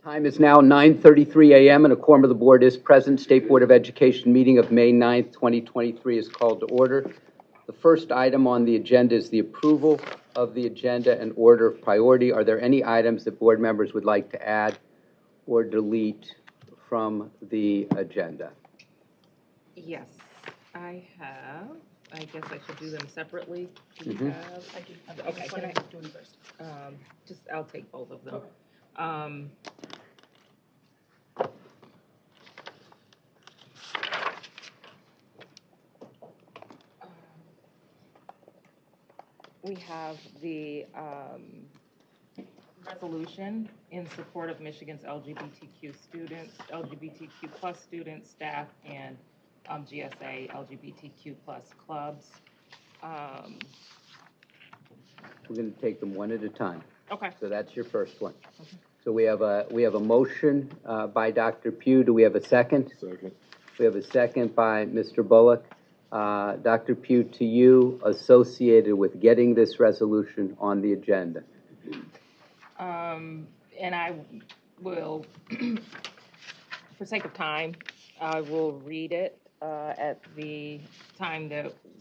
Time is now 9:33 a.m. and a quorum of the board is present. State Board of Education meeting of May 9th, 2023 is called to order. The first item on the agenda is the approval of the agenda and order of priority. Are there any items that board members would like to add or delete from the agenda? Yes, I have. I guess I should do them separately. Do you have? I do. Okay, can I do them first? I'll take both of them. Okay. We have the resolution in support of Michigan's LGBTQ students, LGBTQ plus students, staff, and GSA LGBTQ plus clubs. We're going to take them one at a time. Okay. So that's your first one. Okay. So we have a motion by Dr. Pugh. Do we have a second? Second. We have a second by Mr. Bullock. Dr. Pugh, to you, associated with getting this resolution on the agenda. And I will, for sake of time, I will read it at the time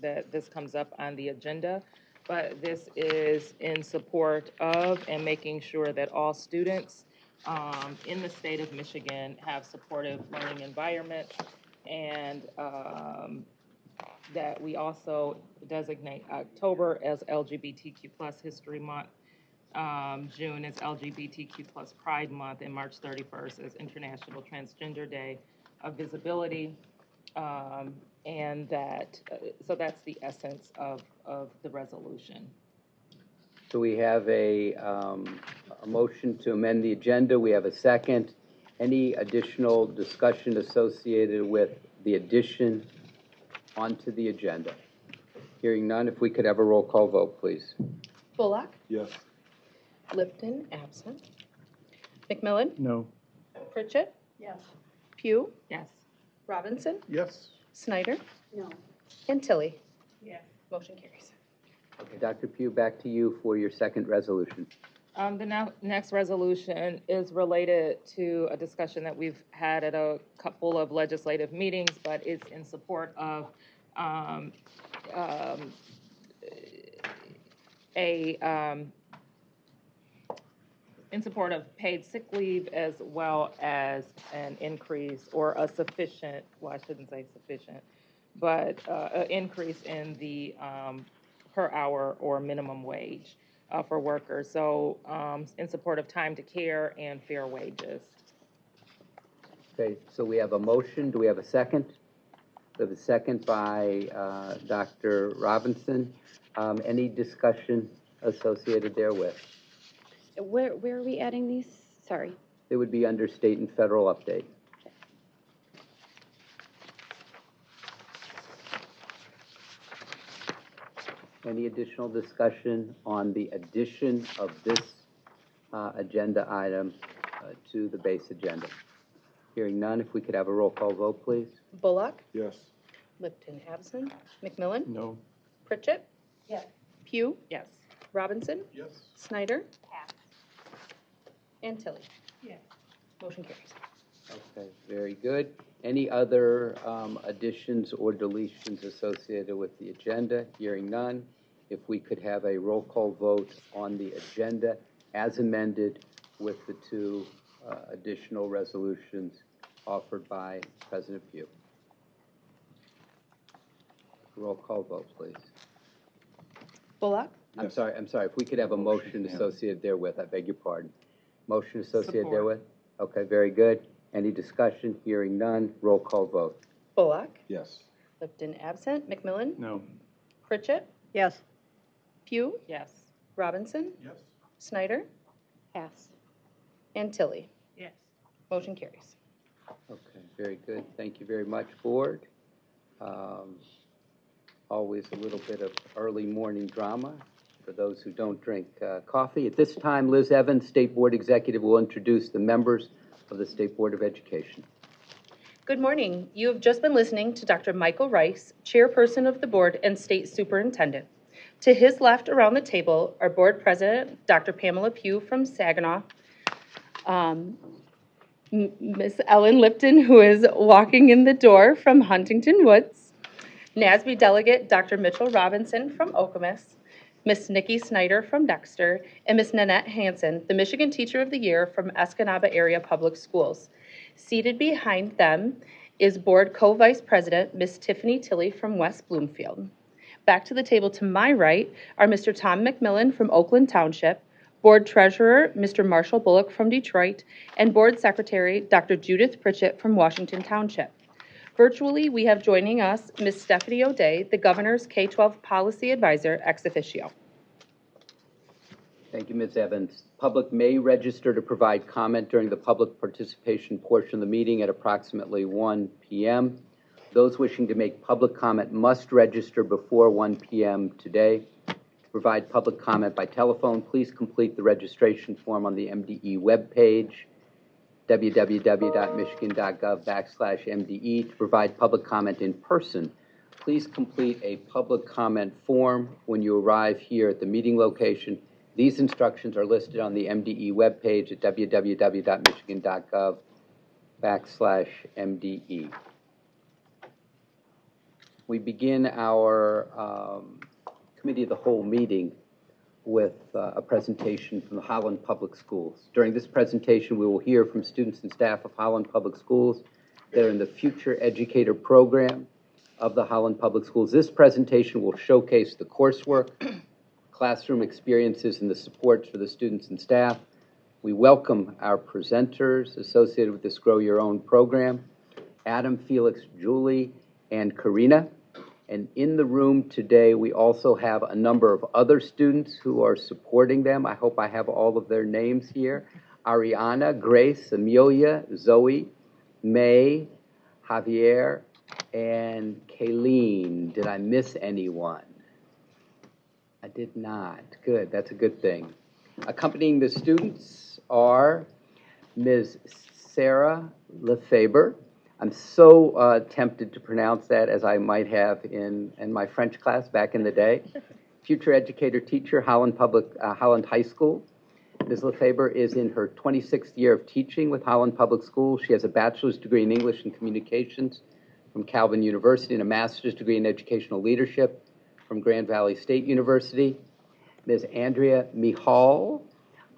that this comes up on the agenda. But this is in support of and making sure that all students in the state of Michigan have supportive learning environment, and that we also designate October as LGBTQ plus History Month, June as LGBTQ plus Pride Month, and March 31st as International Transgender Day of Visibility. And that, so that's the essence of the resolution. So we have a motion to amend the agenda. We have a second. Any additional discussion associated with the addition onto the agenda? Hearing none, if we could have a roll call vote, please. Bullock? Yes. Lipton, absent. McMillan? No. Pritchett? Yes. Pugh? Yes. Robinson? Yes. Snyder? No. And Tilly? Yes. Motion carries. Okay, Dr. Pugh, back to you for your second resolution. The next resolution is related to a discussion that we've had at a couple of legislative meetings, but it's in support of paid sick leave, as well as an increase or a sufficient, well, I shouldn't say sufficient, but an increase in the per hour or minimum wage for workers. So in support of time to care and fair wages. Okay, so we have a motion. Do we have a second? We have a second by Dr. Robinson. Any discussion associated therewith? Where are we adding these? Sorry. It would be under state and federal update. Any additional discussion on the addition of this agenda item to the base agenda? Hearing none, if we could have a roll call vote, please. Bullock? Yes. Lipton, absent. McMillan? No. Pritchett? Yes. Pugh? Yes. Robinson? Yes. Snyder? Yes. And Tilly? Yes. Motion carries. Okay, very good. Any other additions or deletions associated with the agenda? Hearing none, if we could have a roll call vote on the agenda as amended with the two additional resolutions offered by President Pugh. Roll call vote, please. Bullock? Yes. I'm sorry, if we could have a motion associated therewith, I beg your pardon. Motion associated Support. therewith? Okay, very good. Any discussion? Hearing none, roll call vote. Bullock? Yes. Lipton, absent. McMillan? No. Pritchett? Yes. Pugh? Yes. Robinson? Yes. Snyder? Yes. And Tilly? Yes. Motion carries. Okay, very good. Thank you very much, board. Always a little bit of early morning drama for those who don't drink coffee. At this time, Liz Evans, State Board Executive, will introduce the members of the State Board of Education. Good morning. You have just been listening to Dr. Michael Rice, Chairperson of the Board and State Superintendent. To his left around the table are Board President Dr. Pamela Pugh from Saginaw, Miss Ellen Lipton, who is walking in the door from Huntington Woods, NASB delegate Dr. Mitchell Robinson from Okemos, Miss Nikki Snyder from Dexter, and Miss Nanette Hansen, the Michigan Teacher of the Year from Escanaba Area Public Schools. Seated behind them is Board Co-Vice President Miss Tiffany Tilley from West Bloomfield. Back to the table to my right are Mr. Tom McMillan from Oakland Township, Board Treasurer Mr. Marshall Bullock from Detroit, and Board Secretary Dr. Judith Pritchett from Washington Township. Virtually, we have joining us Ms. Stephanie O'Day, the Governor's K-12 Policy Advisor ex officio. Thank you, Ms. Evans. Public may register to provide comment during the public participation portion of the meeting at approximately 1 p.m. Those wishing to make public comment must register before 1 p.m. today. To provide public comment by telephone, please complete the registration form on the MDE webpage, www.michigan.gov/MDE. To provide public comment in person, please complete a public comment form when you arrive here at the meeting location. These instructions are listed on the MDE webpage at www.michigan.gov/MDE. We begin our Committee of the Whole meeting with a presentation from the Holland Public Schools. During this presentation, we will hear from students and staff of Holland Public Schools that are in the Future Educator program of the Holland Public Schools. This presentation will showcase the coursework, classroom experiences, and the supports for the students and staff. We welcome our presenters associated with this Grow Your Own program, Adam, Felix, Julie, and Karina. And in the room today, we also have a number of other students who are supporting them. I hope I have all of their names here. Ariana, Grace, Amelia, Zoe, May, Javier, and Kayleen. Did I miss anyone? I did not. Good. That's a good thing. Accompanying the students are Ms. Sarah Lefebvre. I'm so tempted to pronounce that as I might have in my French class back in the day. Future educator teacher, Holland High School. Ms. Lefebvre is in her 26th year of teaching with Holland Public Schools. She has a bachelor's degree in English and Communications from Calvin University and a master's degree in educational leadership from Grand Valley State University. Ms. Andrea Mihal,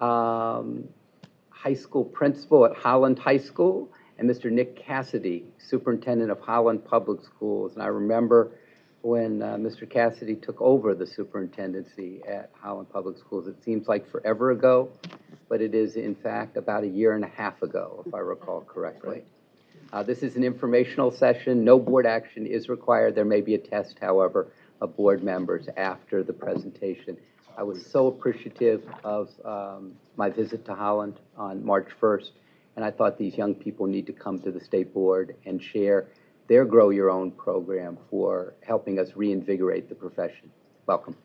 high school principal at Holland High School, and Mr. Nick Cassidy, superintendent of Holland Public Schools. And I remember when Mr. Cassidy took over the superintendency at Holland Public Schools. It seems like forever ago, but it is, in fact, about a year and a half ago, if I recall correctly. This is an informational session. No board action is required. There may be a test, however, of board members after the presentation. I was so appreciative of my visit to Holland on March 1st, and I thought these young people need to come to the state board and share their Grow Your Own program for helping us reinvigorate the profession. Welcome.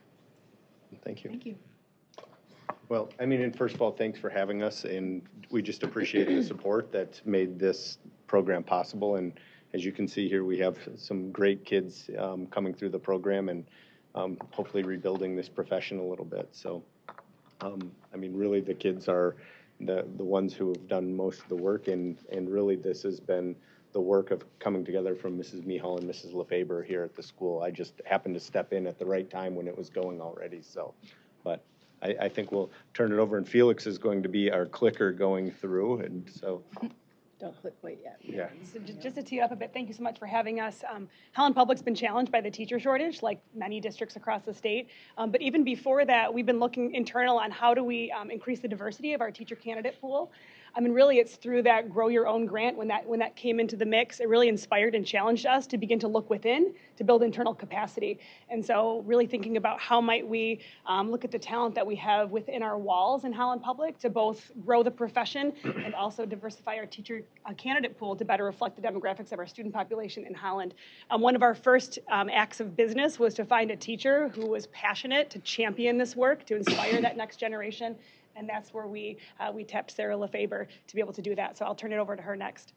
Thank you. Thank you. Well, I mean, and first of all, thanks for having us, and we just appreciate the support that's made this program possible. And as you can see here, we have some great kids coming through the program and hopefully rebuilding this profession a little bit. So, I mean, really the kids are the ones who have done most of the work, and really this has been the work of coming together from Mrs. Mihal and Mrs. Lefebvre here at the school. I just happened to step in at the right time when it was going already. So, but I think we'll turn it over, and Felix is going to be our clicker going through, and so. Don't click quite yet. Yeah. So just to tee it up a bit, thank you so much for having us. Holland Public's been challenged by the teacher shortage, like many districts across the state. But even before that, we've been looking internal on how do we increase the diversity of our teacher candidate pool. I mean, really, it's through that Grow Your Own grant. When that came into the mix, it really inspired and challenged us to begin to look within to build internal capacity. And so really thinking about how might we look at the talent that we have within our walls in Holland Public to both grow the profession and also diversify our teacher candidate pool to better reflect the demographics of our student population in Holland. One of our first acts of business was to find a teacher who was passionate to champion this work, to inspire that next generation. And that's where we tapped Sarah Lefebvre to be able to do that. So I'll turn it over to her next.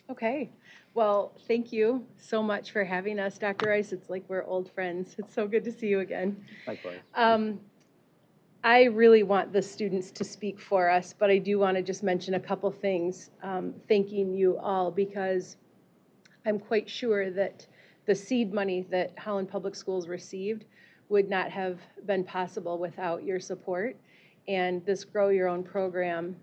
Okay. Well, thank you so much for having us, Dr. Rice. It's like we're old friends. It's so good to see you again. Likewise. I really want the students to speak for us, but I do want to just mention a couple things, thanking you all, because I'm quite sure that the seed money that Holland Public Schools received would not have been possible without your support. And this Grow Your Own program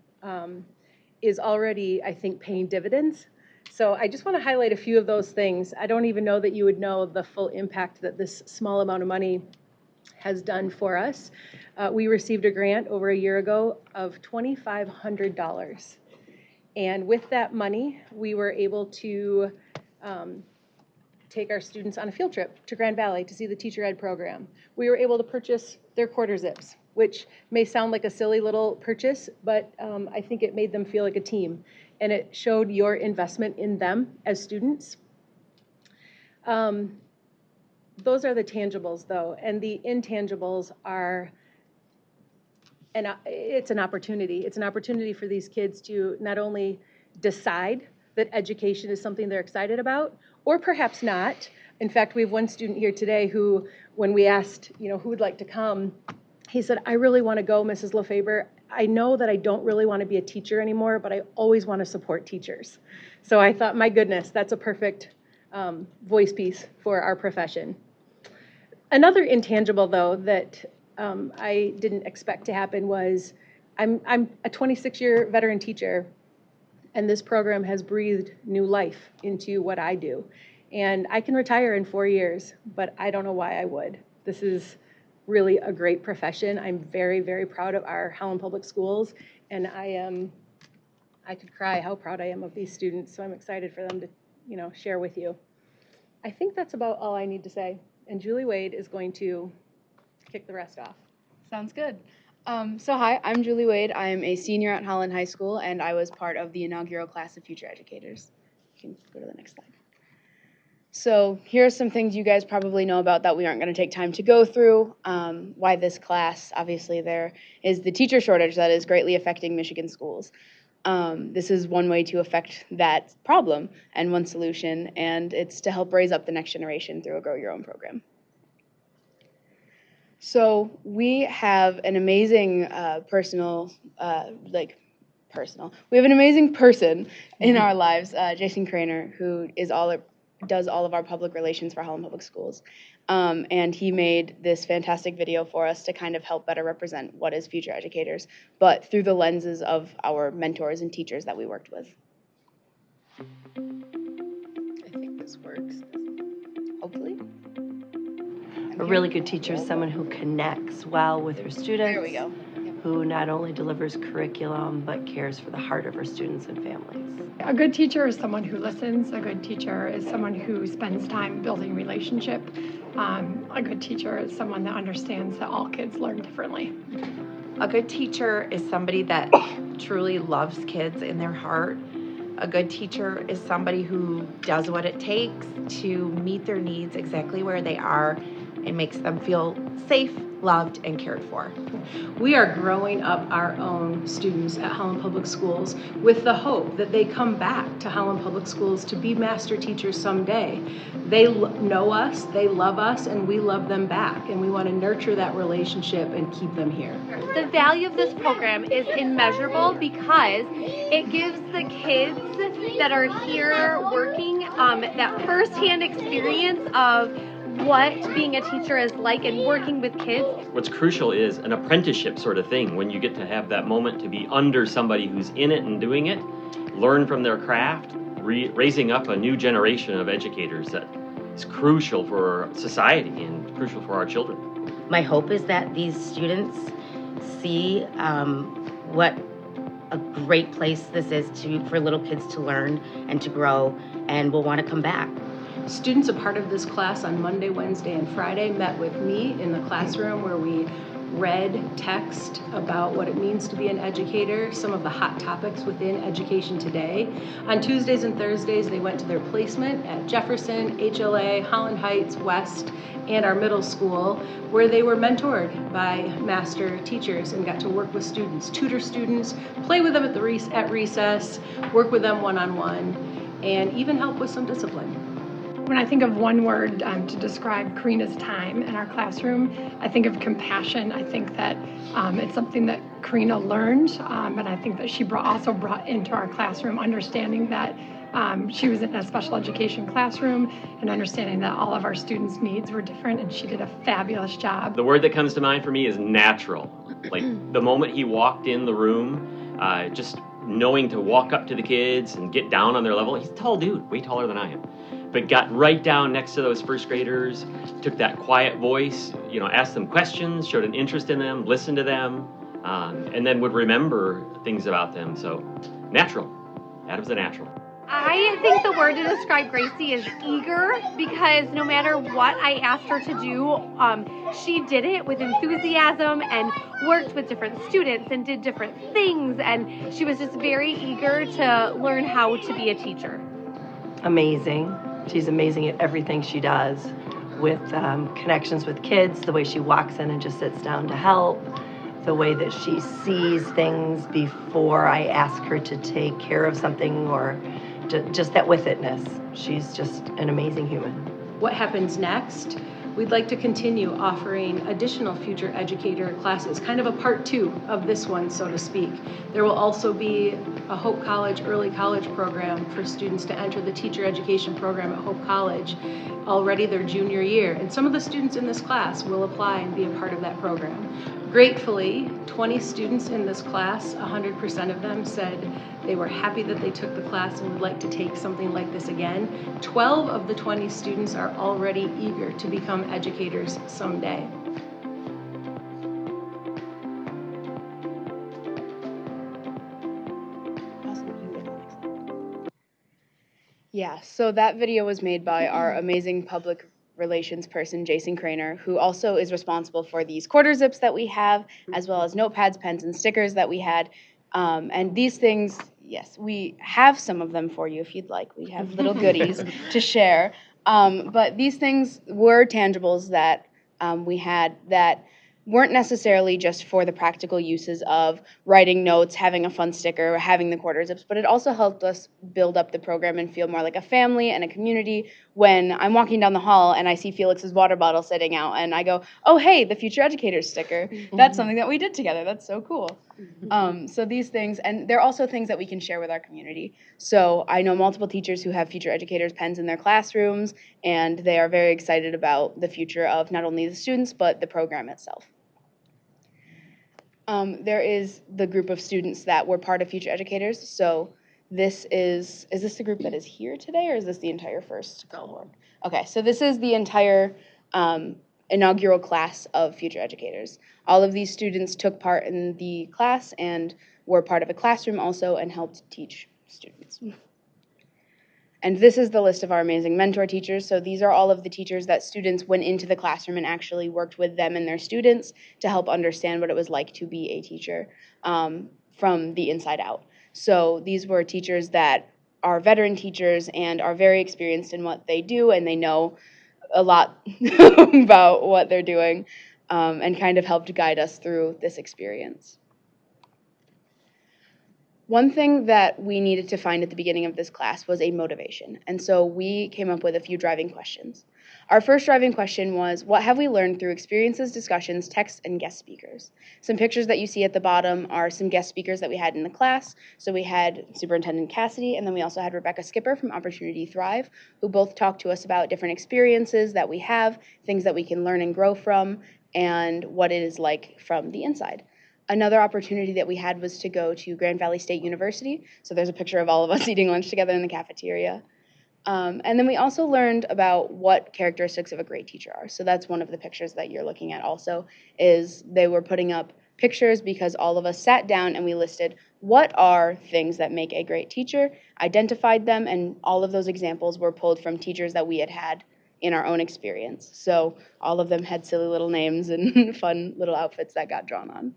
is already, I think, paying dividends. So I just want to highlight a few of those things. I don't even know that you would know the full impact that this small amount of money has done for us. We received a grant over a year ago of $2,500. And with that money, we were able to take our students on a field trip to Grand Valley to see the teacher ed program. We were able to purchase their quarter zips, which may sound like a silly little purchase, but I think it made them feel like a team. And it showed your investment in them as students. Those are the tangibles, though, and the intangibles are, and it's an opportunity. It's an opportunity for these kids to not only decide that education is something they're excited about, or perhaps not. In fact, we have one student here today who, when we asked, who would like to come, he said, I really want to go, Mrs. LeFaber. I know that I don't really want to be a teacher anymore, but I always want to support teachers. So I thought, my goodness, that's a perfect voice piece for our profession. Another intangible, though, that I didn't expect to happen was I'm a 26-year veteran teacher, and this program has breathed new life into what I do. And I can retire in 4 years, but I don't know why I would. This is really a great profession. I'm very, very proud of our Holland Public Schools, and I could cry how proud I am of these students, so I'm excited for them to, share with you. I think that's about all I need to say. And Julie Wade is going to kick the rest off. Sounds good. So hi, I'm Julie Wade. I'm a senior at Holland High School, and I was part of the inaugural class of future educators. You can go to the next slide. So here are some things you guys probably know about that we aren't going to take time to go through. Why this class? Obviously, there is the teacher shortage that is greatly affecting Michigan schools. This is one way to affect that problem and one solution, and it's to help raise up the next generation through a Grow Your Own program. So we have an amazing we have an amazing person in our lives, Jason Craner, who does all of our public relations for Holland Public Schools. And he made this fantastic video for us to kind of help better represent what is future educators, but through the lenses of our mentors and teachers that we worked with. I think this works. Hopefully. A really good teacher is someone who connects well with her students. There we go. Who not only delivers curriculum, but cares for the heart of her students and families. A good teacher is someone who listens. A good teacher is someone who spends time building relationship. A good teacher is someone that understands that all kids learn differently. A good teacher is somebody that truly loves kids in their heart. A good teacher is somebody who does what it takes to meet their needs exactly where they are and makes them feel safe, loved, and cared for. We are growing up our own students at Holland Public Schools with the hope that they come back to Holland Public Schools to be master teachers someday. They know us, they love us, and we love them back, and we want to nurture that relationship and keep them here. The value of this program is immeasurable because it gives the kids that are here working that firsthand experience of what being a teacher is like and working with kids. What's crucial is an apprenticeship sort of thing, when you get to have that moment to be under somebody who's in it and doing it, learn from their craft, raising up a new generation of educators that is crucial for society and crucial for our children. My hope is that these students see what a great place this is for little kids to learn and to grow, and will want to come back. Students a part of this class on Monday, Wednesday, and Friday met with me in the classroom where we read text about what it means to be an educator, some of the hot topics within education today. On Tuesdays and Thursdays, they went to their placement at Jefferson, HLA, Holland Heights, West, and our middle school, where they were mentored by master teachers and got to work with students, tutor students, play with them at recess, work with them one-on-one, and even help with some discipline. When I think of one word to describe Karina's time in our classroom, I think of compassion. I think that it's something that Karina learned, and I think that she also brought into our classroom, understanding that she was in a special education classroom and understanding that all of our students' needs were different, and she did a fabulous job. The word that comes to mind for me is natural. Like the moment he walked in the room, just knowing to walk up to the kids and get down on their level. He's a tall dude, way taller than I am. But got right down next to those first graders, took that quiet voice, asked them questions, showed an interest in them, listened to them, and then would remember things about them. So natural. Adam's a natural. I think the word to describe Gracie is eager, because no matter what I asked her to do, she did it with enthusiasm and worked with different students and did different things, and she was just very eager to learn how to be a teacher. Amazing. She's amazing at everything she does, with connections with kids, the way she walks in and just sits down to help, the way that she sees things before I ask her to take care of something, or just that with itness. She's just an amazing human. What happens next? We'd like to continue offering additional future educator classes, kind of a part 2 of this one, so to speak. There will also be a Hope College early college program for students to enter the teacher education program at Hope College, already their junior year. And some of the students in this class will apply and be a part of that program. Gratefully, 20 students in this class, 100% of them said they were happy that they took the class and would like to take something like this again. 12 of the 20 students are already eager to become educators someday. Yeah, so that video was made by our amazing public relations person, Jason Craner, who also is responsible for these quarter zips that we have, as well as notepads, pens, and stickers that we had. And these things, yes, we have some of them for you if you'd like. We have little goodies to share. But these things were tangibles that we had that weren't necessarily just for the practical uses of writing notes, having a fun sticker, or having the quarter zips, but it also helped us build up the program and feel more like a family and a community. When I'm walking down the hall and I see Felix's water bottle sitting out and I go, oh, hey, the Future Educators sticker. That's something that we did together. That's so cool. So these things, and they're also things that we can share with our community. So I know multiple teachers who have Future Educators pens in their classrooms, and they are very excited about the future of not only the students, but the program itself. There is the group of students that were part of Future Educators. So this is this the group that is here today, or is this the entire first cohort? Okay, so this is the entire inaugural class of Future Educators. All of these students took part in the class and were part of a classroom also and helped teach students. And this is the list of our amazing mentor teachers. So these are all of the teachers that students went into the classroom and actually worked with them and their students to help understand what it was like to be a teacher from the inside out. So these were teachers that are veteran teachers and are very experienced in what they do, and they know a lot about what they're doing, and kind of helped guide us through this experience. One thing that we needed to find at the beginning of this class was a motivation, and so we came up with a few driving questions. Our first driving question was, what have we learned through experiences, discussions, texts, and guest speakers? Some pictures that you see at the bottom are some guest speakers that we had in the class. So we had Superintendent Cassidy, and then we also had Rebecca Skipper from Opportunity Thrive, who both talked to us about different experiences that we have, things that we can learn and grow from, and what it is like from the inside. Another opportunity that we had was to go to Grand Valley State University. So there's a picture of all of us eating lunch together in the cafeteria. And then we also learned about what characteristics of a great teacher are. So that's one of the pictures that you're looking at also, is they were putting up pictures because all of us sat down and we listed what are things that make a great teacher, identified them, and all of those examples were pulled from teachers that we had had in our own experience. So all of them had silly little names and fun little outfits that got drawn on.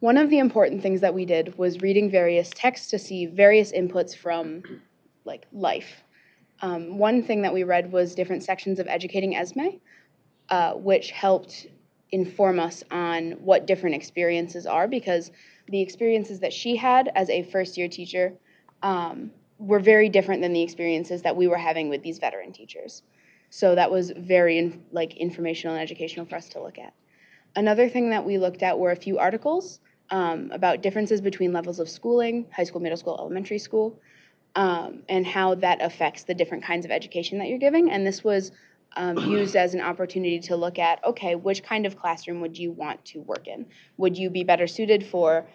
One of the important things that we did was reading various texts to see various inputs from life. One thing that we read was different sections of Educating Esme, which helped inform us on what different experiences are, because the experiences that she had as a first-year teacher were very different than the experiences that we were having with these veteran teachers. So that was very informational and educational for us to look at. Another thing that we looked at were a few articles about differences between levels of schooling, high school, middle school, elementary school, and how that affects the different kinds of education that you're giving. And this was used as an opportunity to look at, okay, which kind of classroom would you want to work in? Would you be better suited for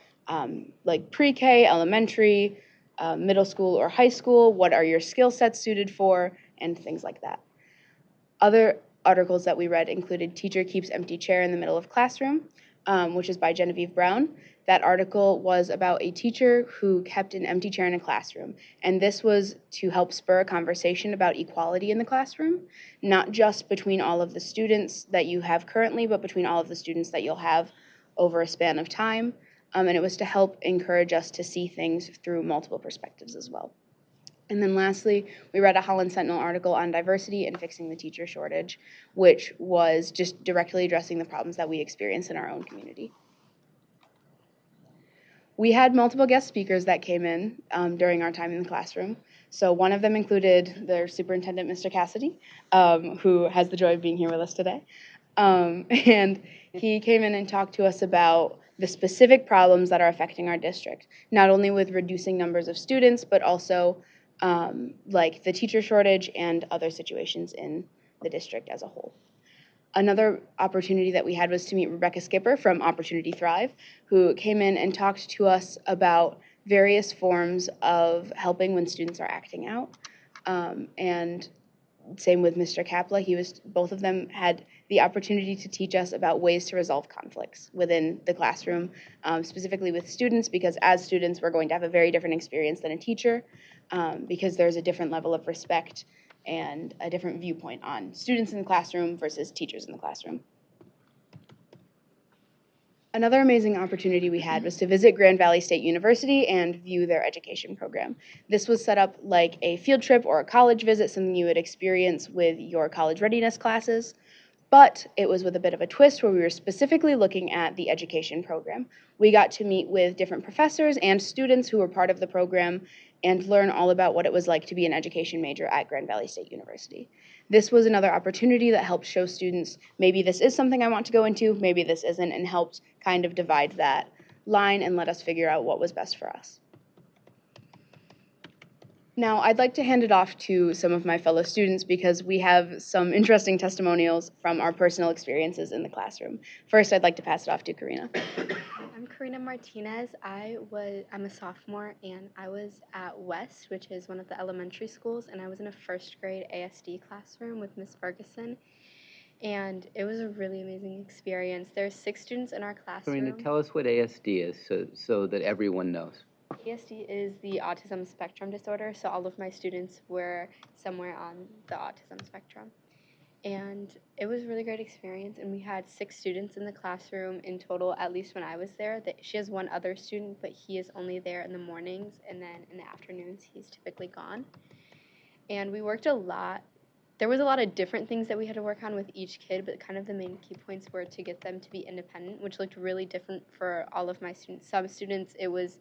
pre-K, elementary, middle school, or high school? What are your skill sets suited for? And things like that. Other articles that we read included Teacher Keeps Empty Chair in the Middle of Classroom, which is by Genevieve Brown. That article was about a teacher who kept an empty chair in a classroom. And this was to help spur a conversation about equality in the classroom, not just between all of the students that you have currently, but between all of the students that you'll have over a span of time. And it was to help encourage us to see things through multiple perspectives as well. And then lastly, we read a Holland Sentinel article on diversity and fixing the teacher shortage, which was just directly addressing the problems that we experience in our own community. We had multiple guest speakers that came in during our time in the classroom. So one of them included their superintendent, Mr. Cassidy, who has the joy of being here with us today. And he came in and talked to us about the specific problems that are affecting our district, not only with reducing numbers of students, but also like the teacher shortage and other situations in the district as a whole. Another opportunity that we had was to meet Rebecca Skipper from Opportunity Thrive, who came in and talked to us about various forms of helping when students are acting out. And same with Mr. Kapla, both of them had the opportunity to teach us about ways to resolve conflicts within the classroom, specifically with students, because as students, we're going to have a very different experience than a teacher, because there's a different level of respect and a different viewpoint on students in the classroom versus teachers in the classroom. Another amazing opportunity we had was to visit Grand Valley State University and view their education program. This was set up like a field trip or a college visit, something you would experience with your college readiness classes, but it was with a bit of a twist where we were specifically looking at the education program. We got to meet with different professors and students who were part of the program and learn all about what it was like to be an education major at Grand Valley State University. This was another opportunity that helped show students, maybe this is something I want to go into, maybe this isn't, and helped kind of divide that line and let us figure out what was best for us. Now, I'd like to hand it off to some of my fellow students because we have some interesting testimonials from our personal experiences in the classroom. First, I'd like to pass it off to Karina. I'm Karina Martinez. I'm a sophomore, and I was at West, which is one of the elementary schools, and I was in a first grade ASD classroom with Miss Ferguson, and it was a really amazing experience. There's 6 students in our classroom. Karina, tell us what ASD is so that everyone knows. ASD is the autism spectrum disorder, so all of my students were somewhere on the autism spectrum. And it was a really great experience, and we had 6 students in the classroom in total, at least when I was there. She has one other student, but he is only there in the mornings, and then in the afternoons he's typically gone. And we worked a lot. There was a lot of different things that we had to work on with each kid, but kind of the main key points were to get them to be independent, which looked really different for all of my students. Some students, it was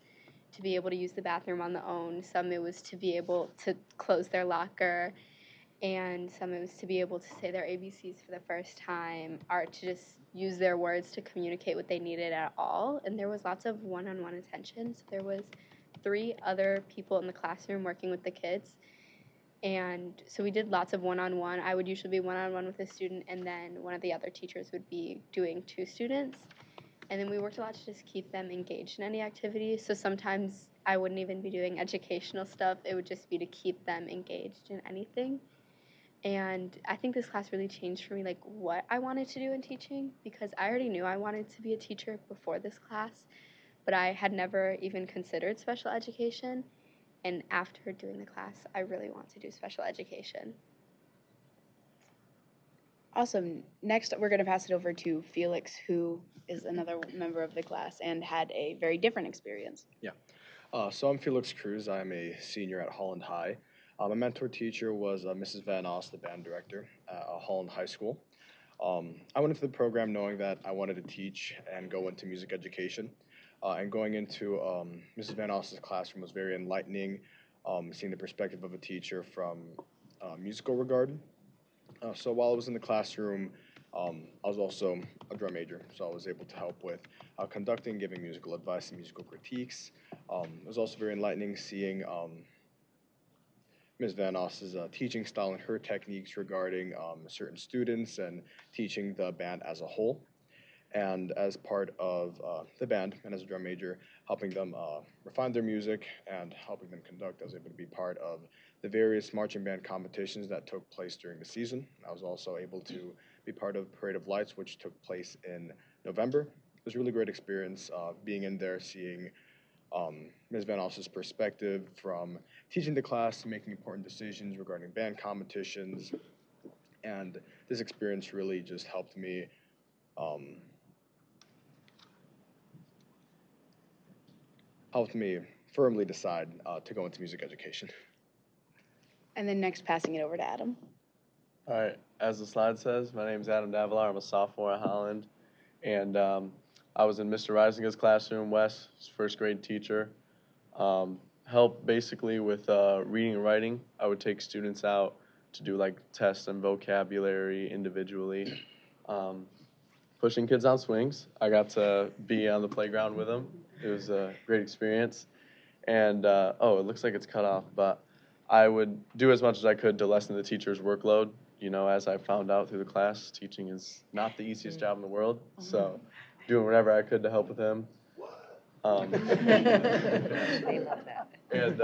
to be able to use the bathroom on their own. Some it was to be able to close their locker, and some it was to be able to say their ABCs for the first time, or to just use their words to communicate what they needed at all. And there was lots of one-on-one attention. So there was 3 other people in the classroom working with the kids. And so we did lots of one-on-one. I would usually be one-on-one with a student, and then one of the other teachers would be doing 2 students. And then we worked a lot to just keep them engaged in any activity. So sometimes I wouldn't even be doing educational stuff. It would just be to keep them engaged in anything. And I think this class really changed for me, like, what I wanted to do in teaching, because I already knew I wanted to be a teacher before this class, but I had never even considered special education. And after doing the class, I really want to do special education. Awesome. Next, we're going to pass it over to Felix, who is another member of the class and had a very different experience. Yeah. So I'm Felix Cruz. I'm a senior at Holland High. My mentor teacher was Mrs. Van Oss, the band director at Holland High School. I went into the program knowing that I wanted to teach and go into music education. And going into Mrs. Van Oss's classroom was very enlightening. seeing the perspective of a teacher from musical regard. So while I was in the classroom, I was also a drum major, so I was able to help with conducting, giving musical advice and musical critiques. It was also very enlightening seeing Ms. Van Oss's teaching style and her techniques regarding certain students and teaching the band as a whole. And as part of the band and as a drum major, helping them refine their music and helping them conduct, I was able to be part of the various marching band competitions that took place during the season. I was also able to be part of Parade of Lights, which took place in November. It was a really great experience being in there, seeing Ms. Van Oss's perspective from teaching the class to making important decisions regarding band competitions. And this experience really just helped me firmly decide to go into music education. And then next, passing it over to Adam. All right, as the slide says, my name is Adam Davilar. I'm a sophomore at Holland, and I was in Mr. Reisinger's classroom. Wes, his first grade teacher, helped basically with reading and writing. I would take students out to do like tests and vocabulary individually, pushing kids on swings. I got to be on the playground with them. It was a great experience, and oh, it looks like it's cut off, but I would do as much as I could to lessen the teacher's workload. You know, as I found out through the class, teaching is not the easiest job in the world. So doing whatever I could to help with him. They love that. And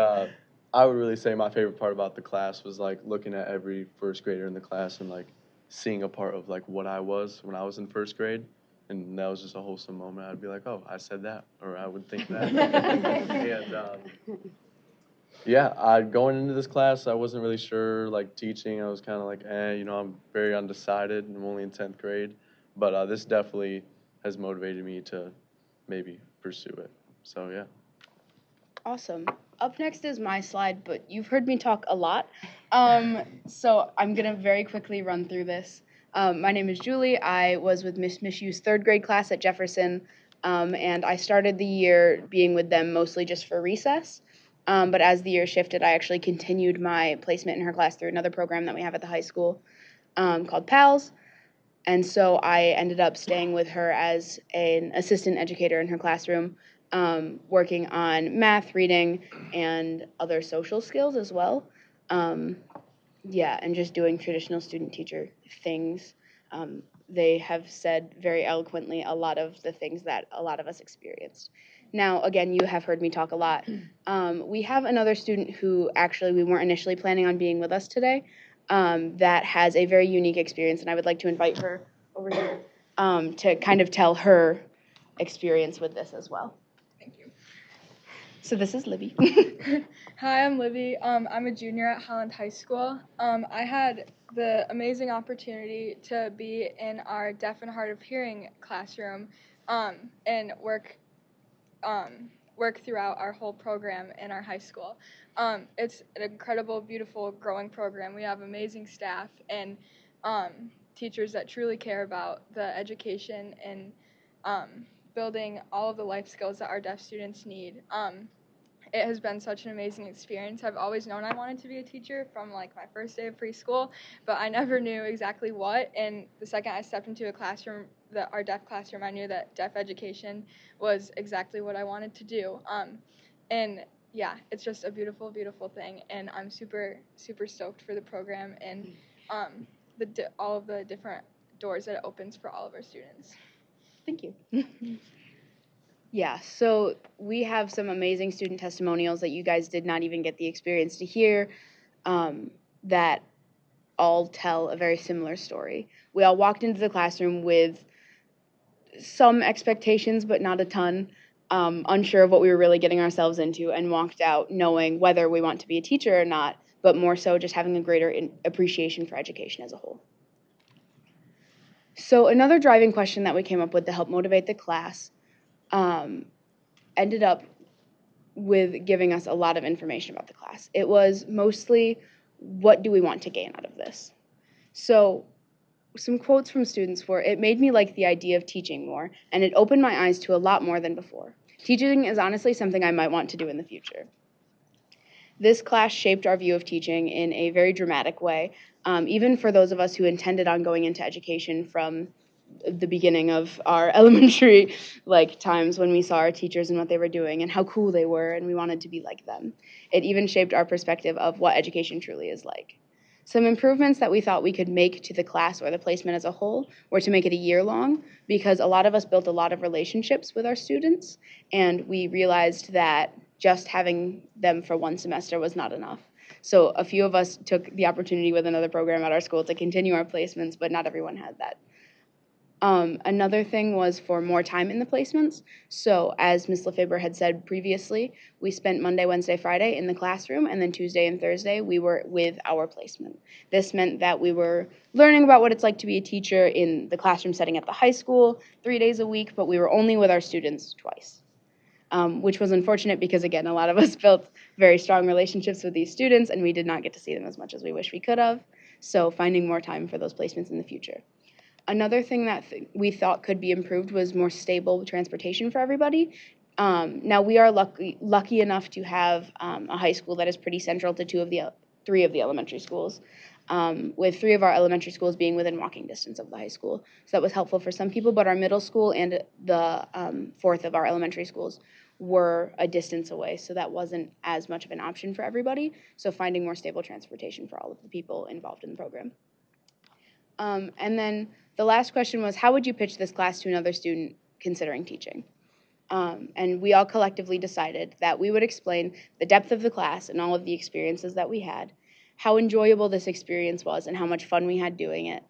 I would really say my favorite part about the class was like looking at every first grader in the class and like seeing a part of like what I was when I was in first grade. And that was just a wholesome moment. I'd be like, oh, I said that, or I would think that. And yeah, going into this class, I wasn't really sure, like, teaching. I was kind of like, you know, I'm very undecided, and I'm only in 10th grade. But this definitely has motivated me to maybe pursue it. So, yeah. Awesome. Up next is my slide, but you've heard me talk a lot. So I'm going to very quickly run through this. My name is Julie. I was with Miss Mishu's 3rd grade class at Jefferson, and I started the year being with them mostly just for recess. But as the year shifted, I actually continued my placement in her class through another program that we have at the high school called PALS. And so I ended up staying with her as an assistant educator in her classroom, working on math, reading, and other social skills as well. Yeah, and just doing traditional student-teacher things. They have said very eloquently a lot of the things that a lot of us experienced. Now, again, you have heard me talk a lot. We have another student who actually we weren't initially planning on being with us today that has a very unique experience, and I would like to invite her over here to kind of tell her experience with this as well. Thank you. So this is Libby. Hi, I'm Libby. I'm a junior at Holland High School. I had the amazing opportunity to be in our deaf and hard of hearing classroom and work throughout our whole program in our high school. It's an incredible, beautiful, growing program. We have amazing staff and teachers that truly care about the education and building all of the life skills that our deaf students need. It has been such an amazing experience. I've always known I wanted to be a teacher from like my first day of preschool, but I never knew exactly what. And the second I stepped into a classroom, our deaf classroom, I knew that deaf education was exactly what I wanted to do. And yeah, it's just a beautiful, beautiful thing. And I'm super, super stoked for the program and all of the different doors that it opens for all of our students. Thank you. Yeah, so we have some amazing student testimonials that you guys did not even get the experience to hear that all tell a very similar story. We all walked into the classroom with some expectations, but not a ton, unsure of what we were really getting ourselves into, and walked out knowing whether we want to be a teacher or not, but more so just having a greater appreciation for education as a whole. So another driving question that we came up with to help motivate the class ended up with giving us a lot of information about the class. It was mostly, what do we want to gain out of this? So some quotes from students were, it made me like the idea of teaching more, and it opened my eyes to a lot more than before. Teaching is honestly something I might want to do in the future. This class shaped our view of teaching in a very dramatic way, even for those of us who intended on going into education from the beginning of our elementary times when we saw our teachers and what they were doing and how cool they were, and we wanted to be like them. It even shaped our perspective of what education truly is like. Some improvements that we thought we could make to the class or the placement as a whole were to make it a year long, because a lot of us built a lot of relationships with our students, and we realized that just having them for one semester was not enough. So a few of us took the opportunity with another program at our school to continue our placements, but not everyone had that. Another thing was for more time in the placements. So as Ms. Lefebvre had said previously, we spent Monday, Wednesday, Friday in the classroom, and then Tuesday and Thursday we were with our placement. This meant that we were learning about what it's like to be a teacher in the classroom setting at the high school 3 days a week, but we were only with our students twice, which was unfortunate because, again, a lot of us built very strong relationships with these students, and we did not get to see them as much as we wish we could have. So finding more time for those placements in the future. Another thing that we thought could be improved was more stable transportation for everybody. Now, we are lucky enough to have a high school that is pretty central to three of the elementary schools, with 3 of our elementary schools being within walking distance of the high school. So that was helpful for some people, but our middle school and the 4th of our elementary schools were a distance away, so that wasn't as much of an option for everybody. So finding more stable transportation for all of the people involved in the program. And then the last question was, how would you pitch this class to another student considering teaching? And we all collectively decided that we would explain the depth of the class and all of the experiences that we had, how enjoyable this experience was and how much fun we had doing it,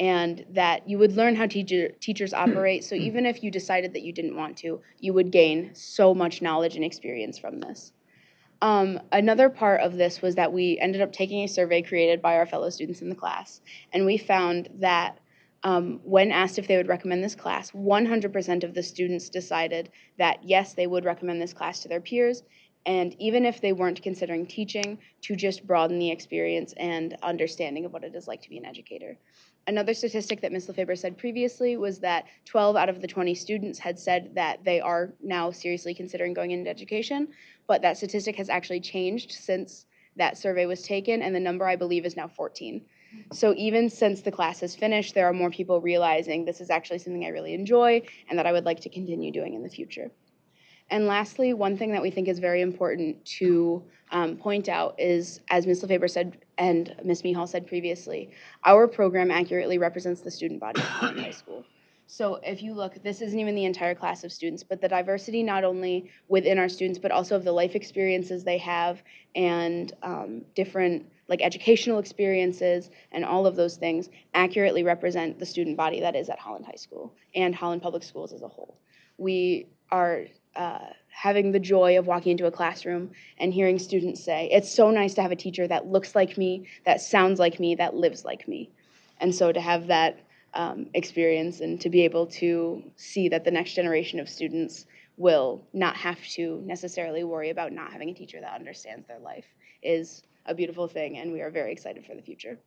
and that you would learn how teachers operate. So even if you decided that you didn't want to, you would gain so much knowledge and experience from this. Another part of this was that we ended up taking a survey created by our fellow students in the class, and we found that when asked if they would recommend this class, 100% of the students decided that yes, they would recommend this class to their peers, and even if they weren't considering teaching, to just broaden the experience and understanding of what it is like to be an educator. Another statistic that Ms. Lefebvre said previously was that 12 out of the 20 students had said that they are now seriously considering going into education, but that statistic has actually changed since that survey was taken, and the number, I believe, is now 14. So even since the class has finished, there are more people realizing this is actually something I really enjoy and that I would like to continue doing in the future. And lastly, one thing that we think is very important to point out is, as Ms. Lefebvre said and Ms. Mihal said previously, our program accurately represents the student body of Holland High School. So if you look, this isn't even the entire class of students, but the diversity not only within our students, but also of the life experiences they have and different educational experiences and all of those things accurately represent the student body that is at Holland High School and Holland Public Schools as a whole. We are having the joy of walking into a classroom and hearing students say, it's so nice to have a teacher that looks like me, that sounds like me, that lives like me. And so to have that experience and to be able to see that the next generation of students will not have to necessarily worry about not having a teacher that understands their life is a beautiful thing, and we are very excited for the future.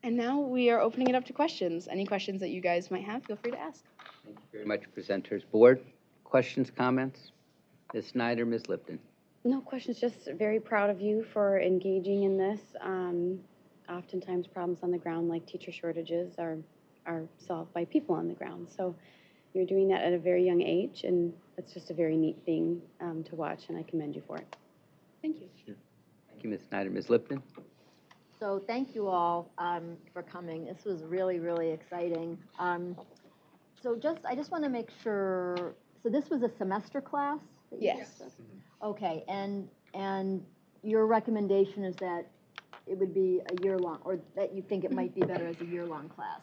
And now we are opening it up to questions. Any questions that you guys might have, feel free to ask. Thank you very much, presenters. Board, questions, comments? Ms. Snyder, Ms. Lipton. No questions, just very proud of you for engaging in this. Oftentimes problems on the ground like teacher shortages are solved by people on the ground. So you're doing that at a very young age, and that's just a very neat thing to watch, and I commend you for it. Thank you. Sure. Thank you, Ms. Snyder. Ms. Lipton? So thank you all for coming. This was really, really exciting. I just want to make sure, so this was a semester class? Yes. Okay, and your recommendation is that it would be a year-long, or that you think it might be better as a year-long class?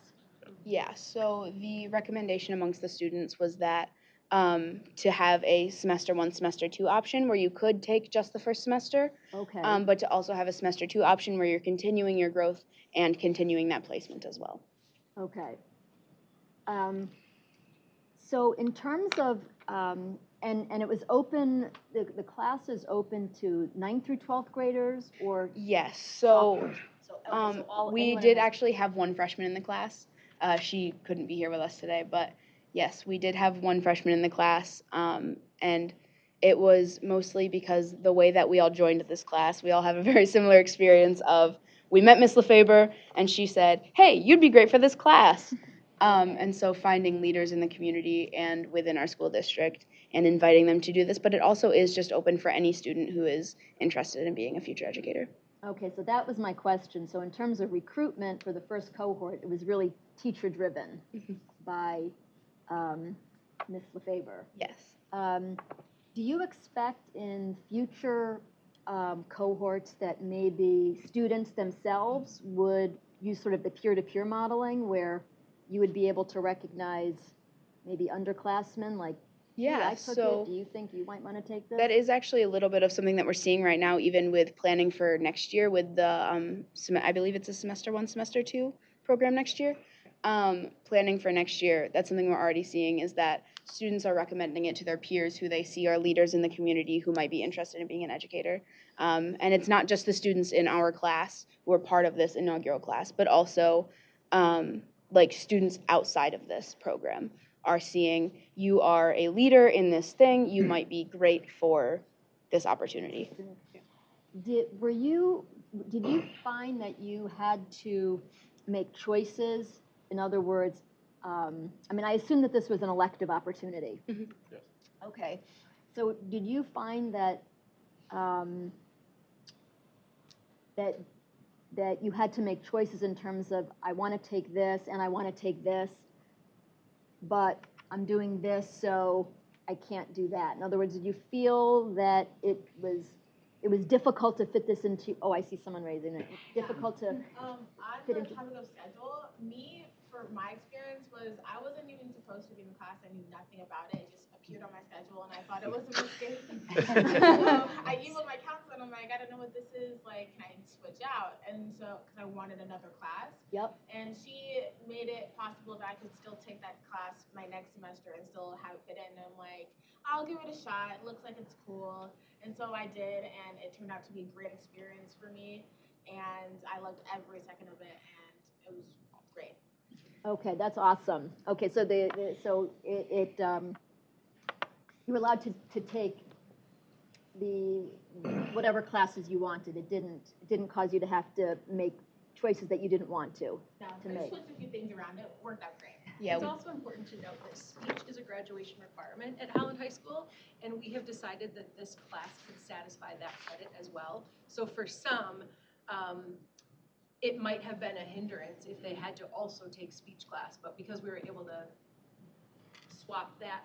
Yeah, so the recommendation amongst the students was that to have a semester 1, semester 2 option where you could take just the first semester, okay. But to also have a semester 2 option where you're continuing your growth and continuing that placement as well. Okay. So in terms of, and it was open, the class is open to 9th through 12th graders, or? Yes, so we did actually have one freshman in the class. She couldn't be here with us today, but yes, we did have one freshman in the class, and it was mostly because the way that we all joined this class, we all have a very similar experience of, we met Miss LeFeber, and she said, hey, you'd be great for this class. And so finding leaders in the community and within our school district and inviting them to do this, but it also is just open for any student who is interested in being a future educator. Okay, so that was my question. So in terms of recruitment for the first cohort, it was really teacher-driven by Ms. LeFeber. Yes. Do you expect in future cohorts that maybe students themselves would use sort of the peer-to-peer modeling where you would be able to recognize maybe underclassmen like, Yeah, I took so it. Do you think you might want to take this? that is actually a little bit of something that we're seeing right now, even with planning for next year with the, I believe it's a semester 1, semester 2 program next year. Planning for next year, that's something we're already seeing is that students are recommending it to their peers who they see are leaders in the community who might be interested in being an educator. And it's not just the students in our class who are part of this inaugural class, but also like students outside of this program are seeing you are a leader in this thing, you might be great for this opportunity. Did you find that you had to make choices? In other words, I mean, I assume that this was an elective opportunity. Mm-hmm. Yes. Okay. So did you find that that you had to make choices in terms of, I want to take this and I want to take this, but I'm doing this, so I can't do that? In other words, did you feel that it was difficult to fit this into, oh, I see someone raising it, difficult to on fit the into? topic of schedule, for my experience was I wasn't even supposed to be in the class. I knew nothing about it. It just appeared on my schedule, and I thought it was a mistake. I emailed my counselor, and I'm like, I don't know what this is. Like, can I switch out? And so, because I wanted another class. Yep. And she made it possible that I could still take that class my next semester and still have it fit in. And I'm like, I'll give it a shot. It looks like it's cool. And so I did, and it turned out to be a great experience for me. And I loved every second of it, and it was great. Okay, that's awesome. Okay, so you were allowed to take the whatever classes you wanted. It didn't cause you to have to make choices that you didn't want to No, I make. switched a few things around. It worked out great. Yeah. It's also important to note that speech is a graduation requirement at Holland High School, and we have decided that this class can satisfy that credit as well. So for some, it might have been a hindrance if they had to also take speech class, but because we were able to swap that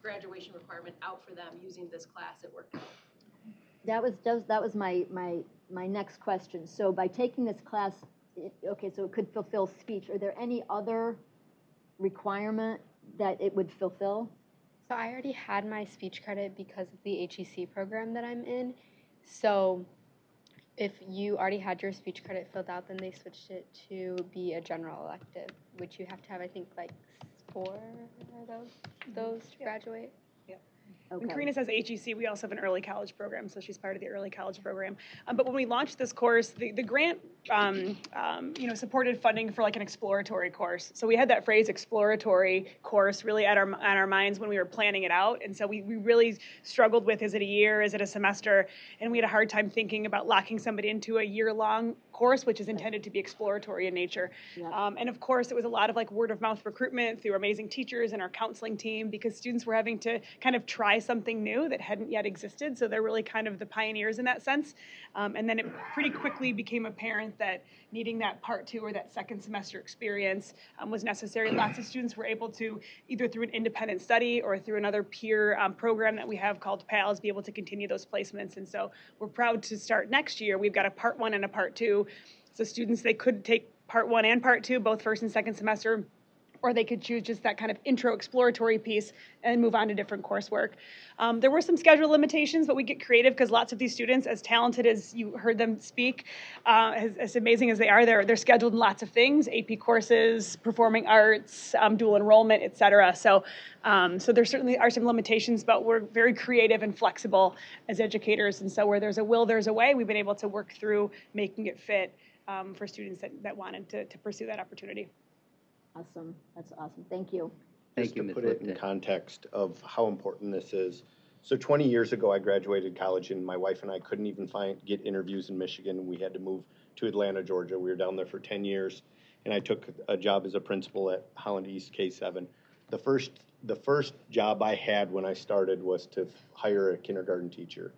graduation requirement out for them using this class, it worked out. That was my next question. So by taking this class, okay, so it could fulfill speech. Are there any other requirement that it would fulfill? So I already had my speech credit because of the HEC program that I'm in. So if you already had your speech credit filled out, then they switched it to be a general elective, which you have to have, I think, like 4 of those to graduate. When Karina says HEC, we also have an early college program, so she's part of the early college program. But when we launched this course, the grant, supported funding for like an exploratory course. So we had that phrase exploratory course really at our minds when we were planning it out. And so we really struggled with, is it a year, is it a semester? And we had a hard time thinking about locking somebody into a year-long course, which is intended to be exploratory in nature. Yeah. And of course, it was a lot of like word-of-mouth recruitment through amazing teachers and our counseling team, because students were having to kind of try something new that hadn't yet existed. So they're really kind of the pioneers in that sense. And then it pretty quickly became apparent that needing that part 2 or that second semester experience was necessary. Lots of students were able to, either through an independent study or through another peer program that we have called PALS, be able to continue those placements. And so we're proud to start next year. We've got a part 1 and a part 2. So students, they could take part 1 and part 2, both first and second semester, or they could choose just that kind of intro exploratory piece and move on to different coursework. There were some schedule limitations, but we get creative because lots of these students, as talented as you heard them speak, as amazing as they are, they're scheduled in lots of things, AP courses, performing arts, dual enrollment, et cetera. So there certainly are some limitations, but we're very creative and flexible as educators. And so where there's a will, there's a way. We've been able to work through making it fit for students that wanted to pursue that opportunity. Awesome. That's awesome. Thank you. Just to put it in context of how important this is, So 20 years ago, I graduated college, and my wife and I couldn't even get interviews in Michigan. We had to move to Atlanta, Georgia. We were down there for 10 years, and I took a job as a principal at Holland East K7. The first job I had when I started was to hire a kindergarten teacher.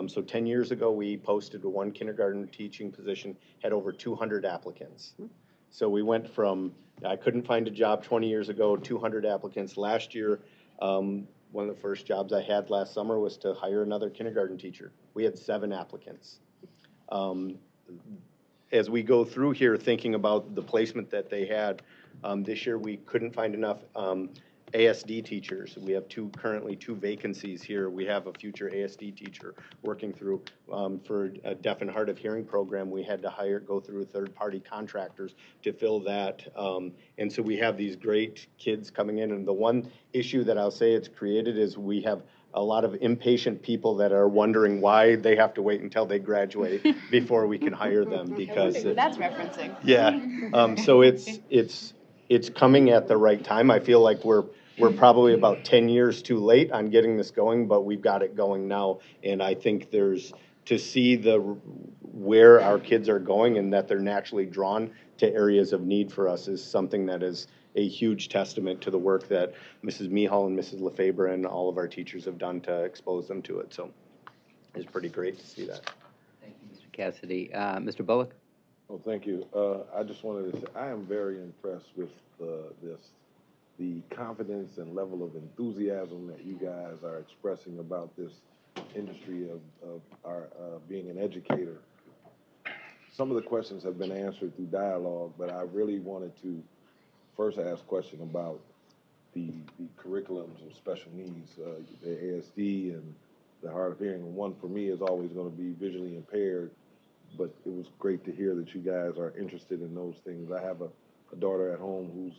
So 10 years ago, we posted one kindergarten teaching position, had over 200 applicants. So we went from, I couldn't find a job 20 years ago, 200 applicants. Last year, one of the first jobs I had last summer was to hire another kindergarten teacher. We had 7 applicants. As we go through here thinking about the placement that they had, this year we couldn't find enough ASD teachers. We have currently two vacancies here. We have a future ASD teacher working through for a deaf and hard of hearing program. We had to go through third-party contractors to fill that. And so we have these great kids coming in. And the one issue that I'll say it's created is we have a lot of impatient people that are wondering why they have to wait until they graduate before we can hire them, because that's referencing. Yeah. So it's coming at the right time. I feel like we're probably about 10 years too late on getting this going, but we've got it going now. And I think to see where our kids are going and that they're naturally drawn to areas of need for us is something that is a huge testament to the work that Mrs. Mihal and Mrs. Lefebvre and all of our teachers have done to expose them to it. So it's pretty great to see that. Thank you, Mr. Cassidy. Mr. Bullock? Oh, thank you. I just wanted to say I am very impressed with the confidence and level of enthusiasm that you guys are expressing about this industry of our being an educator. Some of the questions have been answered through dialogue, but I really wanted to first ask a question about the curriculums of special needs, the ASD and the hard of hearing. One for me is always going to be visually impaired, but it was great to hear that you guys are interested in those things. I have a daughter at home whose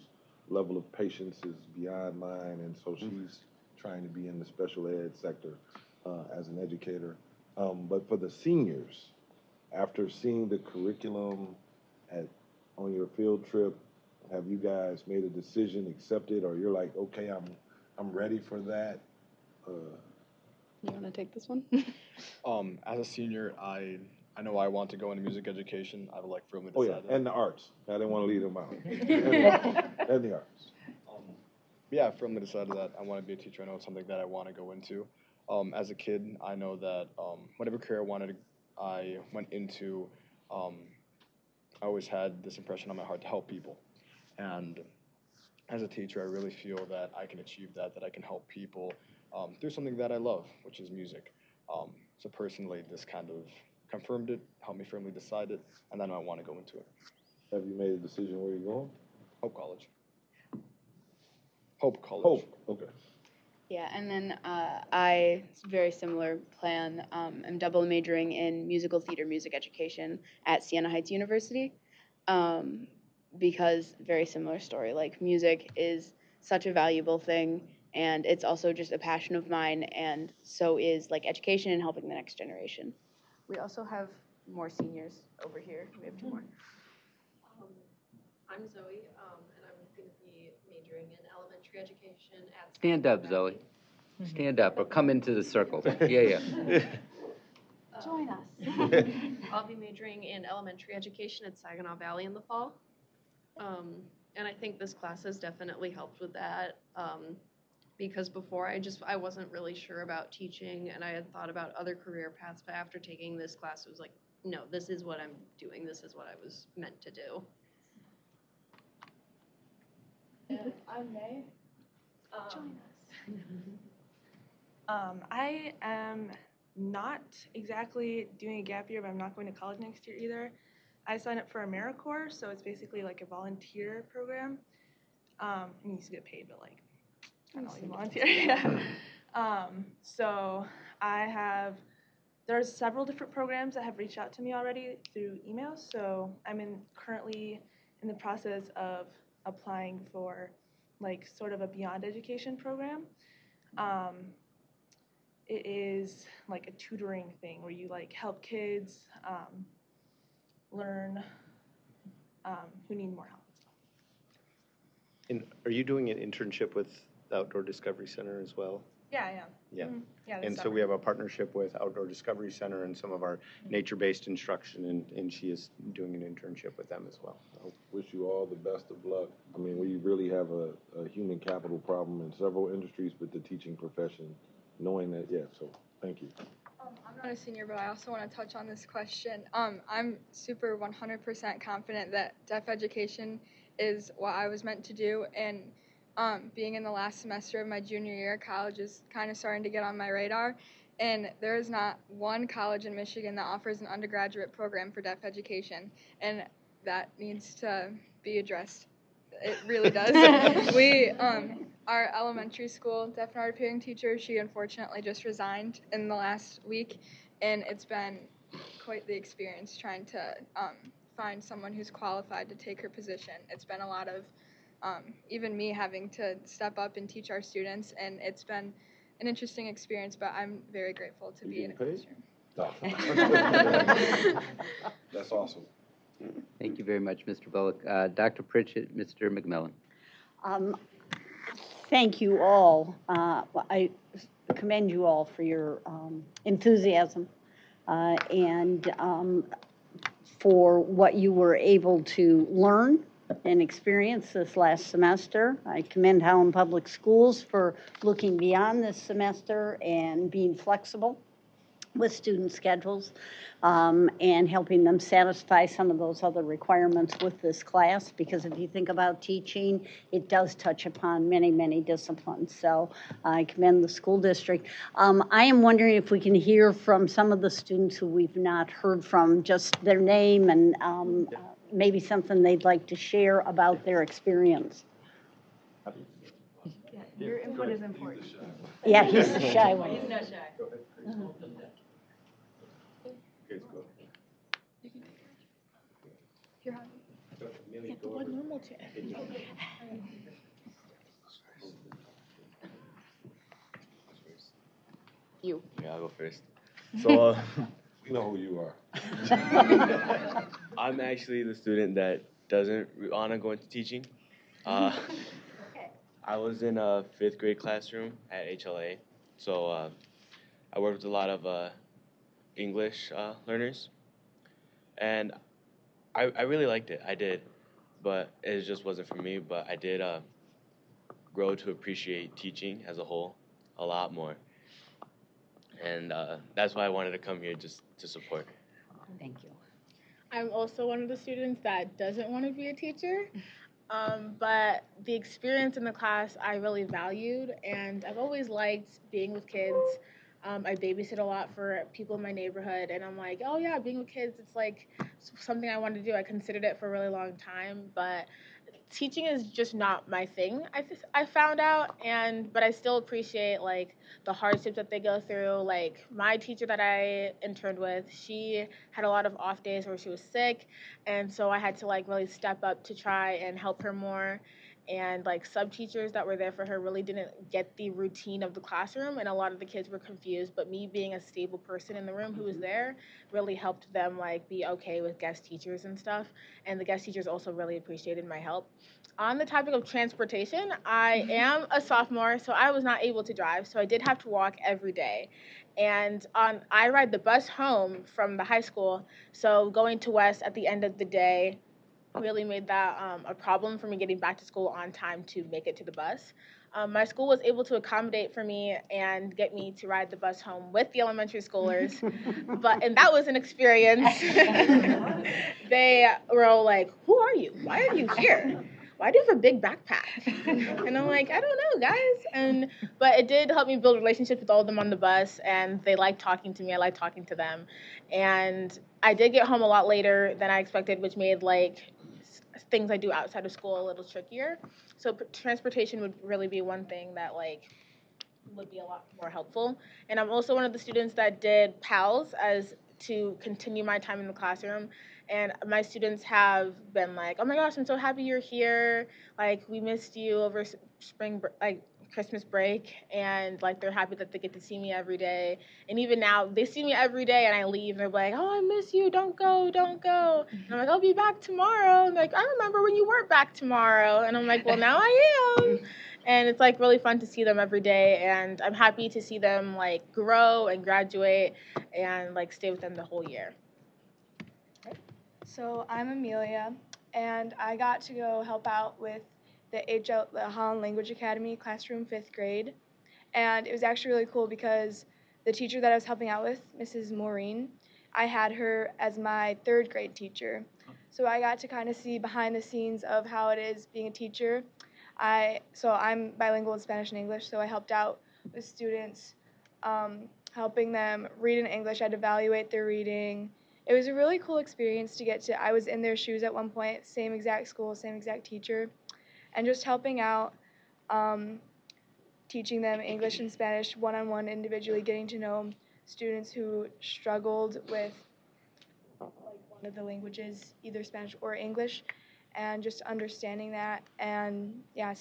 level of patience is beyond mine, and so she's trying to be in the special ed sector as an educator. But for the seniors, after seeing the curriculum on your field trip, have you guys made a decision, accepted, or you're like, okay, I'm ready for that? You want to take this one? As a senior, I know I want to go into music education. I've firmly decided. Oh yeah, and the arts. I didn't want to leave them out. and the arts. Yeah, I've firmly decided that I want to be a teacher. I know it's something that I want to go into. As a kid, I know that whatever career I went into, I always had this impression on my heart to help people. And as a teacher, I really feel that I can achieve that I can help people through something that I love, which is music. So personally, this kind of confirmed it, helped me firmly decide it, and then I want to go into it. Have you made a decision where you're going? Hope College. Hope College. Hope, okay. Yeah, and then very similar plan. I'm double majoring in musical theater music education at Siena Heights University. Because very similar story, music is such a valuable thing, and it's also just a passion of mine, and so is education and helping the next generation. We also have more seniors over here. We have 2 more. I'm Zoe, and I'm going to be majoring in elementary education at Stand up, Zoe. Stand up, or come into the circle. Yeah. Join us. I'll be majoring in elementary education at Saginaw Valley in the fall. And I think this class has definitely helped with that, because before I wasn't really sure about teaching, and I had thought about other career paths, but after taking this class, it was like, no, this is what I'm doing. This is what I was meant to do. And I'm May. Join us. I am not exactly doing a gap year, but I'm not going to college next year either. I signed up for AmeriCorps, so it's basically a volunteer program. It needs to get paid, but I don't even volunteer. Yeah. So there's several different programs that have reached out to me already through email. So I'm currently in the process of applying for sort of a beyond education program. It is a tutoring thing where you help kids learn who need more help and stuff. And are you doing an internship with the Outdoor Discovery Center as well? Yeah, I am. Yeah. Yeah, this And so summer. we have a partnership with Outdoor Discovery Center and some of our nature-based instruction, and she is doing an internship with them as well. I wish you all the best of luck. I mean, we really have a human capital problem in several industries, but the teaching profession, knowing that, yeah, so thank you. I'm not a senior, but I also want to touch on this question. I'm super 100% confident that deaf education is what I was meant to do, and being in the last semester of my junior year, college is kind of starting to get on my radar, and there is not one college in Michigan that offers an undergraduate program for deaf education, and that needs to be addressed. It really does. Our elementary school deaf and hard of hearing teacher, she unfortunately just resigned in the last week, and it's been quite the experience trying to find someone who's qualified to take her position. It's been a lot of even me having to step up and teach our students, and it's been an interesting experience, but I'm very grateful to be in a classroom. That's awesome. Thank you very much, Mr. Bullock. Dr. Pritchett, Mr. McMillan. Thank you all. I commend you all for your enthusiasm and for what you were able to learn and experience this last semester. I commend Howland Public Schools for looking beyond this semester and being flexible with student schedules and helping them satisfy some of those other requirements with this class, because if you think about teaching, it does touch upon many, many disciplines. So I commend the school district. I am wondering if we can hear from some of the students who we've not heard from, just their name and maybe something they'd like to share about their experience. Your input is important. Yeah, he's the shy one. He's not shy. You. Yeah, I'll go first. So, we know who you are. I'm actually the student that doesn't want to go into teaching. I was in a 5th grade classroom at HLA, so I worked with a lot of English learners, and I really liked it. I did, but it just wasn't for me. But I did grow to appreciate teaching as a whole a lot more, and that's why I wanted to come here, just to support. Thank you. I'm also one of the students that doesn't want to be a teacher, but the experience in the class I really valued, and I've always liked being with kids. I babysit a lot for people in my neighborhood, and I'm like, oh yeah, being with kids, it's like something I wanted to do. I considered it for a really long time, but teaching is just not my thing. I found out, but I still appreciate like the hardships that they go through. Like my teacher that I interned with, she had a lot of off days where she was sick, and so I had to like really step up to try and help her more. And like sub teachers that were there for her really didn't get the routine of the classroom, and a lot of the kids were confused. But me being a stable person in the room who was there really helped them like be okay with guest teachers and stuff. And the guest teachers also really appreciated my help. On the topic of transportation, I am a sophomore, so I was not able to drive, so I did have to walk every day. And I ride the bus home from the high school, so going to West at the end of the day really made that a problem for me getting back to school on time to make it to the bus. My school was able to accommodate for me and get me to ride the bus home with the elementary schoolers, and that was an experience. They were all like, "Who are you? Why are you here? Why do you have a big backpack?" And I'm like, "I don't know, guys." But it did help me build relationships with all of them on the bus, and they liked talking to me. I liked talking to them, and I did get home a lot later than I expected, which made like things I do outside of school a little trickier. So transportation would really be one thing that like would be a lot more helpful. And I'm also one of the students that did PALS as to continue my time in the classroom. And my students have been like, "Oh my gosh, I'm so happy you're here. Like we missed you over Christmas break," and like they're happy that they get to see me every day. And even now they see me every day and I leave and they're like, "Oh, I miss you, don't go." And I'm like, "I'll be back tomorrow." And like, "I remember when you weren't back tomorrow." And I'm like, "Well, now I am." and it's like really fun to see them every day, and I'm happy to see them like grow and graduate and like stay with them the whole year. So I'm Amelia, and I got to go help out with the Holland Language Academy classroom 5th grade, and it was actually really cool because the teacher that I was helping out with, Mrs. Maureen, I had her as my 3rd grade teacher. So I got to kind of see behind the scenes of how it is being a teacher. So I'm bilingual in Spanish and English, so I helped out with students, helping them read in English. I'd evaluate their reading. It was a really cool experience to get to. I was in their shoes at one point, same exact school, same exact teacher, and just helping out, teaching them English and Spanish one-on-one individually, getting to know students who struggled with like one of the languages, either Spanish or English, and just understanding that, and yeah,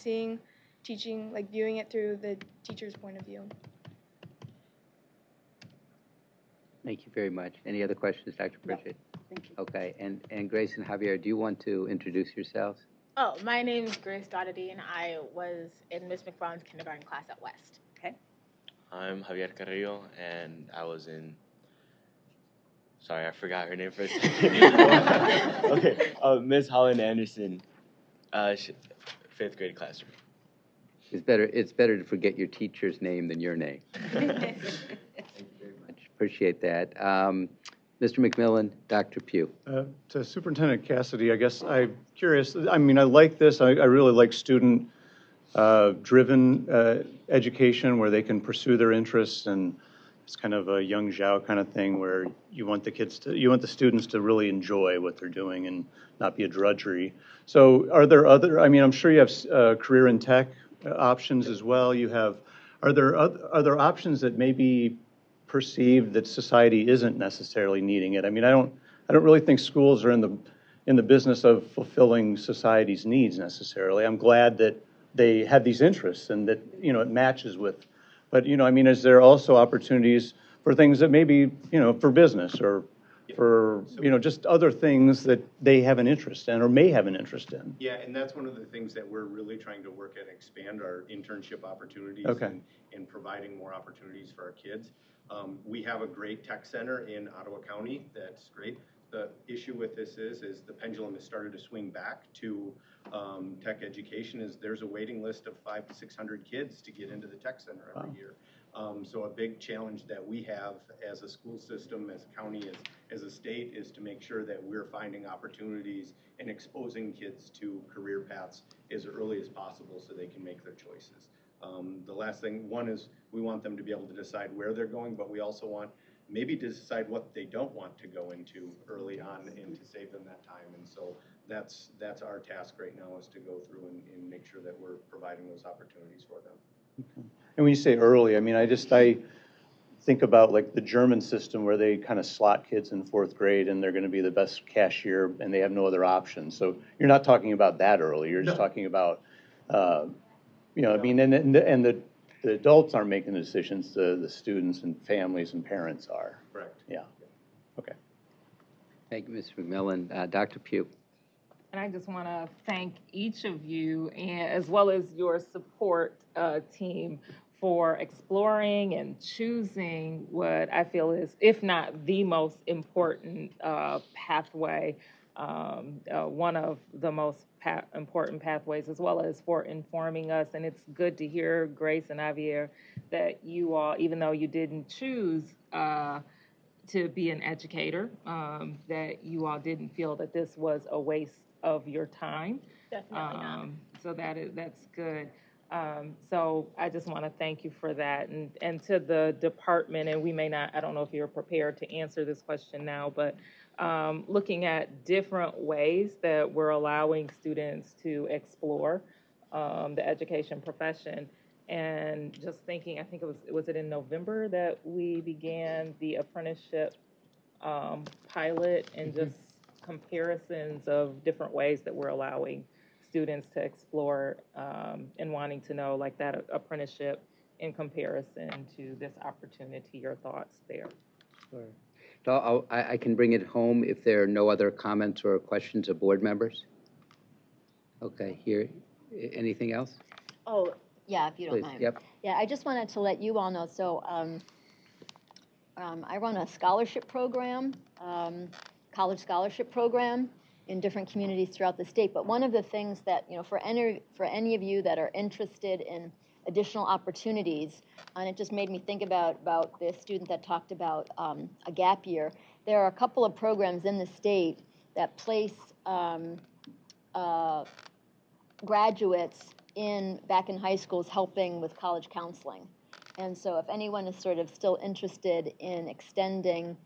teaching, like viewing it through the teacher's point of view. Thank you very much. Any other questions, Dr. Pritchett? Thank you. Okay, and Grace and Javier, do you want to introduce yourselves? Oh, my name is Grace Doherty, and I was in Miss McFarland's kindergarten class at West. Okay. I'm Javier Carrillo, and I was in. Sorry, I forgot her name for a second. Okay, Miss Holland Anderson, 5th grade classroom. It's better to forget your teacher's name than your name. Thank you very much. Appreciate that. Mr. McMillan, Dr. Pugh. To Superintendent Cassidy, I guess I'm curious. I mean, I like this. I really like student-driven education where they can pursue their interests, and it's kind of a young Zhao kind of thing where you want the students to really enjoy what they're doing and not be a drudgery. So, are there other? I mean, I'm sure you have career in tech options as well. Are there options that maybe perceived that society isn't necessarily needing it? I mean, I don't really think schools are in the business of fulfilling society's needs necessarily. I'm glad that they have these interests and that, it matches with, but, I mean, is there also opportunities for things that maybe, for business or for, just other things that they have an interest in or may have an interest in? Yeah, and that's one of the things that we're really trying to work at, expand our internship opportunities and providing more opportunities for our kids. We have a great tech center in Ottawa County. That's great. The issue with this is the pendulum has started to swing back to tech education. There's a waiting list of 500 to 600 kids to get into the tech center every year. So a big challenge that we have as a school system, as a county, as a state, is to make sure that we're finding opportunities and exposing kids to career paths as early as possible so they can make their choices. The last thing, one is we want them to be able to decide where they're going, but we also want maybe to decide what they don't want to go into early on and to save them that time. And so that's our task right now, is to go through and make sure that we're providing those opportunities for them. Okay. And when you say early, I mean, I think about like the German system where they kind of slot kids in 4th grade and they're going to be the best cashier and they have no other options. So you're not talking about that early. You're just talking about, I mean, and the adults aren't making the decisions, the students and families and parents are. Correct. Yeah. Okay. Thank you, Mr. McMillan. Dr. Pugh. And I just want to thank each of you, and as well as your support team, for exploring and choosing what I feel is, if not the most important pathway, one of the most important pathways, as well as for informing us. And it's good to hear, Grace and Javier, that you all, even though you didn't choose to be an educator, that you all didn't feel that this was a waste of your time. Definitely not. So that's good. So I just want to thank you for that, and to the department, and we may not, I don't know if you're prepared to answer this question now, but looking at different ways that we're allowing students to explore the education profession, and just thinking, I think was it in November that we began the apprenticeship pilot, and just comparisons of different ways that we're allowing students to explore and wanting to know, like, that apprenticeship in comparison to this opportunity. Your thoughts there? Sure. So I can bring it home if there are no other comments or questions of board members. Okay, here, anything else? Oh, Yeah, if you don't Please, mind. yep. Yeah, I just wanted to let you all know, so I run a scholarship program, college scholarship program in different communities throughout the state. But one of the things that, for any of you that are interested in additional opportunities, and it just made me think about the student that talked about a gap year. There are a couple of programs in the state that place graduates back in high schools helping with college counseling. And so if anyone is sort of still interested in extending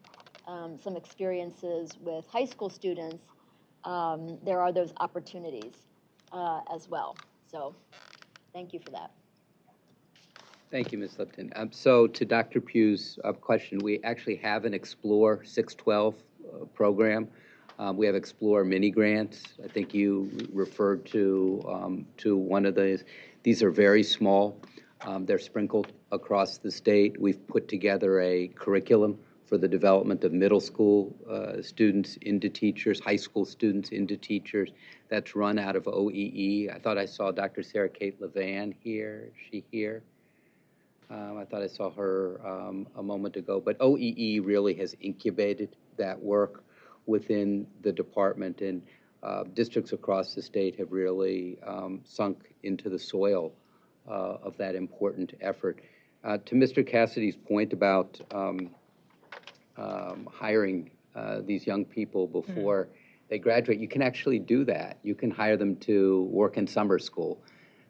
some experiences with high school students, there are those opportunities as well. So thank you for that. Thank you, Ms. Lipton. So to Dr. Pugh's question, we actually have an Explore 612 program. We have Explore mini grants. I think you referred to one of those. These are very small. They're sprinkled across the state. We've put together a curriculum for the development of middle school students into teachers, high school students into teachers. That's run out of OEE. I thought I saw Dr. Sarah Kate Levan here. Is she here? I thought I saw her a moment ago. But OEE really has incubated that work within the department, and districts across the state have really sunk into the soil of that important effort. To Mr. Cassidy's point about hiring these young people before they graduate, you can actually do that. You can hire them to work in summer school.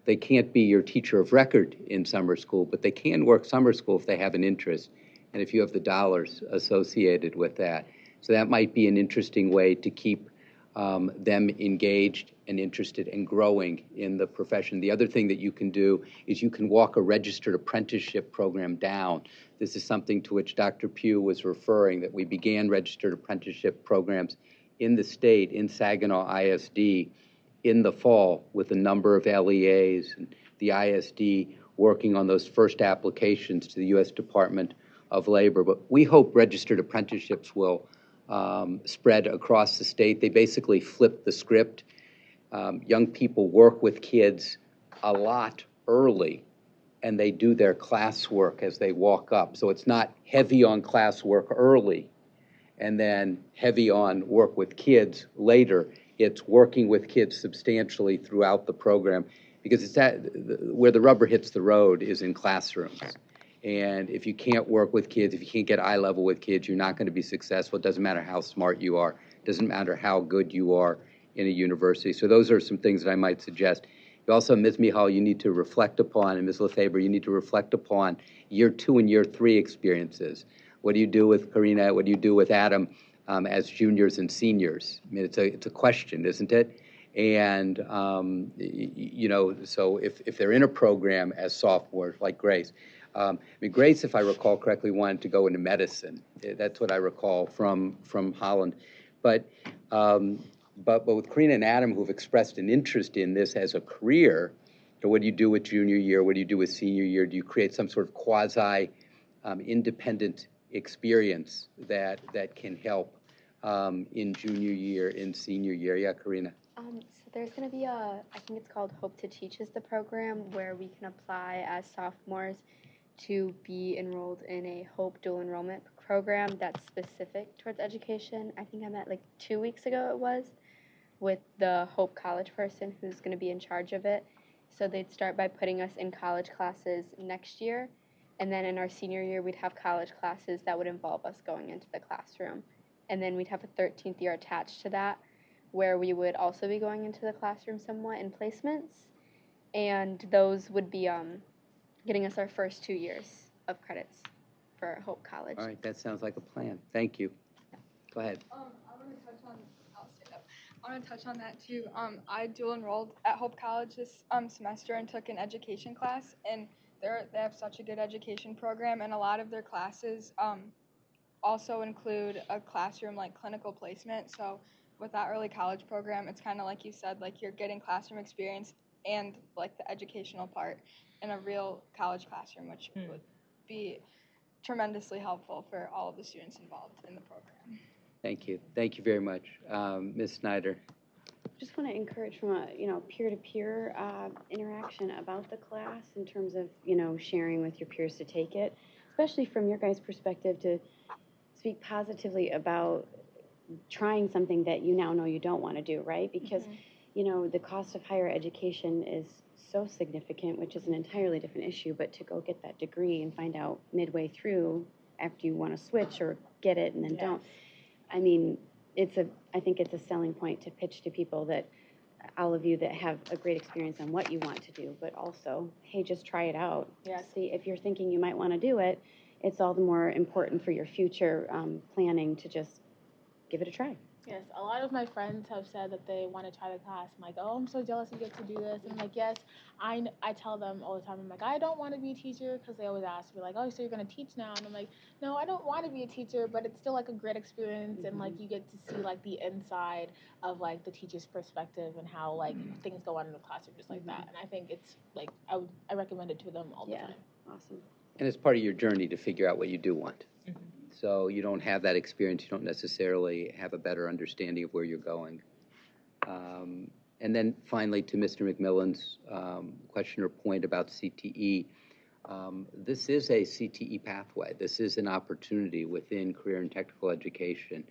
They can't be your teacher of record in summer school, but they can work summer school if they have an interest and if you have the dollars associated with that. So that might be an interesting way to keep them engaged and interested and growing in the profession. The other thing that you can do is you can walk a registered apprenticeship program down. This is something to which Dr. Pugh was referring, that we began registered apprenticeship programs in the state, in Saginaw ISD, in the fall with a number of LEAs and the ISD working on those first applications to the U.S. Department of Labor. But we hope registered apprenticeships will spread across the state. They basically flip the script. Young people work with kids a lot early, and they do their classwork as they walk up. So it's not heavy on classwork early and then heavy on work with kids later. It's working with kids substantially throughout the program, because it's where the rubber hits the road is in classrooms. And if you can't work with kids, if you can't get eye level with kids, you're not going to be successful. It doesn't matter how smart you are. It doesn't matter how good you are in a university. So those are some things that I might suggest. You also, Ms. Mihal, you need to reflect upon, and Ms. Lefebvre, you need to reflect upon year 2 and year 3 experiences. What do you do with Karina? What do you do with Adam as juniors and seniors? I mean, it's a question, isn't it? And, so if they're in a program as sophomores, like Grace, Grace, if I recall correctly, wanted to go into medicine. That's what I recall from Holland. But with Karina and Adam, who've expressed an interest in this as a career, so what do you do with junior year? What do you do with senior year? Do you create some sort of quasi independent experience that can help in junior year, in senior year? Yeah, Karina. So there's going to be I think it's called Hope to Teach is the program, where we can apply as sophomores to be enrolled in a Hope dual enrollment program that's specific towards education. I think I met like 2 weeks ago it was, with the Hope College person who's going to be in charge of it. So they'd start by putting us in college classes next year, and then in our senior year we'd have college classes that would involve us going into the classroom. And then we'd have a 13th year attached to that, where we would also be going into the classroom somewhat in placements, and those would be getting us our first 2 years of credits for Hope College. All right, that sounds like a plan. Thank you. Go ahead. I want to touch on that too. I dual enrolled at Hope College this semester and took an education class, and they have such a good education program, and a lot of their classes also include a classroom like clinical placement. So with that early college program, it's kind of like you said, like you're getting classroom experience and like the educational part in a real college classroom, which would be tremendously helpful for all of the students involved in the program. Thank you. Thank you very much. Ms. Snyder. just want to encourage from a, peer-to-peer interaction about the class in terms of, sharing with your peers to take it, especially from your guys' perspective to speak positively about trying something that you now know you don't want to do, right? Because, the cost of higher education is so significant, which is an entirely different issue, but to go get that degree and find out midway through after you want to switch or get it and then don't, I mean, I think it's a selling point to pitch to people that all of you that have a great experience on what you want to do, but also, hey, just try it out. Yes. See, if you're thinking you might want to do it, it's all the more important for your future planning to just give it a try. Yes, a lot of my friends have said that they want to try the class. I'm like, oh, I'm so jealous you get to do this. And I'm like, yes, I tell them all the time, I'm like, I don't want to be a teacher, because they always ask me, like, oh, so you're going to teach now? And I'm like, no, I don't want to be a teacher, but it's still, like, a great experience, and, like, you get to see, like, the inside of, like, the teacher's perspective and how, like, things go on in the classroom just like that. And I think it's, like, I recommend it to them all the time. Awesome. And it's part of your journey to figure out what you do want. So you don't have that experience, you don't necessarily have a better understanding of where you're going. And then finally, to Mr. McMillan's question or point about CTE, this is a CTE pathway. This is an opportunity within career and technical education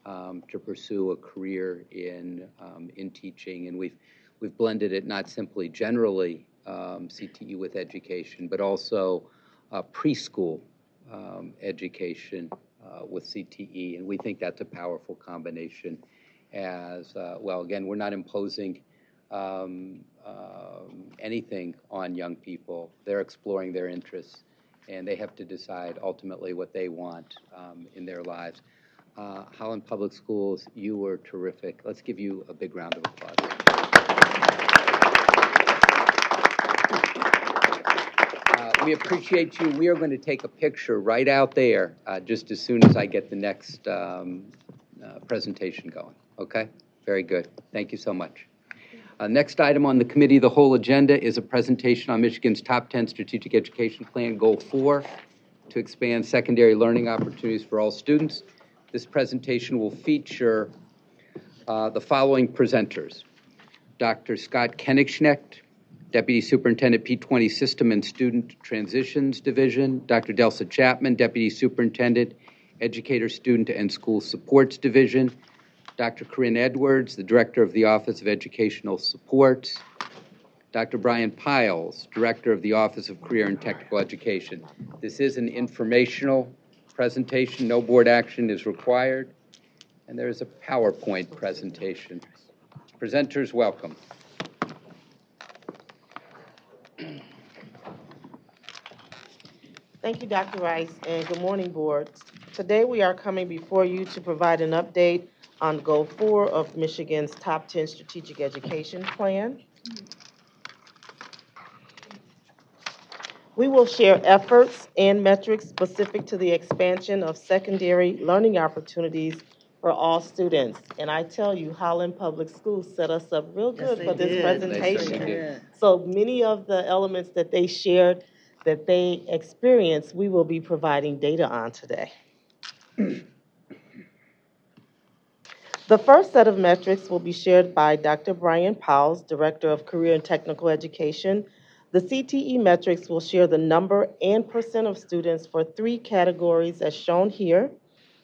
to pursue a career in teaching. And we've blended it not simply generally CTE with education, but also preschool education with CTE, and we think that's a powerful combination as well. Again, we're not imposing anything on young people. They're exploring their interests, and they have to decide ultimately what they want in their lives. Holland Public Schools, you were terrific. Let's give you a big round of applause. We appreciate you. We are going to take a picture right out there just as soon as I get the next presentation going. Okay? Very good. Thank you so much. Next item on the Committee of the Whole agenda is a presentation on Michigan's Top 10 Strategic Education Plan, Goal 4, to expand secondary learning opportunities for all students. This presentation will feature the following presenters: Dr. Scott Kenigsnecht, Deputy Superintendent P20 System and Student Transitions Division; Dr. Delsa Chapman, Deputy Superintendent, Educator, Student, and School Supports Division; Dr. Corinne Edwards, the Director of the Office of Educational Supports; Dr. Brian Piles, Director of the Office of Career and Technical Education. This is an informational presentation. No board action is required. And there is a PowerPoint presentation. Presenters, welcome. Thank you, Dr. Rice, and good morning, board. Today we are coming before you to provide an update on Goal 4 of Michigan's Top 10 Strategic Education Plan. We will share efforts and metrics specific to the expansion of secondary learning opportunities for all students. And I tell you, Holland Public Schools set us up real good for this presentation. So many of the elements that they shared, that they experienced, we will be providing data on today. The first set of metrics will be shared by Dr. Brian Powles, Director of Career and Technical Education. The CTE metrics will share the number and percent of students for 3 categories as shown here.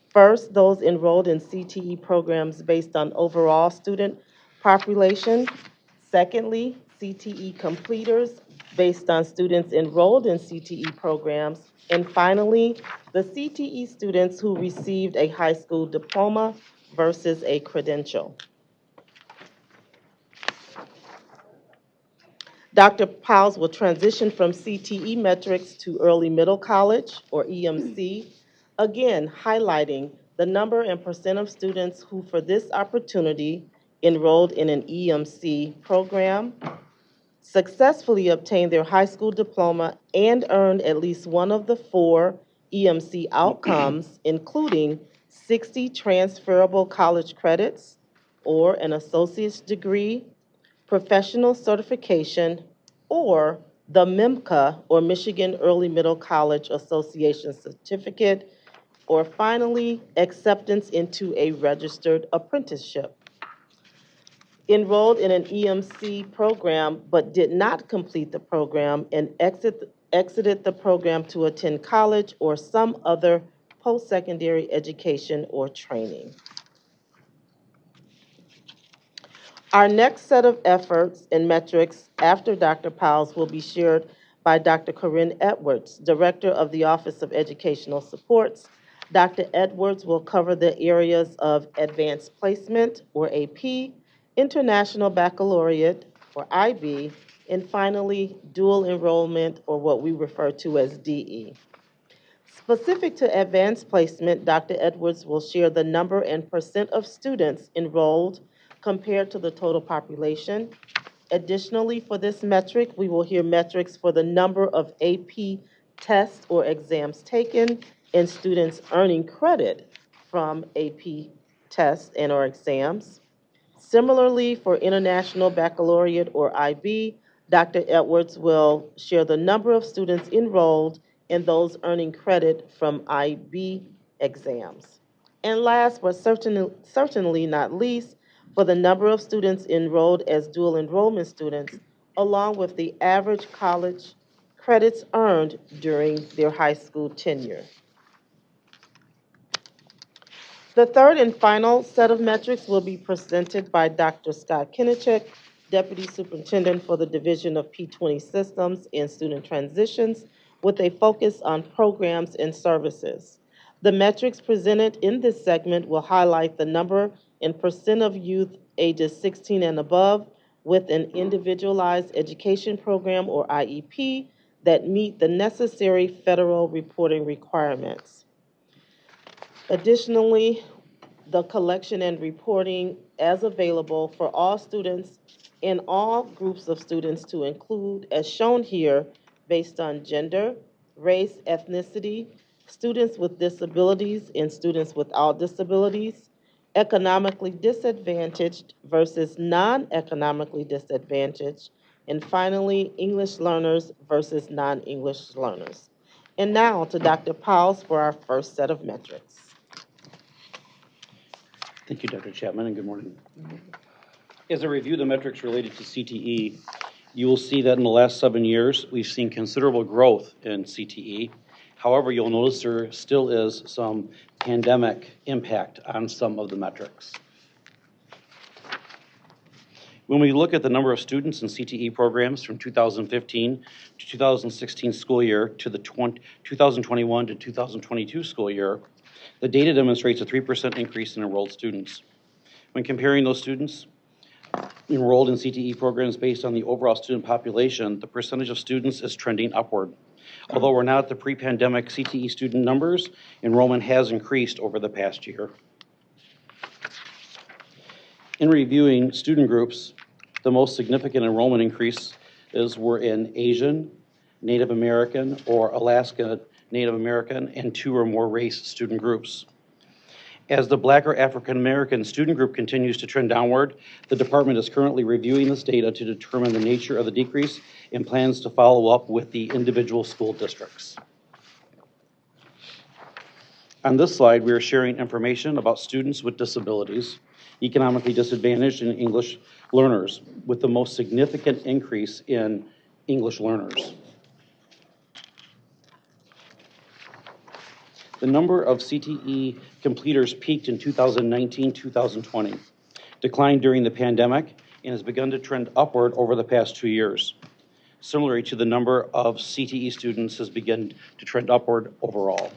First, those enrolled in CTE programs based on overall student population. Secondly, CTE completers based on students enrolled in CTE programs. And finally, the CTE students who received a high school diploma versus a credential. Dr. Powles will transition from CTE metrics to early middle college, or EMC, again highlighting the number and percent of students who for this opportunity enrolled in an EMC program, successfully obtained their high school diploma, and earned at least one of the 4 EMC outcomes, including 60 transferable college credits, or an associate's degree, professional certification, or the MEMCA, or Michigan Early Middle College Association certificate, or finally, acceptance into a registered apprenticeship. enrolled in an EMC program but did not complete the program and exited the program to attend college or some other post-secondary education or training. Our next set of efforts and metrics after Dr. Powell's will be shared by Dr. Corinne Edwards, Director of the Office of Educational Supports. Dr. Edwards will cover the areas of advanced placement, or AP, international baccalaureate, or IB, and finally, dual enrollment, or what we refer to as DE. Specific to advanced placement, Dr. Edwards will share the number and percent of students enrolled compared to the total population. Additionally, for this metric, we will hear metrics for the number of AP tests or exams taken and students earning credit from AP tests and or exams. Similarly, for International Baccalaureate or IB, Dr. Edwards will share the number of students enrolled and those earning credit from IB exams. And last but certainly not least, for the number of students enrolled as dual enrollment students, along with the average college credits earned during their high school tenure. The third and final set of metrics will be presented by Dr. Scott Kinnichek, Deputy Superintendent for the Division of P20 Systems and Student Transitions, with a focus on programs and services. The metrics presented in this segment will highlight the number and percent of youth ages 16 and above with an individualized education program, or IEP, that meet the necessary federal reporting requirements. Additionally, the collection and reporting as available for all students and all groups of students to include, as shown here, based on gender, race, ethnicity, students with disabilities and students without disabilities, economically disadvantaged versus non-economically disadvantaged, and finally, English learners versus non-English learners. And now to Dr. Powell's for our first set of metrics. Thank you, Dr. Chapman, and good morning. As I review the metrics related to CTE, you will see that in the last 7 years, we've seen considerable growth in CTE. However, you'll notice there still is some pandemic impact on some of the metrics. When we look at the number of students in CTE programs from 2015 to 2016 school year to the 2021 to 2022 school year, the data demonstrates a 3% increase in enrolled students. When comparing those students enrolled in CTE programs based on the overall student population, the percentage of students is trending upward. Although we're not at the pre-pandemic CTE student numbers, enrollment has increased over the past year. In reviewing student groups, the most significant enrollment increases were in Asian, Native American, or Alaska Native American, and 2 or more race student groups. As the Black or African American student group continues to trend downward, the department is currently reviewing this data to determine the nature of the decrease and plans to follow up with the individual school districts. On this slide, we are sharing information about students with disabilities, economically disadvantaged, and English learners, with the most significant increase in English learners. The number of CTE completers peaked in 2019-2020, declined during the pandemic, and has begun to trend upward over the past 2 years. Similarly to the number of CTE students has begun to trend upward overall.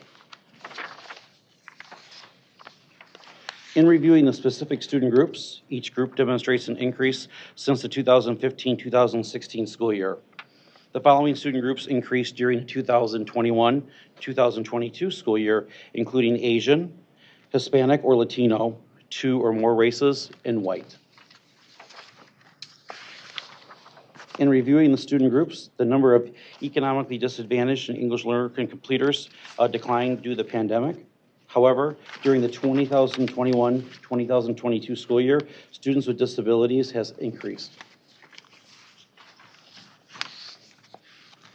In reviewing the specific student groups, each group demonstrates an increase since the 2015-2016 school year. The following student groups increased during the 2021-2022 school year, including Asian, Hispanic or Latino, 2 or more races, and white. In reviewing the student groups, the number of economically disadvantaged and English learner completers declined due to the pandemic. However, during the 2021-2022 school year, students with disabilities has increased.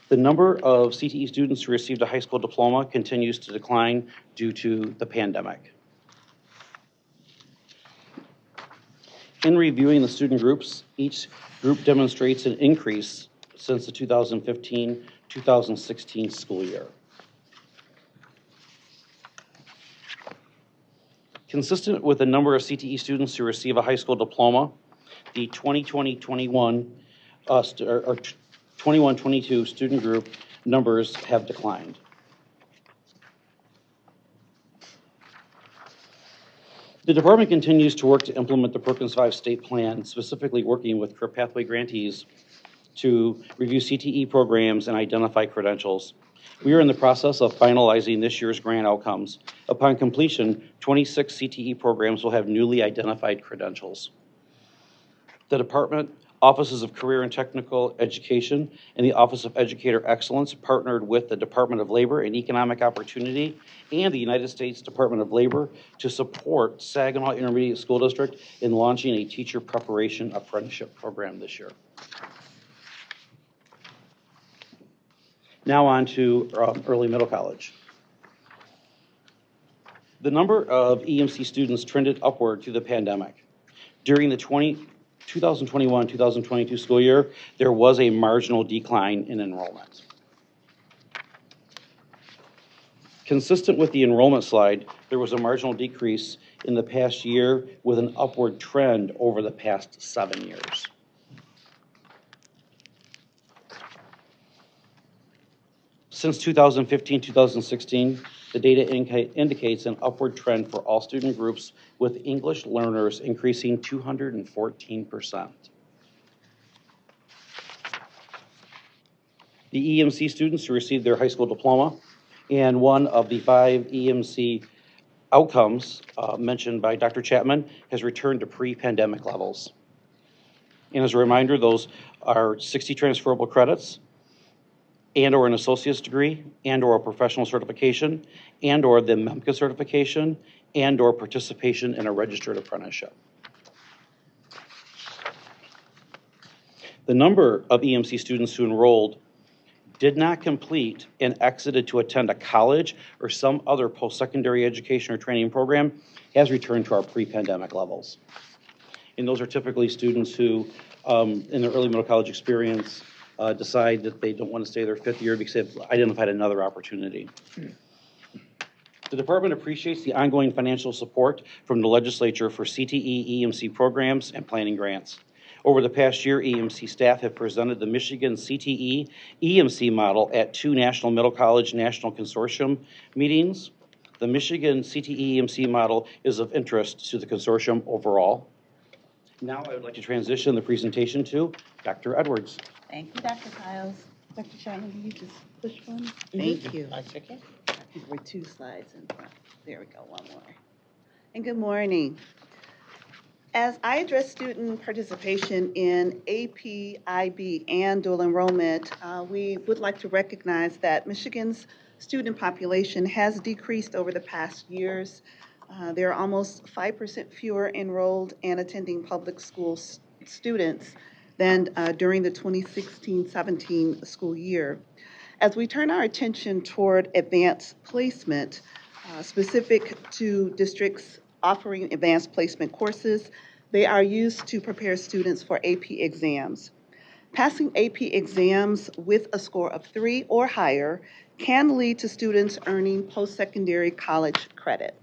The number of CTE students who received a high school diploma continues to decline due to the pandemic. In reviewing the student groups, each group demonstrates an increase since the 2015-2016 school year. Consistent with the number of CTE students who receive a high school diploma, the 2020-21 or 21-22 student group numbers have declined. The department continues to work to implement the Perkins 5 state plan, specifically working with Career Pathway grantees to review CTE programs and identify credentials. We are in the process of finalizing this year's grant outcomes. Upon completion, 26 CTE programs will have newly identified credentials. The department, Offices of Career and Technical Education, and the Office of Educator Excellence partnered with the Department of Labor and Economic Opportunity and the United States Department of Labor to support Saginaw Intermediate School District in launching a teacher preparation apprenticeship program this year. Now on to early middle college. The number of EMC students trended upward through the pandemic. During the 2021-2022 school year, there was a marginal decline in enrollment. Consistent with the enrollment slide, there was a marginal decrease in the past year with an upward trend over the past 7 years. Since 2015-2016, the data indicates an upward trend for all student groups, with English learners increasing 214%. The EMC students who received their high school diploma and one of the 5 EMC outcomes mentioned by Dr. Chapman has returned to pre-pandemic levels. And as a reminder, those are 60 transferable credits, and or an associate's degree, and or a professional certification, and or the MEMCA certification, and or participation in a registered apprenticeship. The number of EMC students who enrolled, did not complete, and exited to attend a college or some other post-secondary education or training program has returned to our pre-pandemic levels. And those are typically students who, in their early middle college experience, decide that they don't want to stay their 5th year because they've identified another opportunity. The department appreciates the ongoing financial support from the legislature for CTE EMC programs and planning grants. Over the past year, EMC staff have presented the Michigan CTE EMC model at 2 National Middle College National Consortium meetings. The Michigan CTE EMC model is of interest to the consortium overall. Now I would like to transition the presentation to Dr. Edwards. Thank you, Dr. Piles. Dr. Shannon, can you just push one? Thank you. I think we're 2 slides in front. There we go, one more. And good morning. As I address student participation in AP, IB, and dual enrollment, we would like to recognize that Michigan's student population has decreased over the past years. There are almost 5% fewer enrolled and attending public school students than during the 2016-17 school year. As we turn our attention toward advanced placement, specific to districts offering advanced placement courses, they are used to prepare students for AP exams. Passing AP exams with a score of 3 or higher can lead to students earning post-secondary college credit.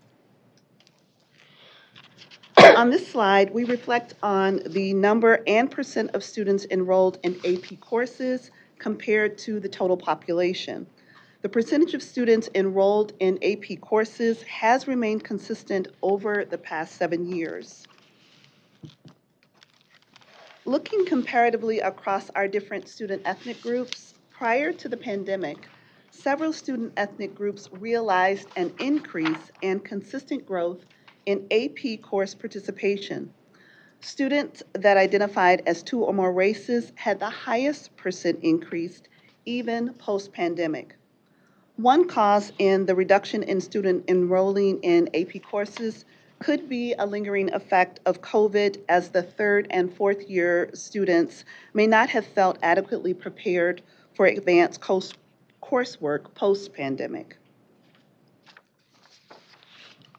On this slide, we reflect on the number and percent of students enrolled in AP courses compared to the total population. The percentage of students enrolled in AP courses has remained consistent over the past 7 years. Looking comparatively across our different student ethnic groups, prior to the pandemic, several student ethnic groups realized an increase and consistent growth in AP course participation. Students that identified as 2 or more races had the highest percent increase, even post-pandemic. One cause in the reduction in student enrolling in AP courses could be a lingering effect of COVID, as the 3rd and 4th year students may not have felt adequately prepared for advanced coursework post-pandemic.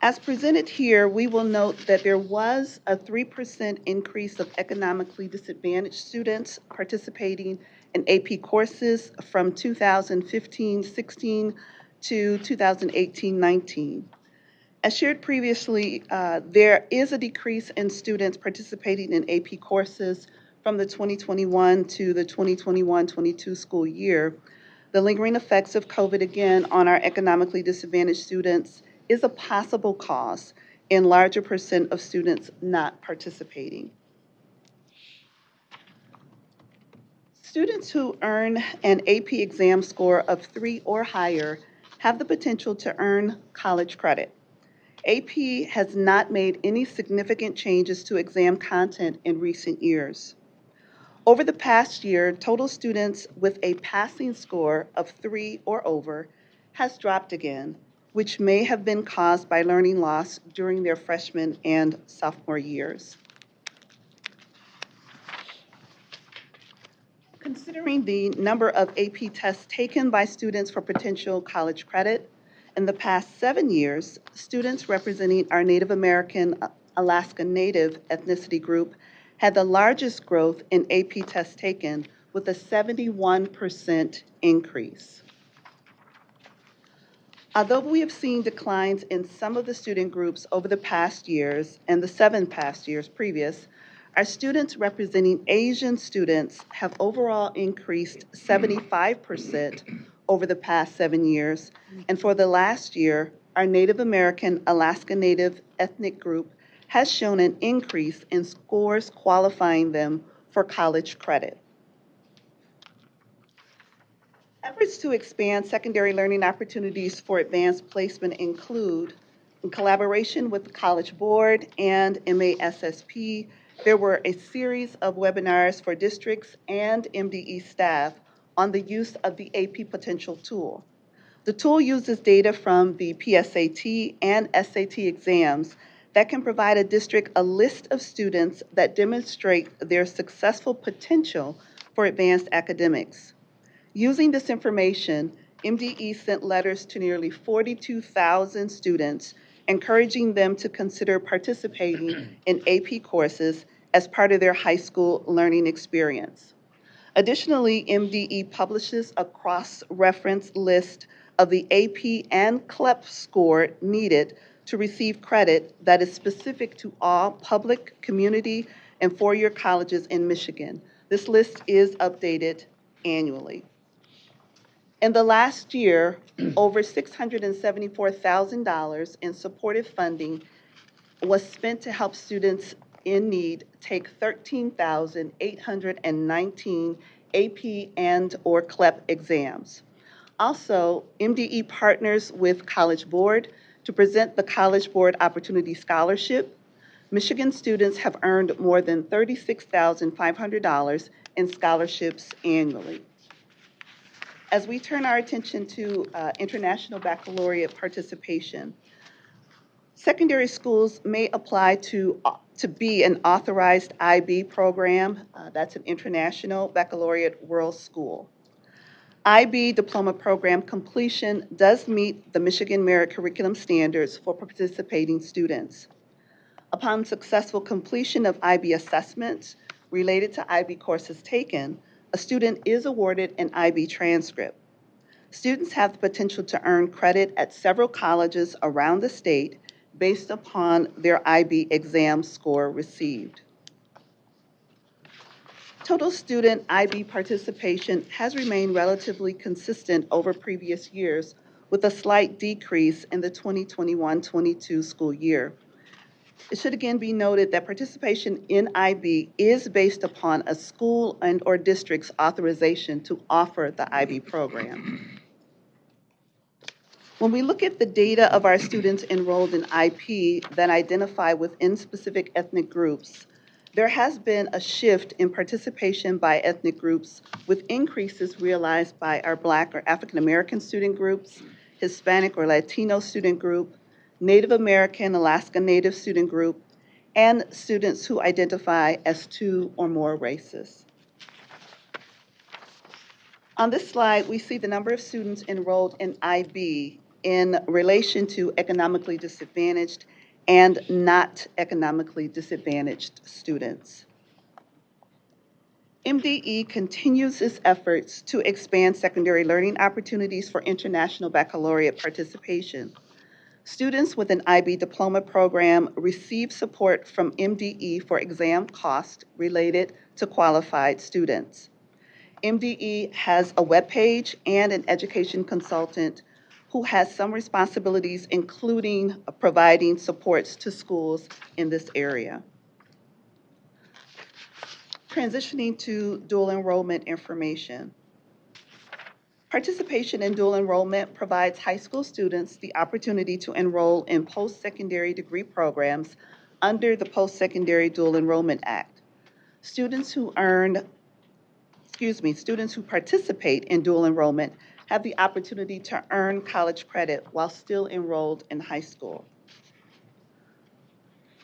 As presented here, we will note that there was a 3% increase of economically disadvantaged students participating in AP courses from 2015-16 to 2018-19. As shared previously, there is a decrease in students participating in AP courses from the 2021 to the 2021-22 school year. The lingering effects of COVID again on our economically disadvantaged students is a possible cause in larger percent of students not participating. Students who earn an AP exam score of 3 or higher have the potential to earn college credit. AP has not made any significant changes to exam content in recent years. Over the past year, total students with a passing score of 3 or over has dropped again, which may have been caused by learning loss during their freshman and sophomore years. Considering the number of AP tests taken by students for potential college credit, in the past 7 years, students representing our Native American Alaska Native ethnicity group had the largest growth in AP tests taken with a 71% increase. Although we have seen declines in some of the student groups over the past years and the 7 past years previous, our students representing Asian students have overall increased 75% over the past 7 years, and for the last year, our Native American Alaska Native ethnic group has shown an increase in scores qualifying them for college credit. Efforts to expand secondary learning opportunities for advanced placement include, in collaboration with the College Board and MASSP, there were a series of webinars for districts and MDE staff on the use of the AP Potential tool. The tool uses data from the PSAT and SAT exams that can provide a district a list of students that demonstrate their successful potential for advanced academics. Using this information, MDE sent letters to nearly 42,000 students, encouraging them to consider participating in AP courses as part of their high school learning experience. Additionally, MDE publishes a cross-reference list of the AP and CLEP score needed to receive credit that is specific to all public, community, and four-year colleges in Michigan. This list is updated annually. In the last year, over $674,000 in supportive funding was spent to help students in need take 13,819 AP and/or CLEP exams. Also, MDE partners with College Board to present the College Board Opportunity Scholarship. Michigan students have earned more than $36,500 in scholarships annually. As we turn our attention to international baccalaureate participation, secondary schools may apply to be an authorized IB program. That's an International Baccalaureate World School. IB diploma program completion does meet the Michigan Merit Curriculum standards for participating students. Upon successful completion of IB assessments related to IB courses taken, a student is awarded an IB transcript. Students have the potential to earn credit at several colleges around the state based upon their IB exam score received. Total student IB participation has remained relatively consistent over previous years, with a slight decrease in the 2021-22 school year. It should again be noted that participation in IB is based upon a school and/or district's authorization to offer the IB program. When we look at the data of our students enrolled in IP that identify within specific ethnic groups, there has been a shift in participation by ethnic groups, with increases realized by our Black or African American student groups, Hispanic or Latino student group, Native American, Alaska Native student group, and students who identify as 2 or more races. On this slide, we see the number of students enrolled in IB in relation to economically disadvantaged and not economically disadvantaged students. MDE continues its efforts to expand secondary learning opportunities for international baccalaureate participation. Students with an IB diploma program receive support from MDE for exam costs related to qualified students. MDE has a webpage and an education consultant who has some responsibilities, including providing supports to schools in this area. Transitioning to dual enrollment information. Participation in dual enrollment provides high school students the opportunity to enroll in post-secondary degree programs under the Post-Secondary Dual Enrollment Act. Students who participate in dual enrollment have the opportunity to earn college credit while still enrolled in high school.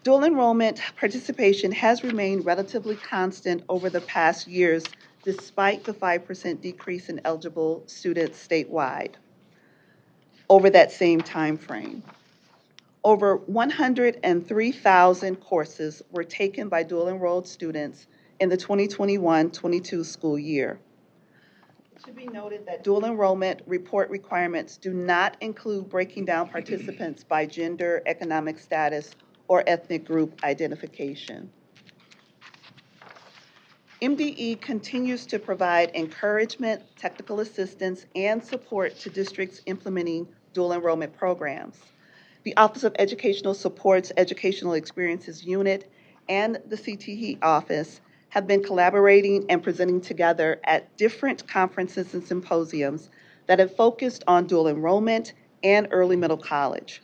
Dual enrollment participation has remained relatively constant over the past years, despite the 5% decrease in eligible students statewide over that same time frame. Over 103,000 courses were taken by dual enrolled students in the 2021-22 school year. It should be noted that dual enrollment report requirements do not include breaking down participants by gender, economic status, or ethnic group identification. MDE continues to provide encouragement, technical assistance, and support to districts implementing dual enrollment programs. The Office of Educational Support's Educational Experiences Unit and the CTE Office have been collaborating and presenting together at different conferences and symposiums that have focused on dual enrollment and early middle college.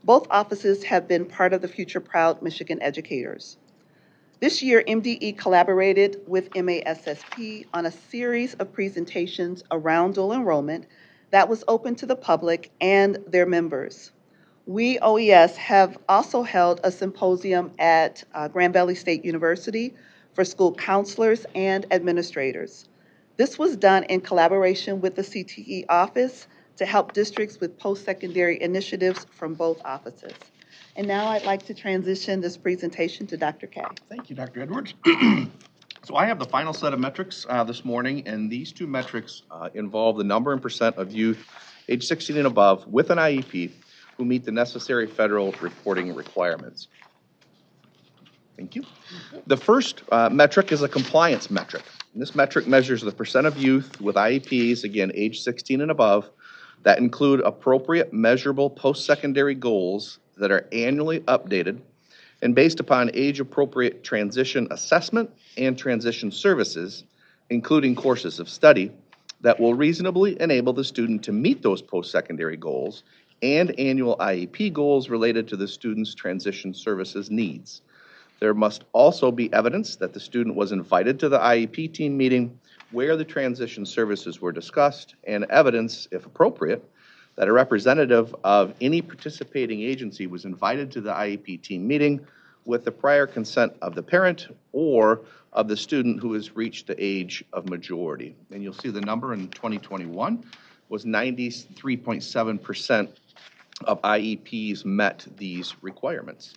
Both offices have been part of the Future Proud Michigan Educators. This year, MDE collaborated with MASSP on a series of presentations around dual enrollment that was open to the public and their members. We, OES, have also held a symposium at Grand Valley State University for school counselors and administrators. This was done in collaboration with the CTE office to help districts with post-secondary initiatives from both offices. And now I'd like to transition this presentation to Dr. Kay. Thank you, Dr. Edwards. So I have the final set of metrics this morning, and these two metrics involve the number and percent of youth age 16 and above with an IEP who meet the necessary federal reporting requirements. Thank you. The first metric is a compliance metric. And this metric measures the percent of youth with IEPs, again, age 16 and above, that include appropriate measurable post-secondary goals that are annually updated and based upon age-appropriate transition assessment and transition services, including courses of study, that will reasonably enable the student to meet those post-secondary goals and annual IEP goals related to the student's transition services needs. There must also be evidence that the student was invited to the IEP team meeting where the transition services were discussed, and evidence, if appropriate, that a representative of any participating agency was invited to the IEP team meeting with the prior consent of the parent or of the student who has reached the age of majority. And you'll see the number in 2021 was 93.7% of IEPs met these requirements.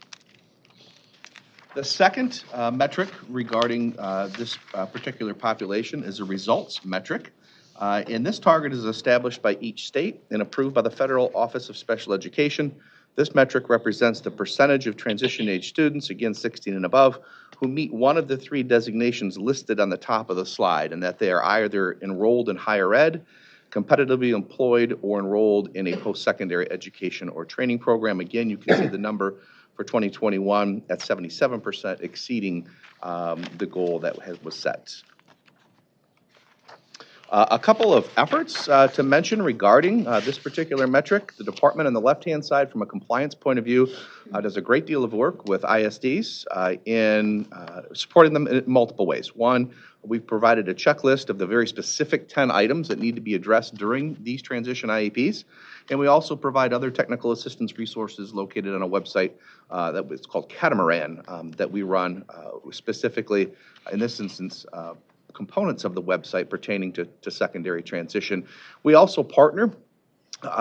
The second metric regarding this particular population is a results metric. And this target is established by each state and approved by the Federal Office of Special Education. This metric represents the percentage of transition age students, again 16 and above, who meet one of the three designations listed on the top of the slide, and that they are either enrolled in higher ed, competitively employed, or enrolled in a post-secondary education or training program. Again, you can see the number for 2021 at 77%, exceeding the goal that was set. A couple of efforts to mention regarding this particular metric. The department on the left-hand side, from a compliance point of view, does a great deal of work with ISDs in supporting them in multiple ways. One, we've provided a checklist of the very specific 10 items that need to be addressed during these transition IEPs. And we also provide other technical assistance resources located on a website that is called Catamaran that we run specifically, in this instance, components of the website pertaining to secondary transition. We also partner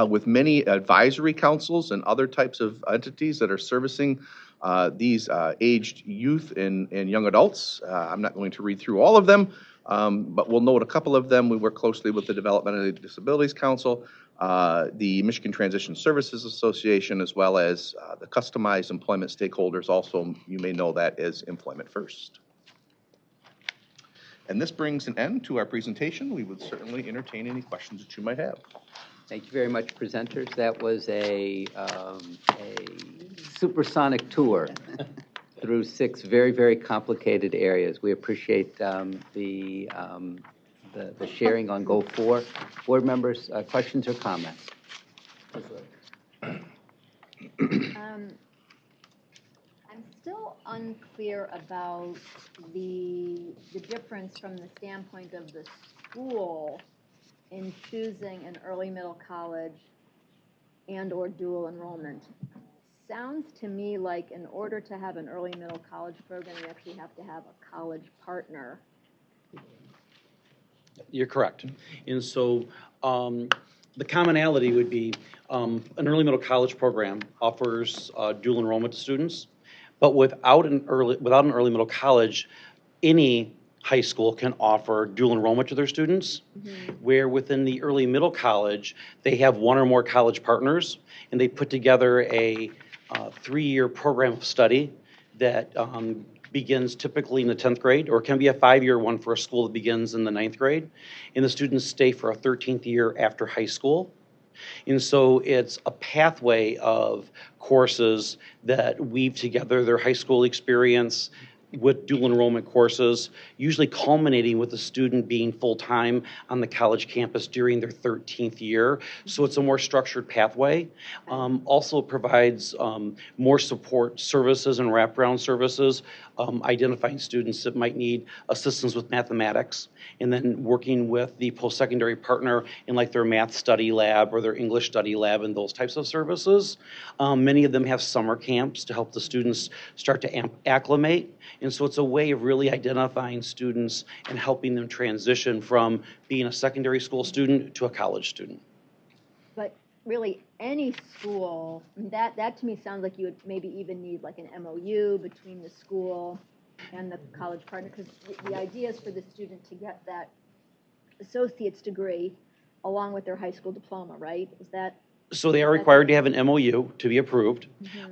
with many advisory councils and other types of entities that are servicing these aged youth and young adults. I'm not going to read through all of them, but we'll note a couple of them. We work closely with the Developmental Disabilities Council, the Michigan Transition Services Association, as well as the customized employment stakeholders. Also, you may know that as Employment First. And this brings an end to our presentation. We would certainly entertain any questions that you might have. Thank you very much, presenters. That was a supersonic tour through 6 very, very complicated areas. We appreciate the sharing on Go 4. Board members, questions or comments? I'm still unclear about the difference from the standpoint of the school in choosing an early middle college and or dual enrollment. Sounds to me like in order to have an early middle college program, you actually have to have a college partner. You're correct. And so the commonality would be an early middle college program offers dual enrollment to students, but without an early middle college, any high school can offer dual enrollment to their students, where within the early middle college, they have one or more college partners, and they put together a 3-year program of study that begins typically in the 10th grade, or can be a 5-year one for a school that begins in the 9th grade, and the students stay for a 13th year after high school. And so it's a pathway of courses that weave together their high school experience with dual enrollment courses, usually culminating with the student being full-time on the college campus during their 13th year. So it's a more structured pathway. Also provides more support services and wraparound services, identifying students that might need assistance with mathematics, and then working with the post-secondary partner in like their math study lab or their English study lab and those types of services. Many of them have summer camps to help the students start to acclimate. And so it's a way of really identifying students and helping them transition from being a secondary school student to a college student. But really, any school, that to me sounds like you would maybe even need like an MOU between the school and the college partner, because the idea is for the student to get that associate's degree along with their high school diploma, right? Is that? So they are required to have an MOU to be approved,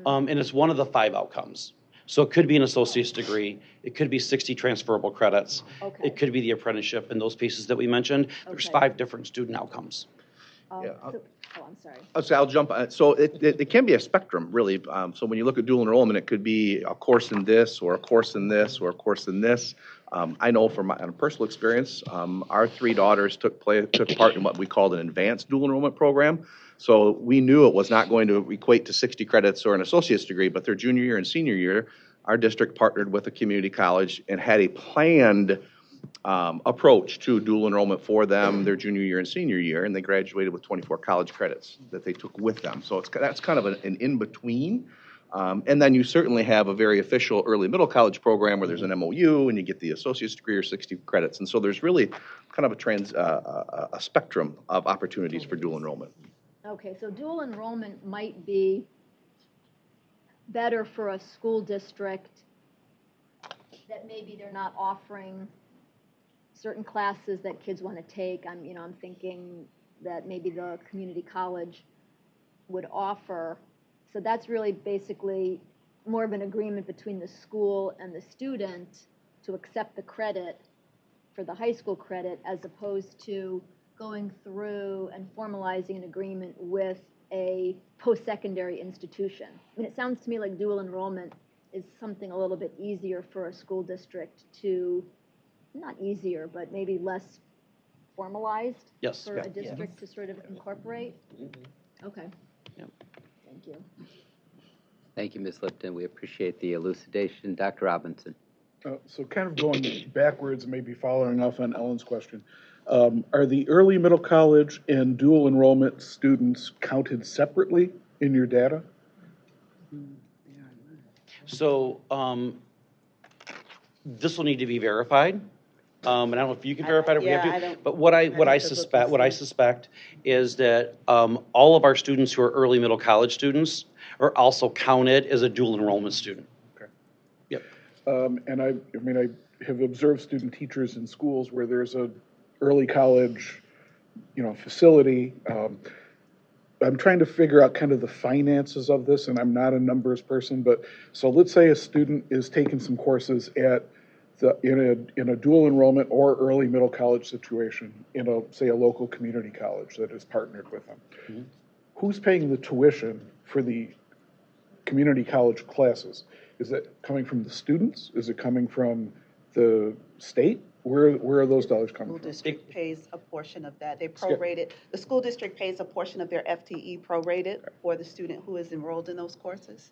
and it's one of the 5 outcomes. So it could be an associate's degree, it could be 60 transferable credits, it could be the apprenticeship and those pieces that we mentioned. There's 5 different student outcomes. Yeah. I'm sorry. So I'll jump. So it can be a spectrum, really. So when you look at dual enrollment, it could be a course in this, or a course in this, or a course in this. I know from my personal experience, our 3 daughters took part in what we called an advanced dual enrollment program. So we knew it was not going to equate to 60 credits or an associate's degree, but their junior year and senior year, our district partnered with a community college and had a planned approach to dual enrollment for them their junior year and senior year, and they graduated with 24 college credits that they took with them. So that's kind of an in-between. And then you certainly have a very official early middle college program where there's an MOU and you get the associate's degree or 60 credits. And so there's really kind of a spectrum of opportunities for dual enrollment. Okay, so dual enrollment might be better for a school district that maybe they're not offering certain classes that kids want to take. I'm thinking that maybe the community college would offer. So that's really basically more of an agreement between the school and the student to accept the credit for the high school credit, as opposed to going through and formalizing an agreement with a post-secondary institution. I mean, it sounds to me like dual enrollment is something a little bit easier for a school district to, not easier, but maybe less formalized for a district to sort of incorporate. Okay. Thank you. Thank you, Ms. Lipton. We appreciate the elucidation. Dr. Robinson. So kind of going backwards, maybe following up on Ellen's question, are the early middle college and dual enrollment students counted separately in your data? So this will need to be verified. And I don't know if you can verify it, if we have Yeah, I to, don't- but what I I'd have to look and suspect is that all of our students who are early middle college students are also counted as a dual enrollment student. And I mean, I have observed student teachers in schools where there's a early college, facility. I'm trying to figure out kind of the finances of this, and I'm not a numbers person, but so let's say a student is taking some courses at in a dual enrollment or early middle college situation in say a local community college that is partnered with them. Mm-hmm. Who's paying the tuition for the community college classes? Is it coming from the students? Is it coming from the state? Where are those dollars coming School from? district pays a portion of that. They Skip. prorated, the school district pays a portion of their FTE prorated for the student who is enrolled in those courses.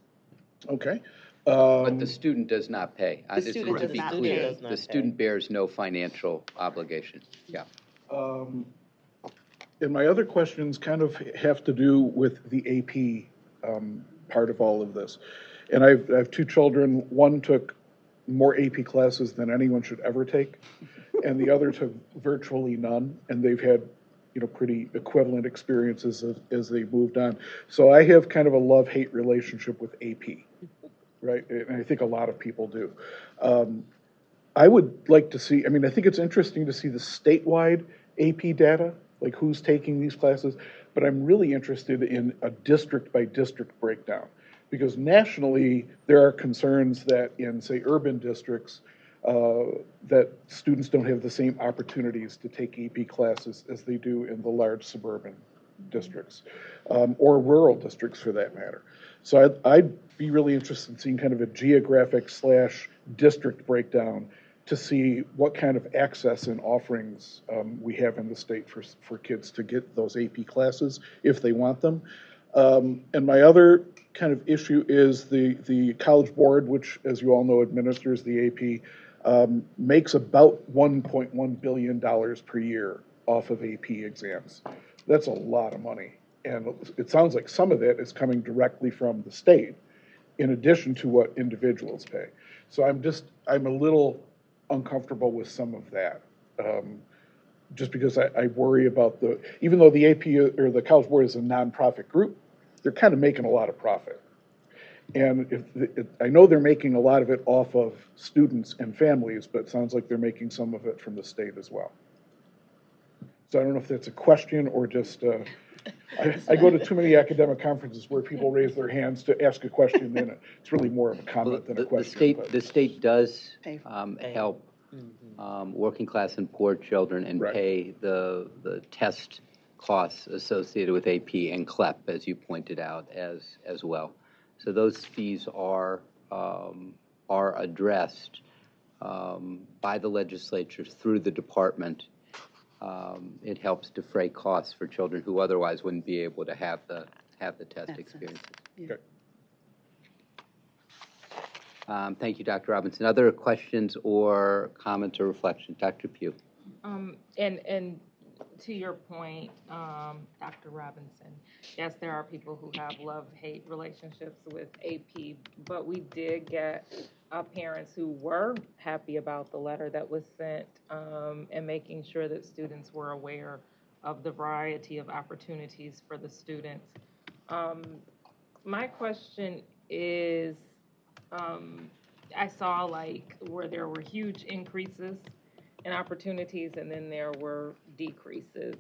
Okay. But the student does not pay. The This is student to does be not clear. pay. Does not The pay. student bears no financial obligation. Yeah. And my other questions kind of have to do with the AP part of all of this. And I have two children. One took more AP classes than anyone should ever take, and the other took virtually none, and they've had pretty equivalent experiences as they moved on. So I have kind of a love-hate relationship with AP, right? And I think a lot of people do. I would like to see, I mean, I think it's interesting to see the statewide AP data, like who's taking these classes, but I'm really interested in a district-by-district breakdown. Because nationally, there are concerns that in, say, urban districts, that students don't have the same opportunities to take AP classes as they do in the large suburban districts, or rural districts for that matter. So I'd be really interested in seeing kind of a geographic/district breakdown to see what kind of access and offerings we have in the state for kids to get those AP classes if they want them. And my other kind of issue is the College Board, which, as you all know, administers the AP, makes about $1.1 billion per year off of AP exams. That's a lot of money. And it sounds like some of that is coming directly from the state, in addition to what individuals pay. So I'm a little uncomfortable with some of that. Just because I worry about even though the AP or the College Board is a nonprofit group, they're kind of making a lot of profit. And I know they're making a lot of it off of students and families, but it sounds like they're making some of it from the state as well. So I don't know if that's a question or just, I go to too many academic conferences where people raise their hands to ask a question, then it's really more of a comment than a question. The state does Pay. help working class and poor children and Right. pay the test costs associated with AP and CLEP, as you pointed out, as well. So those fees are addressed by the legislature through the department. It helps defray costs for children who otherwise wouldn't be able to have the test experiences. Yeah. Thank you, Dr. Robinson. Other questions or comments or reflections? Dr. Pugh. And to your point, Dr. Robinson, yes, there are people who have love-hate relationships with AP, but we did get parents who were happy about the letter that was sent and making sure that students were aware of the variety of opportunities for the students. My question is, I saw like where there were huge increases in opportunities and then there were decreases.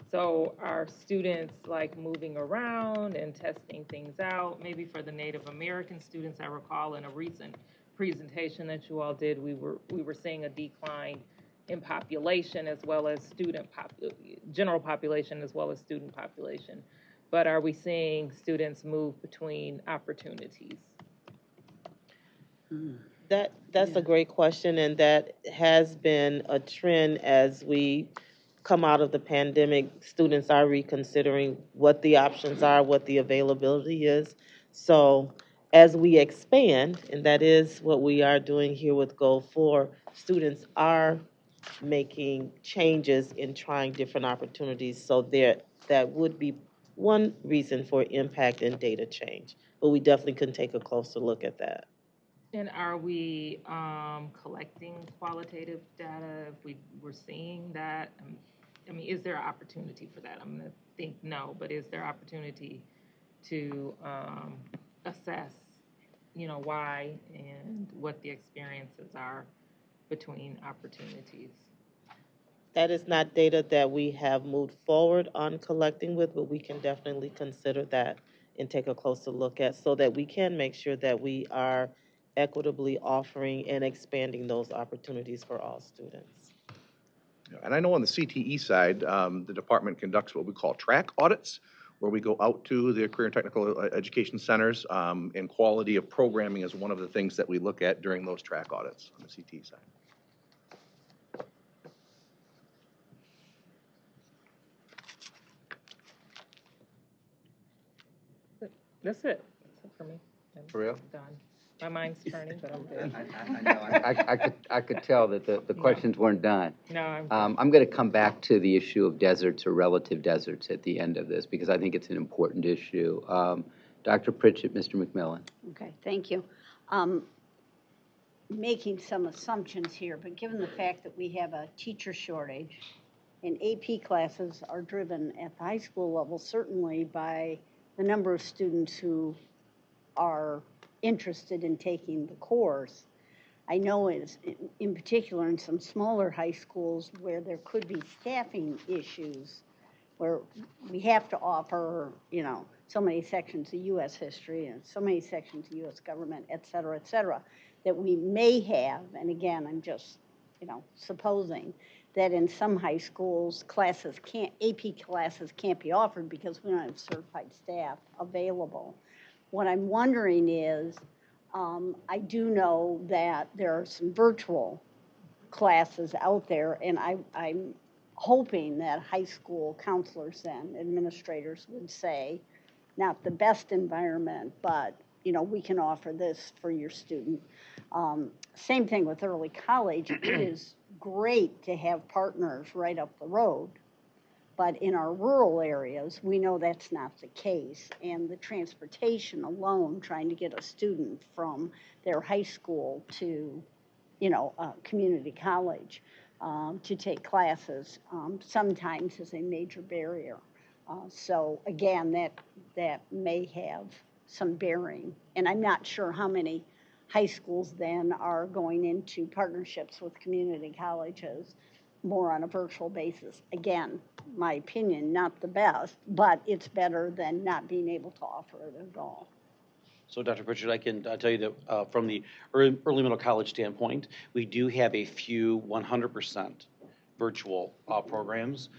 So are students like moving around and testing things out? Maybe for the Native American students, I recall in a recent presentation that you all did, we were seeing a decline in population as well as general population as well as student population. But are we seeing students move between opportunities? That's a great question, and that has been a trend as we come out of the pandemic. Students are reconsidering what the options are, what the availability is. So as we expand, and that is what we are doing here with Goal 4, students are making changes in trying different opportunities. So that would be one reason for impact and data change. But we definitely can take a closer look at that. And are we collecting qualitative data if we're seeing that? I mean, is there an opportunity for that? I'm going to think no, but is there opportunity to assess, why and what the experiences are between opportunities? That is not data that we have moved forward on collecting with, but we can definitely consider that and take a closer look at so that we can make sure that we are equitably offering and expanding those opportunities for all students. And I know on the CTE side, the department conducts what we call track audits, where we go out to the career and technical education centers, and quality of programming is one of the things that we look at during those track audits on the CTE side. That's it. That's it for me. I'm For real? done. My mind's turning, but I'm good. I could tell that the questions weren't done. No, I'm I'm going to come back to the issue of deserts or relative deserts at the end of this because I think it's an important issue. Dr. Pritchett, Mr. McMillan. Okay, thank you. Making some assumptions here, but given the fact that we have a teacher shortage and AP classes are driven at the high school level certainly by the number of students who are interested in taking the course. I know it's in particular in some smaller high schools where there could be staffing issues where we have to offer, so many sections of U.S. history and so many sections of U.S. government, et cetera, that we may have, and again, I'm just, supposing, that in some high schools, AP classes can't be offered because we don't have certified staff available. What I'm wondering is, I do know that there are some virtual classes out there, and I'm hoping that high school counselors and administrators would say, not the best environment, but we can offer this for your student. Same thing with early college. It is great to have partners right up the road. But in our rural areas, we know that's not the case. And the transportation alone, trying to get a student from their high school to, community college to take classes, sometimes is a major barrier. So again, that may have some bearing. And I'm not sure how many high schools then are going into partnerships with community colleges more on a virtual basis. Again, my opinion, not the best, but it's better than not being able to offer it at all. So, Dr. Pritchard, I can tell you that from the early middle college standpoint, we do have a few 100% virtual programs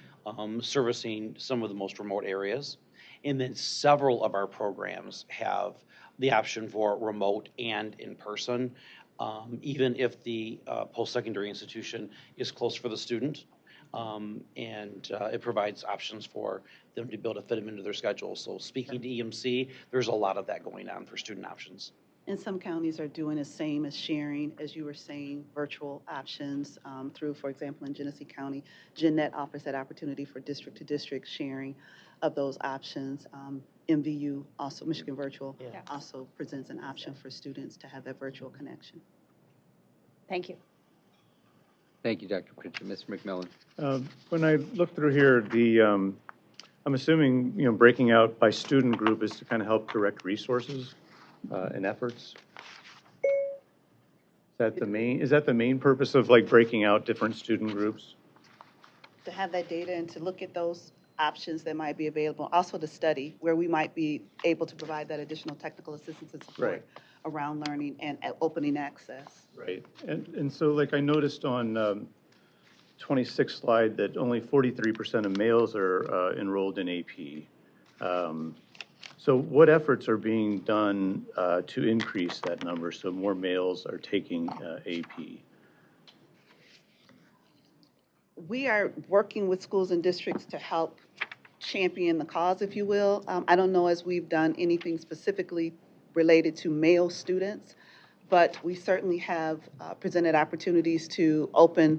servicing some of the most remote areas. And then several of our programs have the option for remote and in-person, even if the post-secondary institution is close for the student. And it provides options for them to be able to fit them into their schedule. So speaking to EMC, there's a lot of that going on for student options. And some counties are doing the same as sharing, as you were saying, virtual options through, for example, in Genesee County, GenNet offers that opportunity for district-to-district sharing of those options. MVU, also Michigan Virtual, also presents an option for students to have that virtual connection. Thank you. Thank you, Dr. Pritchett. Mr. McMillan. When I look through here, I'm assuming, breaking out by student group is to kind of help direct resources and efforts. Is that the main purpose of breaking out different student groups? To have that data and to look at those options that might be available, also to study where we might be able to provide that additional technical assistance and support around learning and opening access. Right. And so I noticed on 26th slide that only 43% of males are enrolled in AP. So what efforts are being done to increase that number so more males are taking AP? We are working with schools and districts to help champion the cause, if you will. I don't know as we've done anything specifically related to male students, but we certainly have presented opportunities to open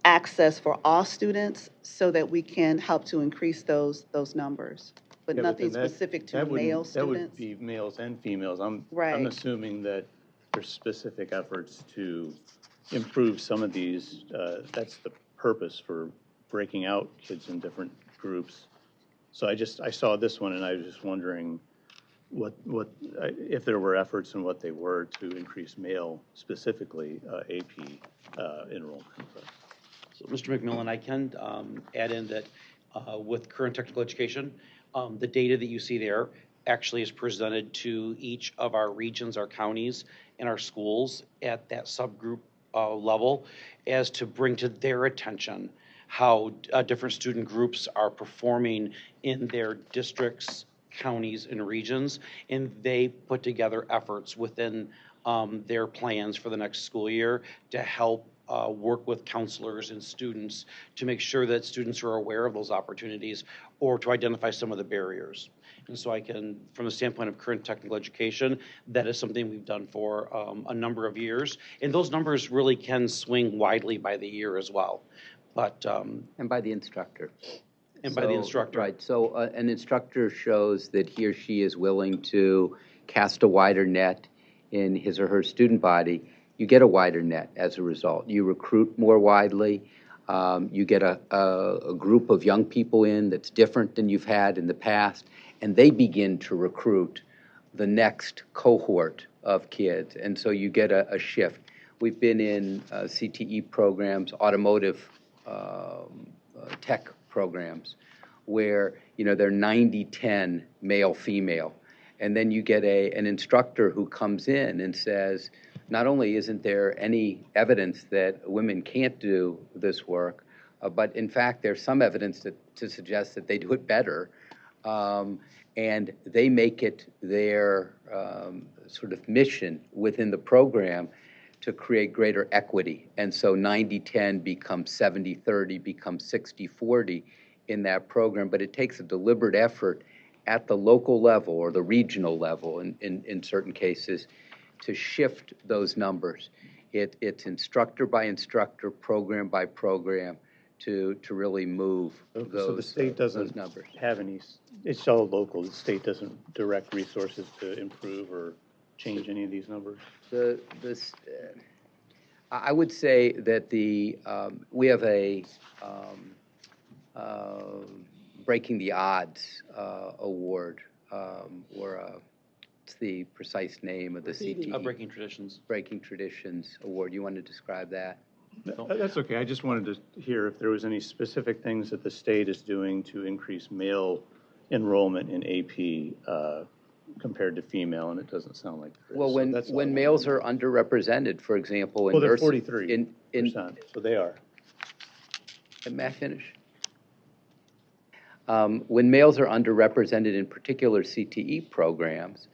access for all students so that we can help to increase those numbers. But nothing specific to male students. That would be males and females. I'm assuming that there's specific efforts to improve some of these. That's the purpose for breaking out kids in different groups. So I saw this one, and I was just wondering if there were efforts and what they were to increase male, specifically AP enrollment. So, Mr. McMillan, I can add in that with current technical education, the data that you see there actually is presented to each of our regions, our counties, and our schools at that subgroup level as to bring to their attention how different student groups are performing in their districts, counties, and regions, and they put together efforts within their plans for the next school year to help work with counselors and students to make sure that students are aware of those opportunities or to identify some of the barriers. And so I can, from the standpoint of current technical education, that is something we've done for a number of years. And those numbers really can swing widely by the year as well. But and by the instructor. And by the instructor. Right. So an instructor shows that he or she is willing to cast a wider net in his or her student body. You get a wider net as a result. You recruit more widely. You get a group of young people in that's different than you've had in the past, and they begin to recruit the next cohort of kids. And so you get a shift. We've been in CTE programs, automotive tech programs, where they're 90-10 male-female. And then you get an instructor who comes in and says, not only isn't there any evidence that women can't do this work, but in fact there's some evidence to suggest that they do it better, and they make it their sort of mission within the program to create greater equity. And so 90-10 becomes 70-30, becomes 60-40 in that program, but it takes a deliberate effort at the local level or the regional level in certain cases to shift those numbers. It's instructor by instructor, program by program to really move those numbers. So the state doesn't have any, it's all local. The state doesn't direct resources to improve or change any of these numbers? I would say that we have a Breaking the Odds award, or it's the precise name of the CTE. Breaking Traditions. Breaking Traditions Award. You want to describe that? That's okay. I just wanted to hear if there was any specific things that the state is doing to increase male enrollment in AP compared to female, and it doesn't sound like there is. Well, when males are underrepresented, for example, in they're nursing, 43%, so they are. May I finish? When males are underrepresented in particular CTE programs,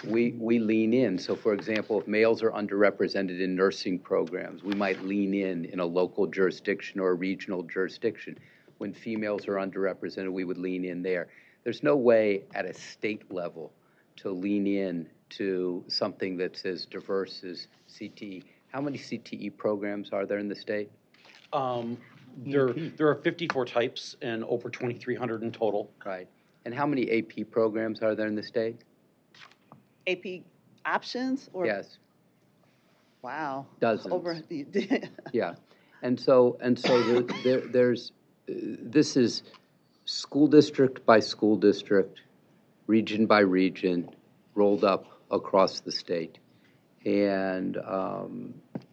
we lean in. So, for example, if males are underrepresented in nursing programs, we might lean in a local jurisdiction or a regional jurisdiction. When females are underrepresented, we would lean in there. There's no way at a state level to lean in to something that's as diverse as CTE. How many CTE programs are there in the state? There are 54 types and over 2,300 in total. Right. And how many AP programs are there in the state? AP options? Or yes. Wow. Dozens. Over the yeah. And so this is school district by school district, region by region, rolled up across the state. And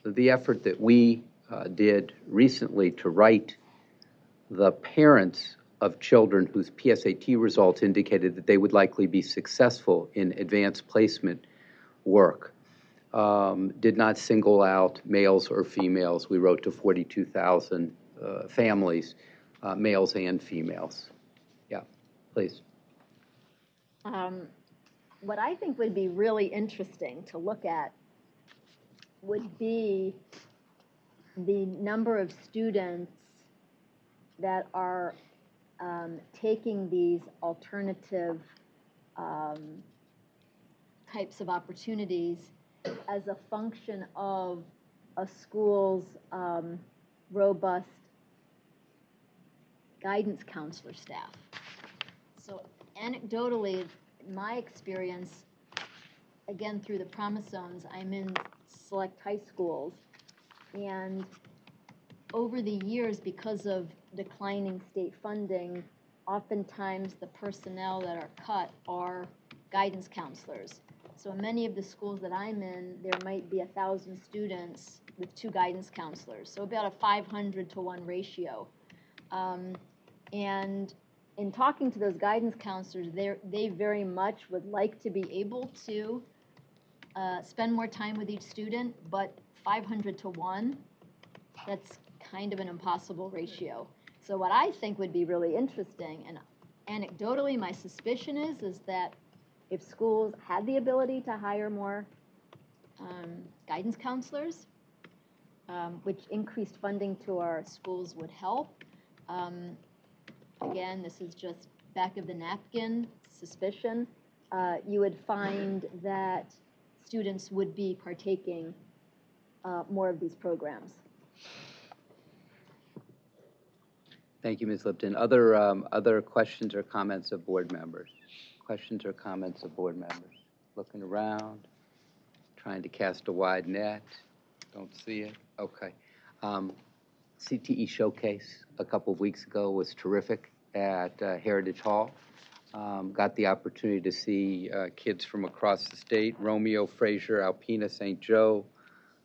the effort that we did recently to write the parents of children whose PSAT results indicated that they would likely be successful in advanced placement work did not single out males or females. We wrote to 42,000 families, males and females. Yeah, please. What I think would be really interesting to look at would be the number of students that are taking these alternative types of opportunities as a function of a school's robust guidance counselor staff. So anecdotally, in my experience, again, through the Promise Zones, I'm in select high schools. And over the years, because of declining state funding, oftentimes the personnel that are cut are guidance counselors. So in many of the schools that I'm in, there might be 1,000 students with 2 guidance counselors, so about a 500 to 1 ratio. And in talking to those guidance counselors, they very much would like to be able to spend more time with each student, but 500 to 1, that's kind of an impossible ratio. So what I think would be really interesting, and anecdotally my suspicion is that if schools had the ability to hire more guidance counselors, which increased funding to our schools would help. Again, this is just back of the napkin suspicion. You would find that students would be partaking more of these programs. Thank you, Ms. Lipton. Other questions or comments of board members? Questions or comments of board members? Looking around, trying to cast a wide net. Don't see it. Okay. CTE Showcase a couple of weeks ago was terrific at Heritage Hall. Got the opportunity to see kids from across the state, Romeo, Fraser, Alpena, St. Joe,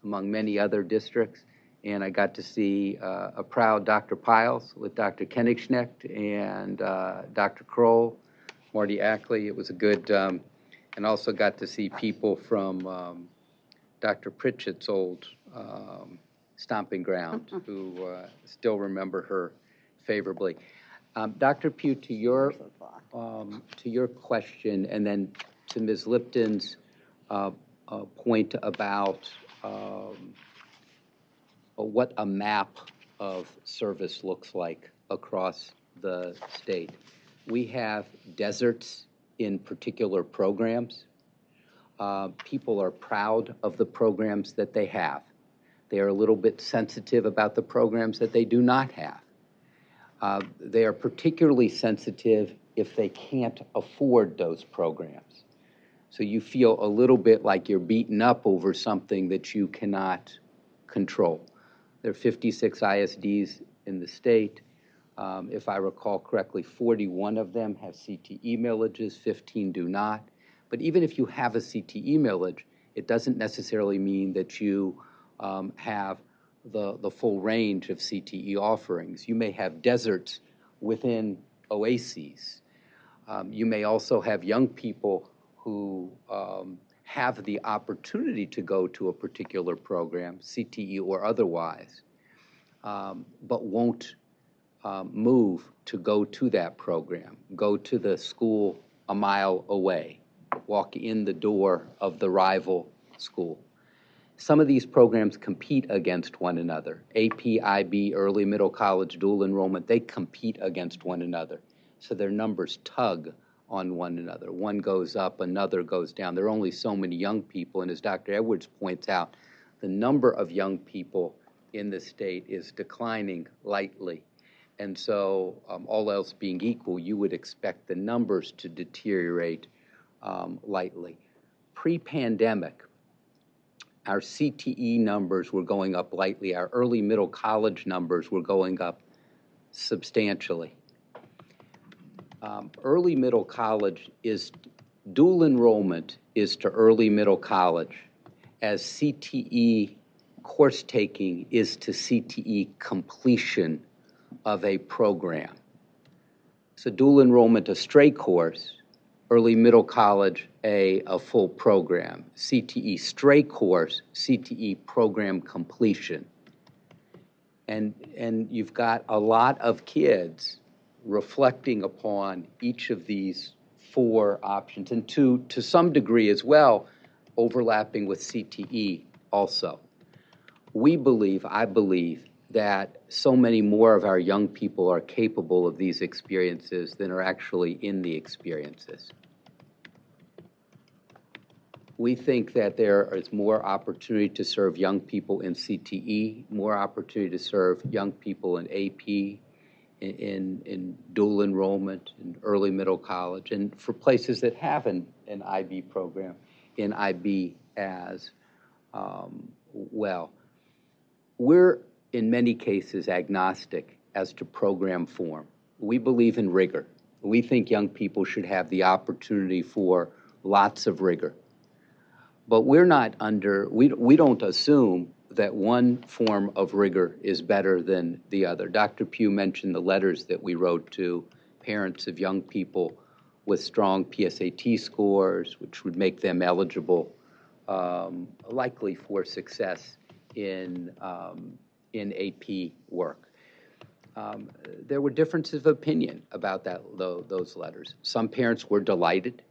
among many other districts. And I got to see a proud Dr. Piles with Dr. Kenigschnecht and Dr. Kroll, Marty Ackley. It was a good, and also got to see people from Dr. Pritchett's old stomping ground who still remember her favorably. Dr. Pugh, to your question, and then to Ms. Lipton's point about what a map of service looks like across the state. We have deserts in particular programs. People are proud of the programs that they have. They are a little bit sensitive about the programs that they do not have. They are particularly sensitive if they can't afford those programs. So you feel a little bit like you're beaten up over something that you cannot control. There are 56 ISDs in the state. If I recall correctly, 41 of them have CTE millages, 15 do not. But even if you have a CTE millage, it doesn't necessarily mean that you have the full range of CTE offerings. You may have deserts within oases. You may also have young people who have the opportunity to go to a particular program, CTE or otherwise, but won't move to go to that program, go to the school a mile away, walk in the door of the rival school. Some of these programs compete against one another. AP, IB, early middle college, dual enrollment, they compete against one another. So their numbers tug on one another. One goes up, another goes down. There are only so many young people, and as Dr. Edwards points out, the number of young people in the state is declining lightly. And so all else being equal, you would expect the numbers to deteriorate lightly. Pre-pandemic, our CTE numbers were going up lightly. Our early middle college numbers were going up substantially. Early middle college is, dual enrollment is to early middle college as CTE course taking is to CTE completion of a program. So dual enrollment, a straight course, early middle college, a full program. CTE straight course, CTE program completion. And you've got a lot of kids reflecting upon each of these 4 options, and to some degree as well, overlapping with CTE also. I believe, that so many more of our young people are capable of these experiences than are actually in the experiences. We think that there is more opportunity to serve young people in CTE, more opportunity to serve young people in AP, in dual enrollment, in early middle college, and for places that have an IB program. in IB as well. We're, in many cases, agnostic as to program form. We believe in rigor. We think young people should have the opportunity for lots of rigor. But we're not we don't assume that one form of rigor is better than the other. Dr. Pugh mentioned the letters that we wrote to parents of young people with strong PSAT scores, which would make them eligible, likely for success in AP work. There were differences of opinion about those letters. Some parents were delighted.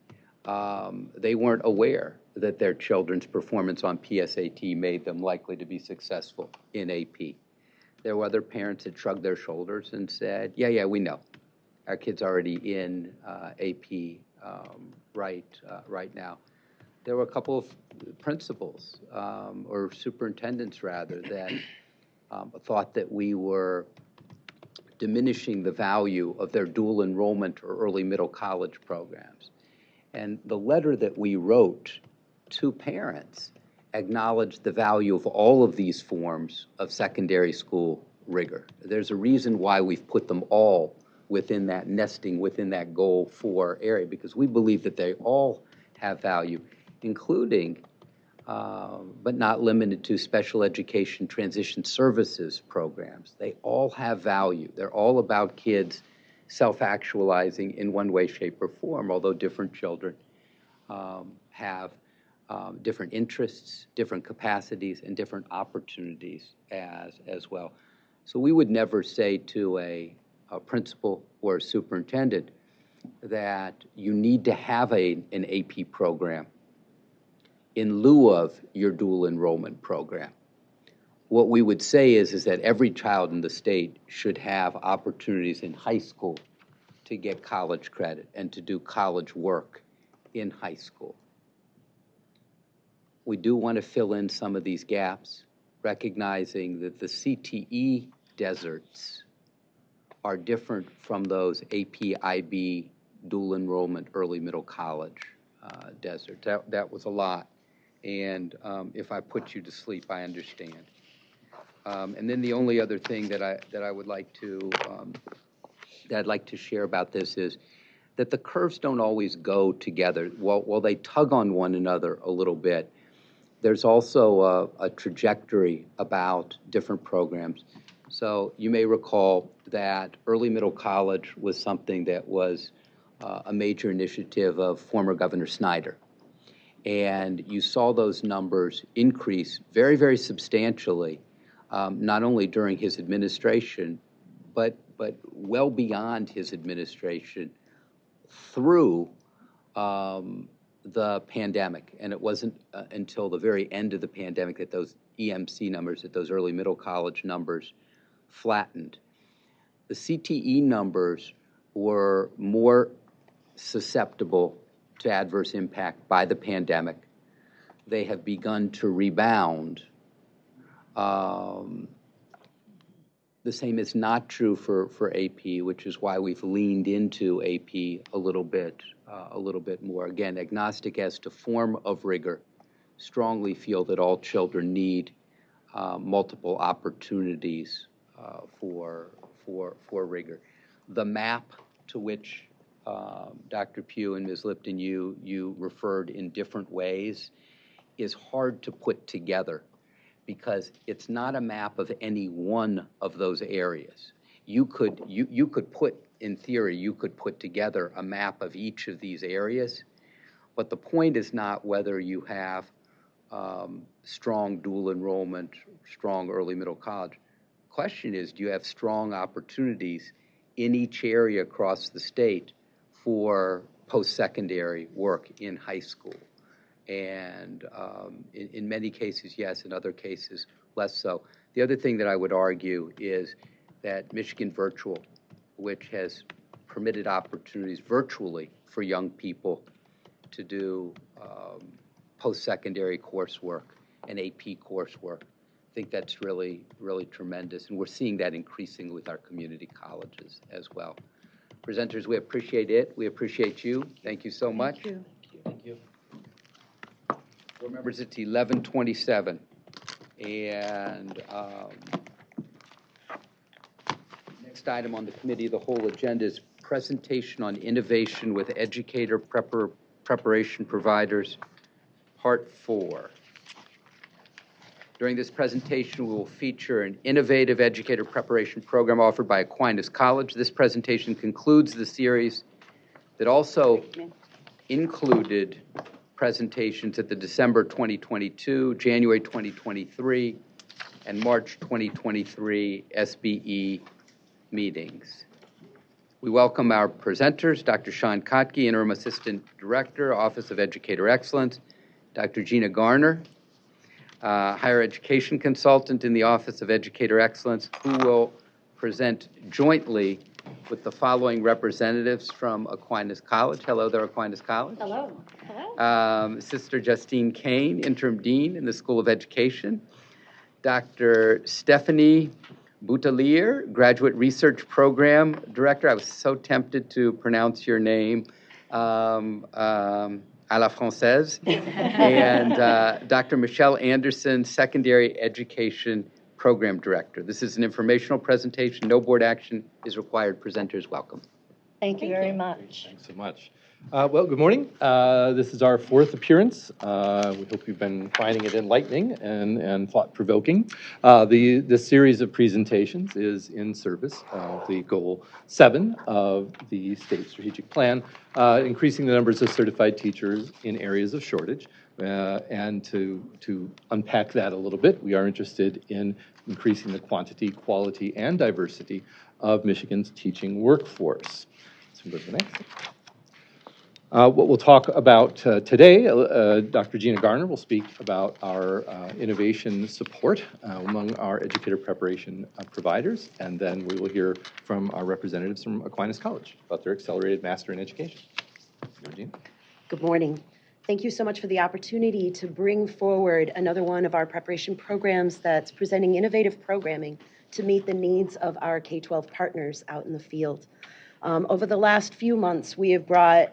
They weren't aware that their children's performance on PSAT made them likely to be successful in AP. There were other parents that shrugged their shoulders and said, yeah, we know. Our kid's already in AP right now. There were a couple of principals, or superintendents rather, that thought that we were diminishing the value of their dual enrollment or early middle college programs. And the letter that we wrote to parents acknowledged the value of all of these forms of secondary school rigor. There's a reason why we've put them all within that nesting, within that goal 4 area, because we believe that they all have value, including, but not limited to, special education transition services programs. They all have value. They're all about kids self-actualizing in one way, shape, or form, although different children have different interests, different capacities, and different opportunities as well. So we would never say to a principal or a superintendent that you need to have an AP program in lieu of your dual enrollment program. What we would say is that every child in the state should have opportunities in high school to get college credit and to do college work in high school. We do want to fill in some of these gaps, recognizing that the CTE deserts are different from those AP, IB, dual enrollment, early middle college deserts. That was a lot. And if I put you to sleep, I understand. And then the only other thing that I would like to that I'd like to share about this is that the curves don't always go together. While they tug on one another a little bit, there's also a trajectory about different programs. So you may recall that early middle college was something that was a major initiative of former Governor Snyder. And you saw those numbers increase very, very substantially, not only during his administration, but well beyond his administration through the pandemic. And it wasn't until the very end of the pandemic that those EMC numbers, that those early middle college numbers flattened. The CTE numbers were more susceptible to adverse impact by the pandemic. They have begun to rebound. The same is not true for AP, which is why we've leaned into AP a little bit more. Again, agnostic as to form of rigor, strongly feel that all children need multiple opportunities for rigor. The map to which Dr. Pugh and Ms. Lipton, you referred in different ways, is hard to put together because it's not a map of any one of those areas. You could put, in theory, you could put together a map of each of these areas, but the point is not whether you have strong dual enrollment, strong early middle college. The question is, do you have strong opportunities in each area across the state for post-secondary work in high school? And in many cases, yes, in other cases, less so. The other thing that I would argue is that Michigan Virtual, which has permitted opportunities virtually for young people to do post-secondary coursework and AP coursework, I think that's really, really tremendous. And we're seeing that increasingly with our community colleges as well. Presenters, we appreciate it. We appreciate you. Thank you so much. Thank you. Thank you. Board members, it's 11:27. And next item on the committee of the whole agenda is presentation on innovation with educator preparation providers, part 4. During this presentation, we will feature an innovative educator preparation program offered by Aquinas College. This presentation concludes the series that also included presentations at the December 2022, January 2023, and March 2023 SBE meetings. We welcome our presenters, Dr. Sean Kotke, Interim Assistant Director, Office of Educator Excellence, Dr. Gina Garner, Higher Education Consultant in the Office of Educator Excellence, who will present jointly with the following representatives from Aquinas College. Hello there, Aquinas College. Hello. Hello. Sister Justine Kane, Interim Dean in the School of Education. Dr. Stephanie Boutelier, Graduate Research Program Director. I was so tempted to pronounce your name à la française. And Dr. Michelle Anderson, Secondary Education Program Director. This is an informational presentation. No board action is required. Presenters welcome. Thank you very much. Thanks so much. Well, good morning. This is our 4th appearance. We hope you've been finding it enlightening and thought-provoking. This series of presentations is in service of the Goal 7 of the State Strategic Plan, increasing the numbers of certified teachers in areas of shortage. And to unpack that a little bit, we are interested in increasing the quantity, quality, and diversity of Michigan's teaching workforce. So we'll go to the next. What we'll talk about today, Dr. Gina Garner will speak about our innovation support among our educator preparation providers, and then we will hear from our representatives from Aquinas College about their accelerated master in education. Gina. Good morning. Thank you so much for the opportunity to bring forward another one of our preparation programs that's presenting innovative programming to meet the needs of our K-12 partners out in the field. Over the last few months, we have brought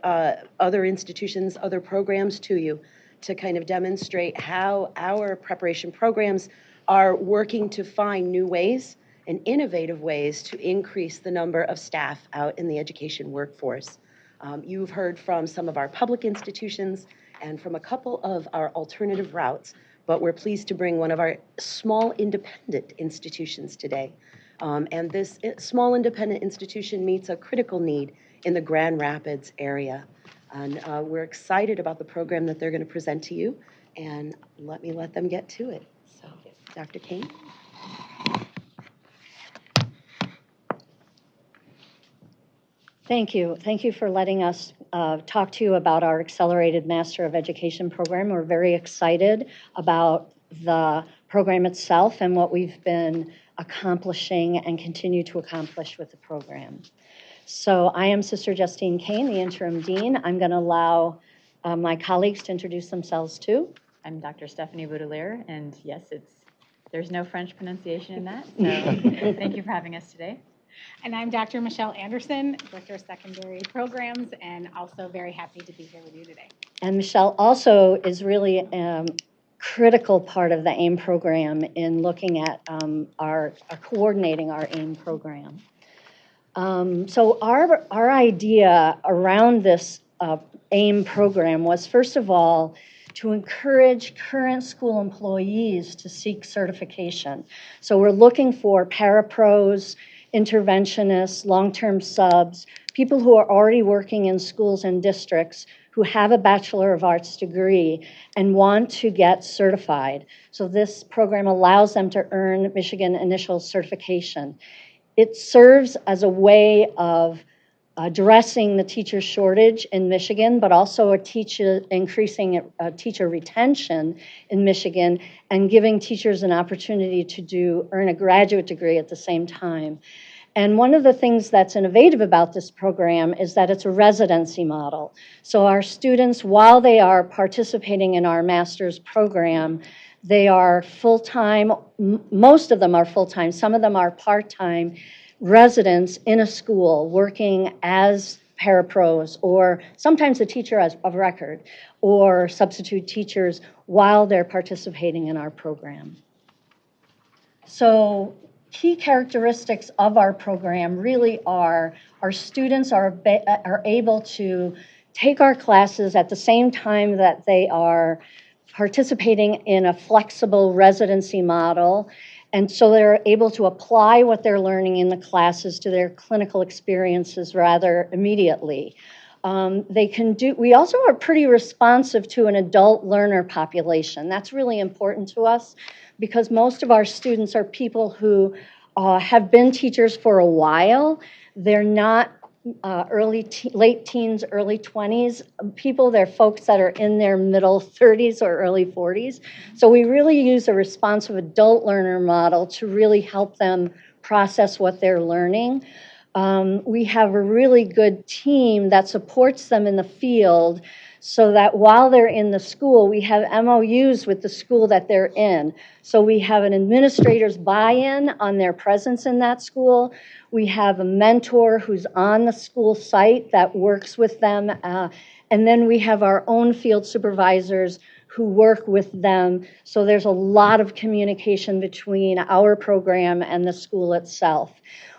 other institutions, other programs to you to kind of demonstrate how our preparation programs are working to find new ways and innovative ways to increase the number of staff out in the education workforce. You've heard from some of our public institutions and from a couple of our alternative routes, but we're pleased to bring one of our small independent institutions today. And this small independent institution meets a critical need in the Grand Rapids area. And we're excited about the program that they're going to present to you. And let them get to it. So, Dr. Kane. Thank you. Thank you for letting us talk to you about our Accelerated Master of Education program. We're very excited about the program itself and what we've been accomplishing and continue to accomplish with the program. So I am Sister Justine Kane, the Interim Dean. I'm going to allow my colleagues to introduce themselves too. I'm Dr. Stephanie Boutelier, and yes, there's no French pronunciation in that, so thank you for having us today. And I'm Dr. Michelle Anderson, Director of Secondary Programs, and also very happy to be here with you today. And Michelle also is really critical part of the AIM program in looking at coordinating our AIM program. So our idea around this AIM program was, first of all, to encourage current school employees to seek certification. So we're looking for parapros, interventionists, long-term subs, people who are already working in schools and districts who have a Bachelor of Arts degree and want to get certified. So this program allows them to earn Michigan Initial Certification. It serves as a way of addressing the teacher shortage in Michigan, but also increasing teacher retention in Michigan and giving teachers an opportunity to earn a graduate degree at the same time. And one of the things that's innovative about this program is that it's a residency model. So our students, while they are participating in our master's program, they are full-time, most of them are full-time, some of them are part-time residents in a school working as parapros, or sometimes a teacher of record, or substitute teachers while they're participating in our program. So key characteristics of our program really are our students are able to take our classes at the same time that they are participating in a flexible residency model. And so they're able to apply what they're learning in the classes to their clinical experiences rather immediately. We also are pretty responsive to an adult learner population. That's really important to us because most of our students are people who have been teachers for a while. They're not late teens, early 20s people. They're folks that are in their middle 30s or early 40s. So we really use a responsive adult learner model to really help them process what they're learning. We have a really good team that supports them in the field so that while they're in the school, we have MOUs with the school that they're in. So we have an administrator's buy-in on their presence in that school. We have a mentor who's on the school site that works with them. And then we have our own field supervisors who work with them. So there's a lot of communication between our program and the school itself.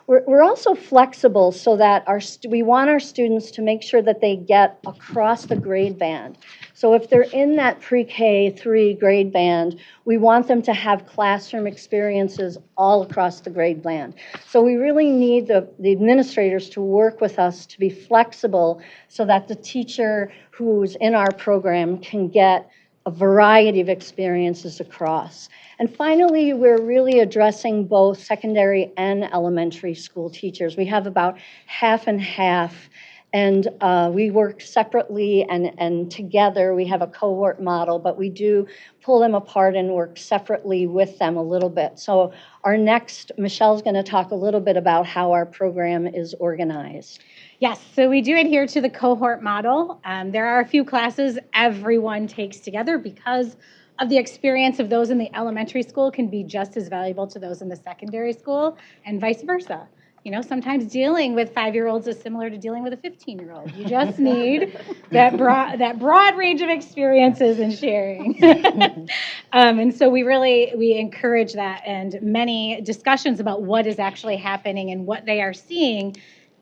We're also flexible so that we want our students to make sure that they get across the grade band. So if they're in that pre-K 3 grade band, we want them to have classroom experiences all across the grade band. So we really need the administrators to work with us to be flexible so that the teacher who's in our program can get a variety of experiences across. And finally, we're really addressing both secondary and elementary school teachers. We have about half and half, and we work separately and together. We have a cohort model, but we do pull them apart and work separately with them a little bit. So Michelle's going to talk a little bit about how our program is organized. Yes, so we do adhere to the cohort model. There are a few classes everyone takes together because of the experience of those in the elementary school can be just as valuable to those in the secondary school and vice versa. You know, sometimes dealing with 5-year-olds is similar to dealing with a 15-year-old. You just need that broad range of experiences and sharing. And so we encourage that, and many discussions about what is actually happening and what they are seeing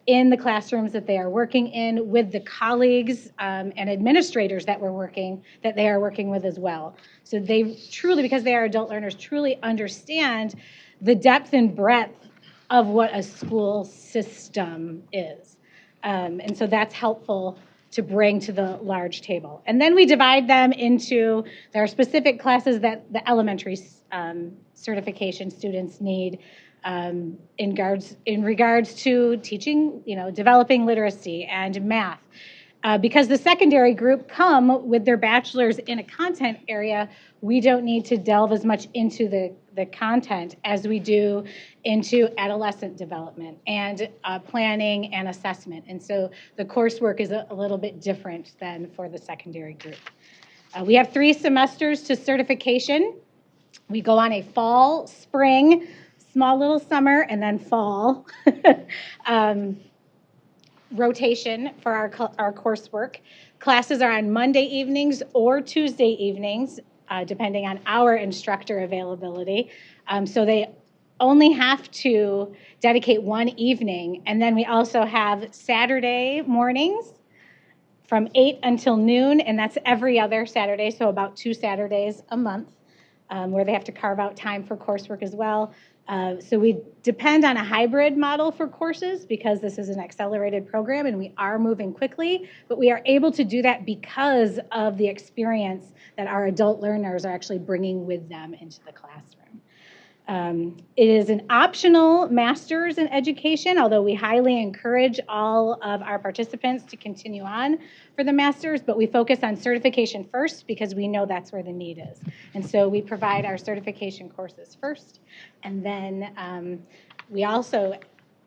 in the classrooms that they are working in with the colleagues and administrators that they are working with as well. So they truly, because they are adult learners, truly understand the depth and breadth of what a school system is. And so that's helpful to bring to the large table. And then we divide them into, there are specific classes that the elementary certification students need in regards to teaching, developing literacy and math. Because the secondary group come with their bachelor's in a content area, we don't need to delve as much into the content as we do into adolescent development and planning and assessment. And so the coursework is a little bit different than for the secondary group. We have 3 semesters to certification. We go on a fall, spring, small little summer, and then fall rotation for our coursework. Classes are on Monday evenings or Tuesday evenings, depending on our instructor availability. So they only have to dedicate one evening. And then we also have Saturday mornings from 8 until noon, and that's every other Saturday, so about 2 Saturdays a month, where they have to carve out time for coursework as well. So we depend on a hybrid model for courses because this is an accelerated program and we are moving quickly, but we are able to do that because of the experience that our adult learners are actually bringing with them into the classroom. It is an optional master's in education, although we highly encourage all of our participants to continue on for the master's, but we focus on certification first because we know that's where the need is. And so we provide our certification courses first, and then we also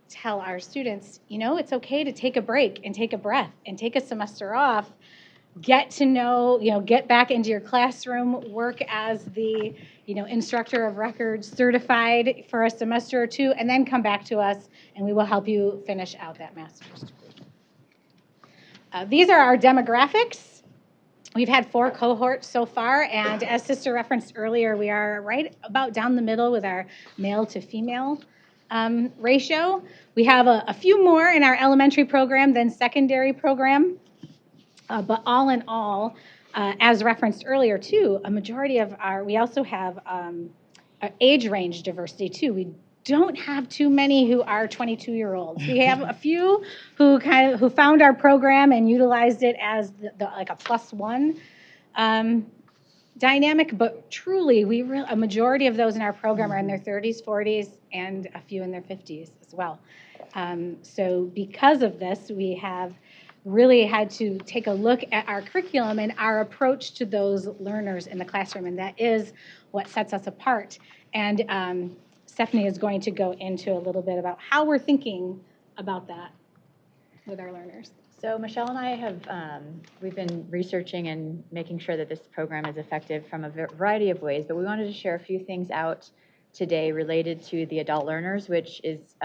tell our students, it's okay to take a break and take a breath and take a semester off, get to know, get back into your classroom, work as the, instructor of records certified for a semester or 2, and then come back to us and we will help you finish out that master's degree. These are our demographics. We've had 4 cohorts so far, and as Sister referenced earlier, we are right about down the middle with our male to female ratio. We have a few more in our elementary program than secondary program, but all in all, as referenced earlier too, a majority of we also have age range diversity too. We don't have too many who are 22-year-olds. We have a few who found our program and utilized it as like a +1 dynamic, but truly a majority of those in our program are in their 30s, 40s, and a few in their 50s as well. So because of this, we have really had to take a look at our curriculum and our approach to those learners in the classroom, and that is what sets us apart. And Stephanie is going to go into a little bit about how we're thinking about that with our learners. So Michelle and I have, we've been researching and making sure that this program is effective from a variety of ways, but we wanted to share a few things out today related to the adult learners, which is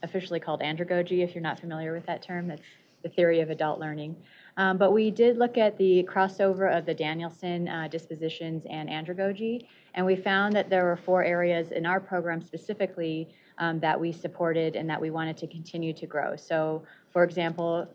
officially called andragogy, if you're not familiar with that term. That's the theory of adult learning. But we did look at the crossover of the Danielson dispositions and andragogy, and we found that there were 4 areas in our program specifically that we supported and that we wanted to continue to grow. So, for example,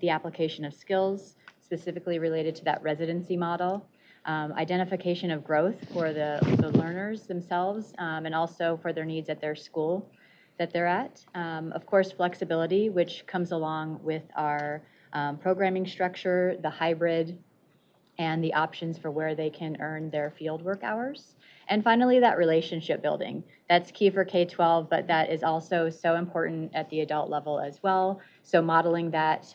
the application of skills specifically related to that residency model, identification of growth for the learners themselves, and also for their needs at their school that they're at. Of course, flexibility, which comes along with our programming structure, the hybrid, and the options for where they can earn their field work hours. And finally, that relationship building. That's key for K-12, but that is also so important at the adult level as well. So modeling that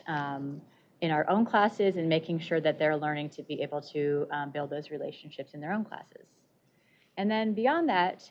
in our own classes and making sure that they're learning to be able to build those relationships in their own classes. And then beyond that,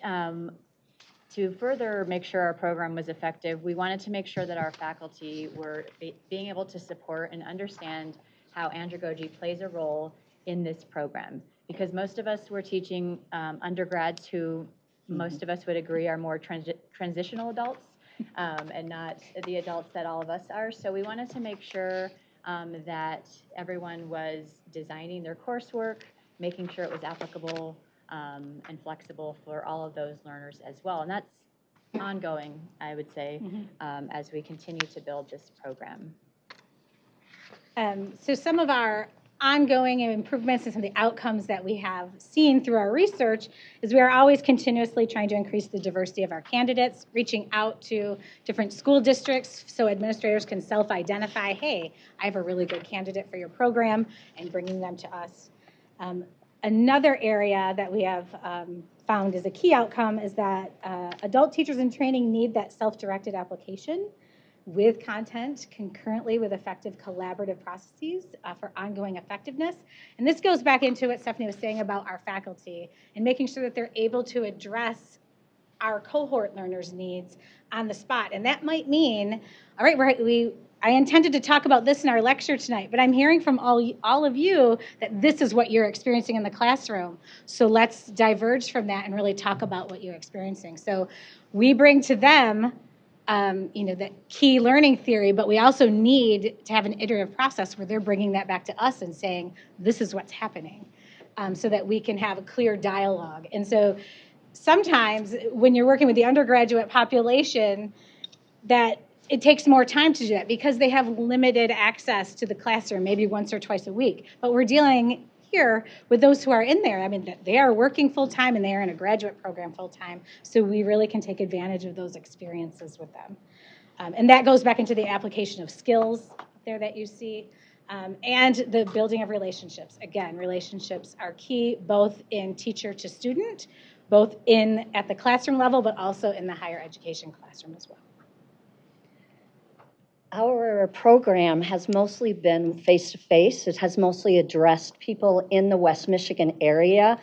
to further make sure our program was effective, we wanted to make sure that our faculty were being able to support and understand how andragogy plays a role in this program. Because most of us were teaching undergrads who most of us would agree are more transitional adults and not the adults that all of us are. So we wanted to make sure that everyone was designing their coursework, making sure it was applicable and flexible for all of those learners as well. And that's ongoing, I would say, as we continue to build this program. So some of our ongoing improvements and some of the outcomes that we have seen through our research is we are always continuously trying to increase the diversity of our candidates, reaching out to different school districts so administrators can self-identify, hey, I have a really good candidate for your program, and bringing them to us. Another area that we have found is a key outcome is that adult teachers in training need that self-directed application with content concurrently with effective collaborative processes for ongoing effectiveness. And this goes back into what Stephanie was saying about our faculty and making sure that they're able to address our cohort learners' needs on the spot. And that might mean, all right, I intended to talk about this in our lecture tonight, but I'm hearing from all of you that this is what you're experiencing in the classroom. So let's diverge from that and really talk about what you're experiencing. So we bring to them the key learning theory, but we also need to have an iterative process where they're bringing that back to us and saying, this is what's happening, so that we can have a clear dialogue. And so sometimes when you're working with the undergraduate population, that it takes more time to do that because they have limited access to the classroom, maybe once or twice a week. But we're dealing here with those who are in there. I mean, they are working full-time and they are in a graduate program full-time. So we really can take advantage of those experiences with them. And that goes back into the application of skills there that you see. And the building of relationships. Again, relationships are key both in teacher to student, both at the classroom level, but also in the higher education classroom as well. Our program has mostly been face-to-face. It has mostly addressed people in the West Michigan area.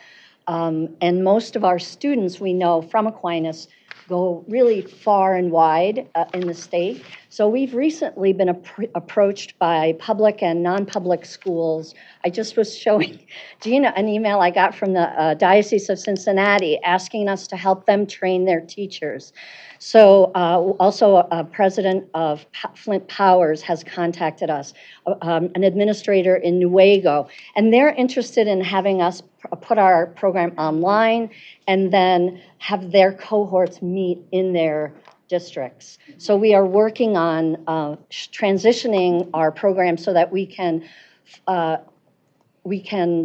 And most of our students we know from Aquinas go really far and wide in the state. So we've recently been approached by public and non-public schools. I just was showing Gina an email I got from the Diocese of Cincinnati asking us to help them train their teachers. So also a president of Flint Powers has contacted us, an administrator in Nuevo, and they're interested in having us put our program online and then have their cohorts meet in their districts. So we are working on transitioning our program so that we can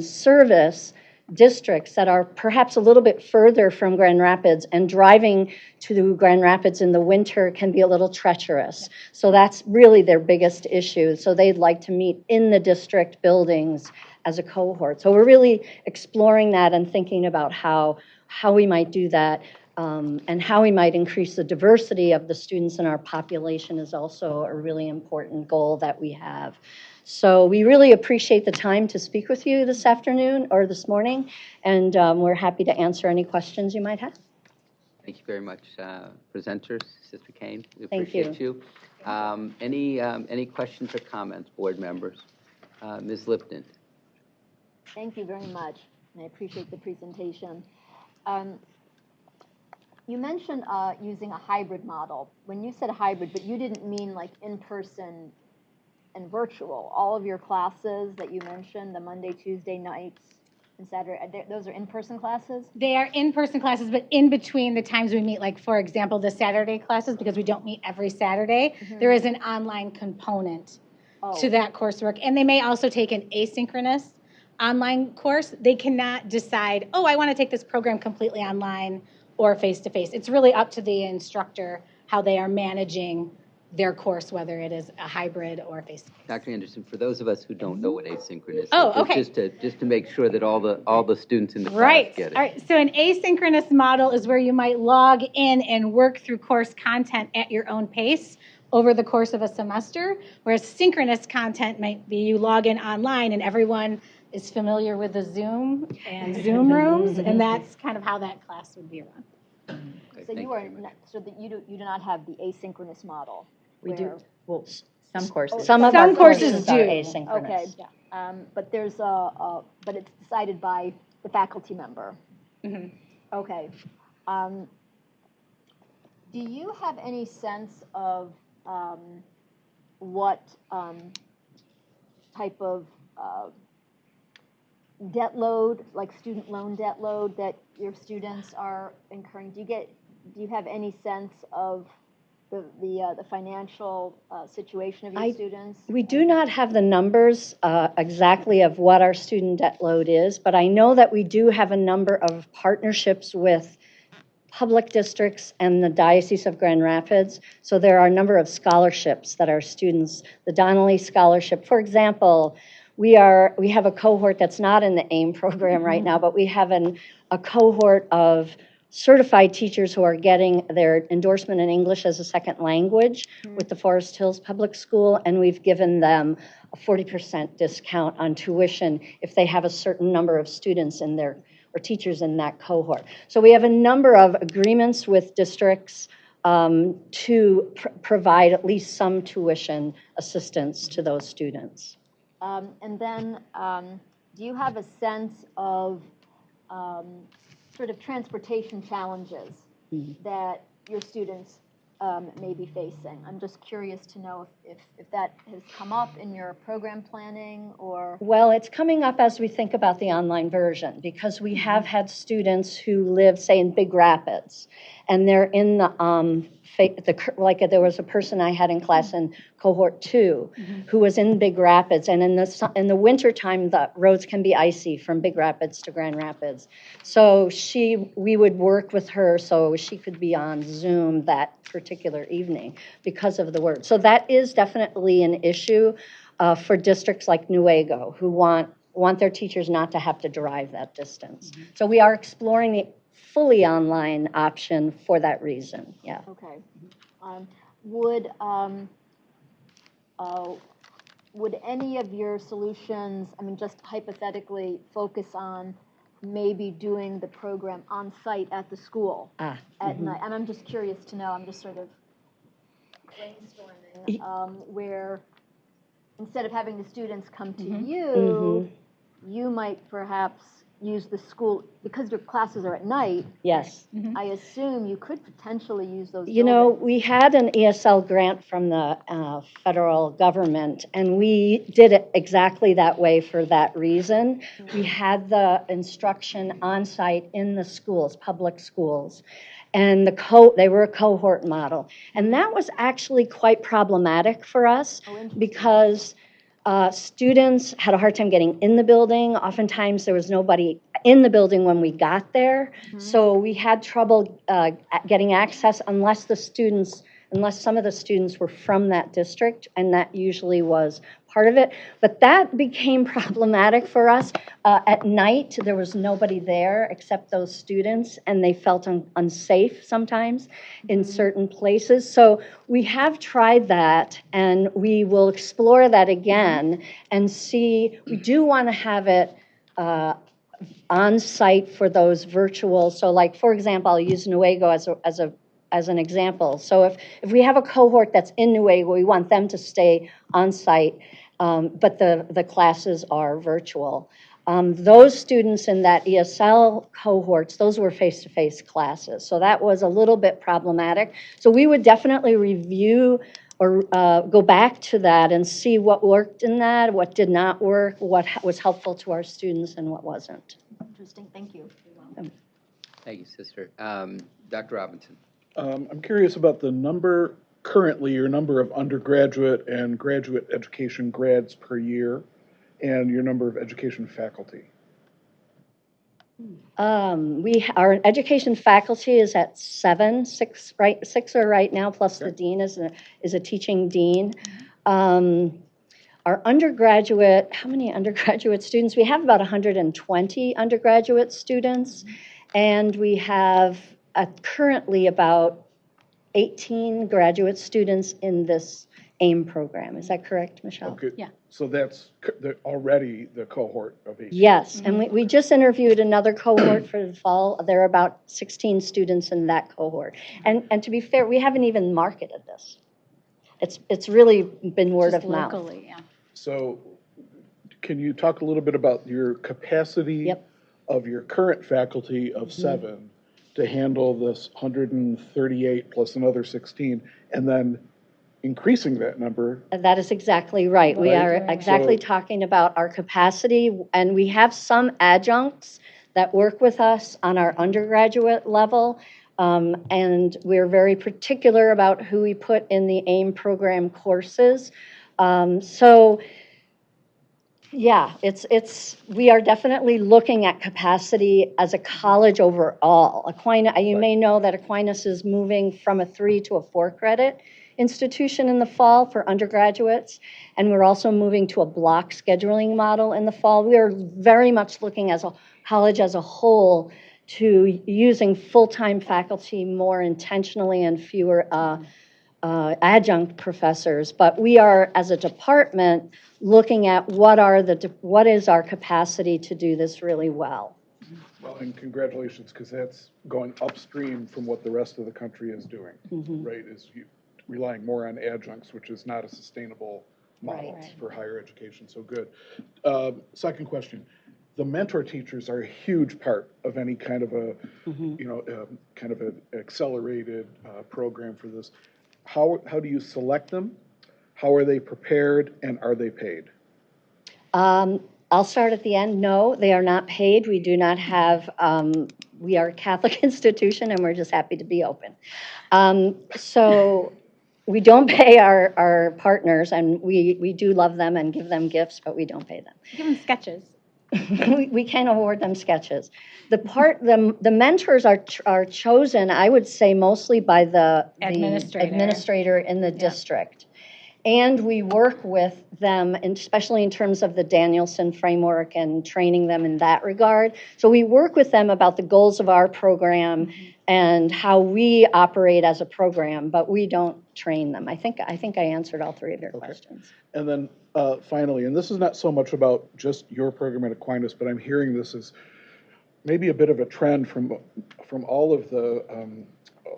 service districts that are perhaps a little bit further from Grand Rapids, and driving to Grand Rapids in the winter can be a little treacherous. So that's really their biggest issue. So they'd like to meet in the district buildings as a cohort. So we're really exploring that and thinking about how we might do that, and how we might increase the diversity of the students in our population is also a really important goal that we have. So we really appreciate the time to speak with you this afternoon or this morning, and we're happy to answer any questions you might have. Thank you very much, presenters, Sister Kane. We Thank appreciate you. Any questions or comments, board members? Ms. Lipton. Thank you very much, and I appreciate the presentation. You mentioned using a hybrid model. When you said hybrid, but you didn't mean like in-person and virtual. All of your classes that you mentioned, the Monday, Tuesday nights, and Saturday, those are in-person classes? They are in-person classes, but in between the times we meet, like for example, the Saturday classes, because we don't meet every Saturday, there is an online component to that coursework. And they may also take an asynchronous online course. They cannot decide, oh, I want to take this program completely online or face-to-face. It's really up to the instructor how they are managing their course, whether it is a hybrid or face-to-face. Dr. Anderson, for those of us who don't know what asynchronous is, just to make sure that all the students in the class get it. All right. So an asynchronous model is where you might log in and work through course content at your own pace over the course of a semester, whereas synchronous content might be you log in online and everyone is familiar with the Zoom and Zoom rooms, and that's kind of how that class would be run. So you are so that you do not have the asynchronous model. We do. Well, some courses. Some courses do asynchronous. Okay. Yeah. But there's but it's decided by the faculty member. Mm-hmm. Okay. Do you have any sense of what type of debt load, like student loan debt load, that your students are incurring? Do you have any sense of the financial situation of your students? We do not have the numbers exactly of what our student debt load is, but I know that we do have a number of partnerships with public districts and the Diocese of Grand Rapids. So there are a number of scholarships that our students, the Donnelly Scholarship, for example, we have a cohort that's not in the AIM program right now, but we have a cohort of certified teachers who are getting their endorsement in English as a second language with the Forest Hills Public School, and we've given them a 40% discount on tuition if they have a certain number of students in their or teachers in that cohort. So we have a number of agreements with districts to provide at least some tuition assistance to those students. And then do you have a sense of sort of transportation challenges that your students may be facing? I'm just curious to know if that has come up in your program planning or... Well, it's coming up as we think about the online version, because we have had students who live, say, in Big Rapids, and they're in like there was a person I had in class in cohort 2 who was in Big Rapids, and in the wintertime, the roads can be icy from Big Rapids to Grand Rapids. So we would work with her so she could be on Zoom that particular evening because of the word. So that is definitely an issue for districts like Nuevo who want their teachers not to have to drive that distance. So we are exploring the fully online option for that reason. Yeah. Okay. Would any of your solutions, I mean, just hypothetically, focus on maybe doing the program on site at the school at night? And I'm just curious to know. I'm just sort of brainstorming, where instead of having the students come to you, Mm-hmm. you might perhaps use the school, because your classes are at night. Yes. I assume you could potentially use those You know, buildings. we had an ESL grant from the federal government, and we did it exactly that way for that reason. We had the instruction on site in the schools, public schools, and they were a cohort model. And that was actually quite problematic for us because students had a hard time getting in the building. Oftentimes, there was nobody in the building when we got there. So we had trouble getting access unless some of the students were from that district, and that usually was part of it. But that became problematic for us. At night, there was nobody there except those students, and they felt unsafe sometimes in certain places. So we have tried that, and we will explore that again and see. We do want to have it on site for those virtual. So, like, for example, I'll use Nuevo as an example. So if we have a cohort that's in Nuevo, we want them to stay on site, but the classes are virtual. Those students in that ESL cohorts, those were face-to-face classes. So that was a little bit problematic. So we would definitely review or go back to that and see what worked in that, what did not work, what was helpful to our students and what wasn't. Interesting, thank you. Thank you, Sister. Dr. Robinson. I'm curious about the number, currently, your number of undergraduate and graduate education grads per year, and your number of education faculty. Our education faculty is at six are right now, plus the dean is a teaching dean. Our undergraduate, how many undergraduate students? We have about 120 undergraduate students, and we have currently about 18 graduate students in this AIM program. Is that correct, Michelle? Okay. Yeah. So that's already the cohort of 18. Yes, and we just interviewed another cohort for the fall. There are about 16 students in that cohort. And to be fair, we haven't even marketed this. It's really been word of mouth. Locally, yeah. So can you talk a little bit about your capacity of your current faculty of 7 to handle this 138 plus another 16, and then increasing that number? That is exactly right. We are exactly talking about our capacity, and we have some adjuncts that work with us on our undergraduate level, and we're very particular about who we put in the AIM program courses. So, yeah, we are definitely looking at capacity as a college overall. You may know that Aquinas is moving from a 3 to a 4 credit institution in the fall for undergraduates, and we're also moving to a block scheduling model in the fall. We are very much looking as a college as a whole to using full-time faculty more intentionally and fewer adjunct professors, but we are, as a department, looking at what is our capacity to do this really well. Well, and congratulations, because that's going upstream from what the rest of the country is doing, right? Is relying more on adjuncts, which is not a sustainable model for higher education. So good. Second question. The mentor teachers are a huge part of any kind of kind of an accelerated program for this. How do you select them? How are they prepared, and are they paid? I'll start at the end. No, they are not paid. We do not have, we are a Catholic institution, and we're just happy to be open. So we don't pay our partners, and we do love them and give them gifts, but we don't pay them. Give them sketches. We can award them sketches. The mentors are chosen, I would say, mostly by the administrator in the district. And we work with them, especially in terms of the Danielson framework and training them in that regard. So we work with them about the goals of our program and how we operate as a program, but we don't train them. I think I answered all three of your questions. And then finally, and this is not so much about just your program at Aquinas, but I'm hearing this as maybe a bit of a trend from all of the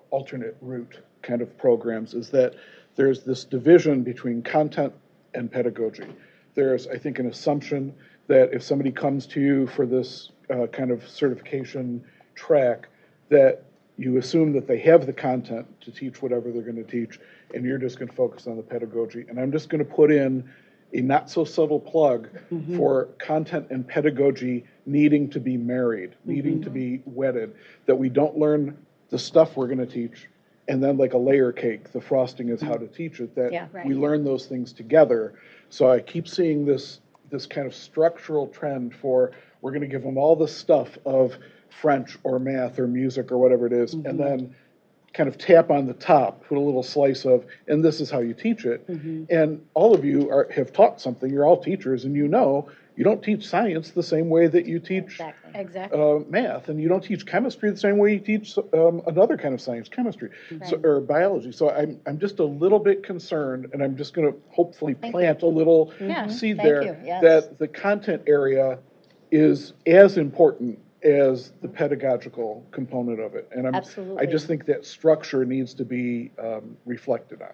alternate route kind of programs, is that there's this division between content and pedagogy. There's, I think, an assumption that if somebody comes to you for this kind of certification track, that you assume that they have the content to teach whatever they're going to teach, and you're just going to focus on the pedagogy. And I'm just going to put in a not so subtle plug for content and pedagogy needing to be married, needing to be wedded, that we don't learn the stuff we're going to teach and then like a layer cake, the frosting is how to teach it, that we learn those things together. So I keep seeing this kind of structural trend for, we're going to give them all the stuff of French or math or music or whatever it is, and then kind of tap on the top, put a little slice of, and this is how you teach it. And all of you have taught something. You're all teachers, and you know you don't teach science the same way that you teach math, and you don't teach chemistry the same way you teach another kind of science, chemistry or biology. So I'm just a little bit concerned, and I'm just going to hopefully plant a little seed there that the content area is as important as the pedagogical component of it. And I just think that structure needs to be reflected on.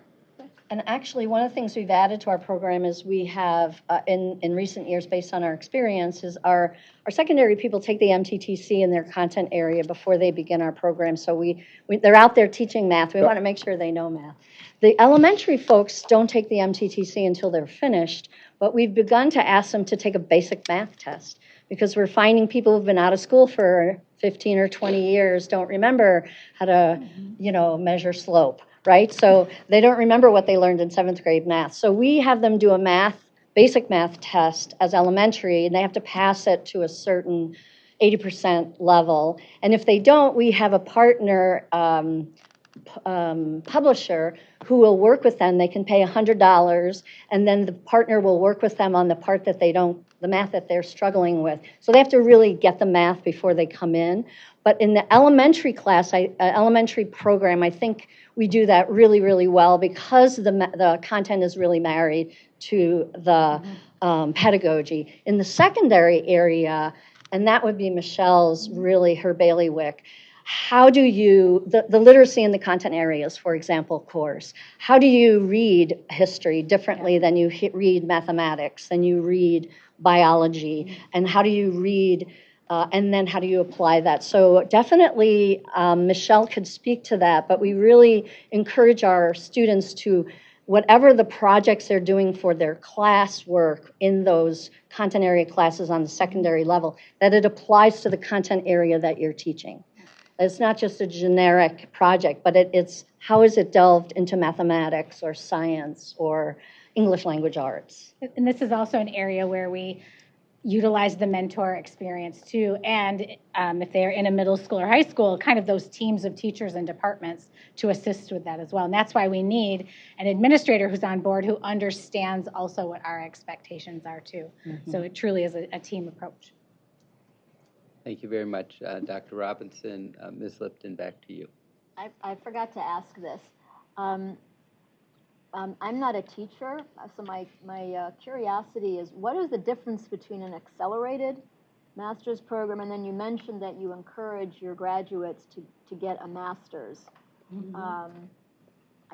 And actually, one of the things we've added to our program is we have, in recent years, based on our experiences, our secondary people take the MTTC in their content area before they begin our program. So they're out there teaching math. We want to make sure they know math. The elementary folks don't take the MTTC until they're finished, but we've begun to ask them to take a basic math test, because we're finding people who've been out of school for 15 or 20 years don't remember how to, measure slope, right? So they don't remember what they learned in 7th grade math. So we have them do a basic math test as elementary, and they have to pass it to a certain 80% level. And if they don't, we have a partner publisher who will work with them. They can pay $100, and then the partner will work with them on the part that the math that they're struggling with. So they have to really get the math before they come in. But in the elementary class, elementary program, I think we do that really, really well, because the content is really married to the pedagogy. In the secondary area, and that would be Michelle's, really her bailiwick, how do you, the literacy in the content areas, for example, course, how do you read history differently than you read mathematics, than you read biology, and how do you read, and then how do you apply that? So definitely Michelle could speak to that, but we really encourage our students to, whatever the projects they're doing for their classwork in those content area classes on the secondary level, that it applies to the content area that you're teaching. It's not just a generic project, but it's how is it delved into mathematics or science or English language arts. And this is also an area where we utilize the mentor experience too. And if they're in a middle school or high school, kind of those teams of teachers and departments to assist with that as well. And that's why we need an administrator who's on board who understands also what our expectations are too. So it truly is a team approach. Thank you very much, Dr. Robinson. Ms. Lipton, back to you. I forgot to ask this. I'm not a teacher, so my curiosity is, what is the difference between an accelerated master's program, and then you mentioned that you encourage your graduates to get a master's. I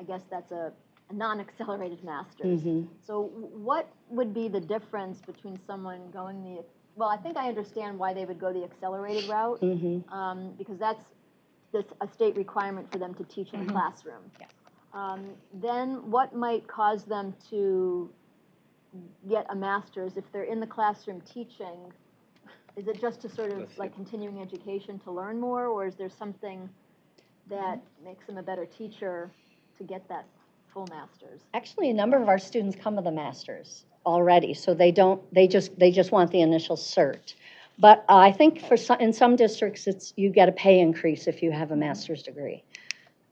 guess that's a non-accelerated master's. So what would be the difference between someone going well, I think I understand why they would go the accelerated route, because that's a state requirement for them to teach in a classroom. Then what might cause them to get a master's if they're in the classroom teaching? Is it just to sort of like continuing education to learn more, or is there something that makes them a better teacher to get that full master's? Actually, a number of our students come with a master's already, so they just want the initial cert. But I think in some districts, you get a pay increase if you have a master's degree.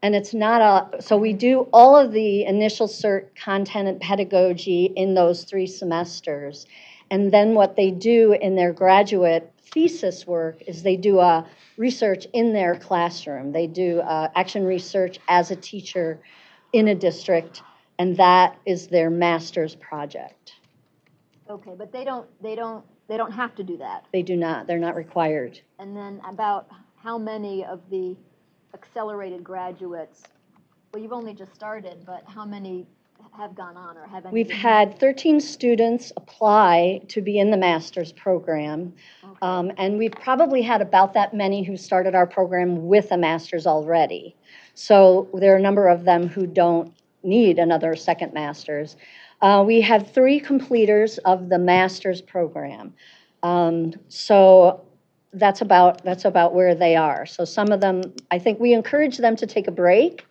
And it's not so we do all of the initial cert content and pedagogy in those 3 semesters. And then what they do in their graduate thesis work is they do a research in their classroom. They do action research as a teacher in a district, and that is their master's project. Okay, but they don't have to do that. They do not. They're not required. And then about how many of the accelerated graduates, Well, you've only just started, but how many have gone on or have any? We've had 13 students apply to be in the master's program. And we've probably had about that many who started our program with a master's already. So there are a number of them who don't need another second master's. We have 3 completers of the master's program. So that's about where they are. So some of them, I think we encourage them to take a break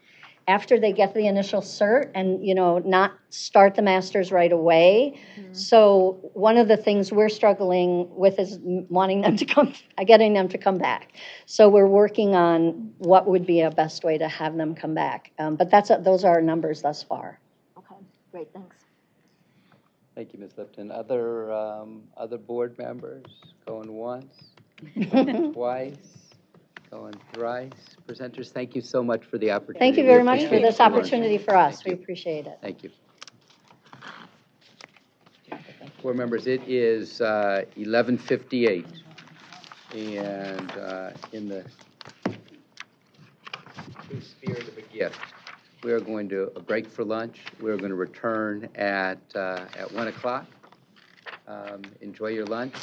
after they get the initial cert and, not start the master's right away. So one of the things we're struggling with is getting them to come back. So we're working on what would be a best way to have them come back. But those are our numbers thus far. Okay, great, thanks. Thank you, Ms. Lipton. Other board members? Going once, going twice, going thrice. Presenters, thank you so much for the opportunity. Thank you very much for this opportunity for us. We appreciate it. Thank you. Board members, it is 11:58, and in the true spirit of a gift, we are going to break for lunch. We're going to return at 1 o'clock. Enjoy your lunch.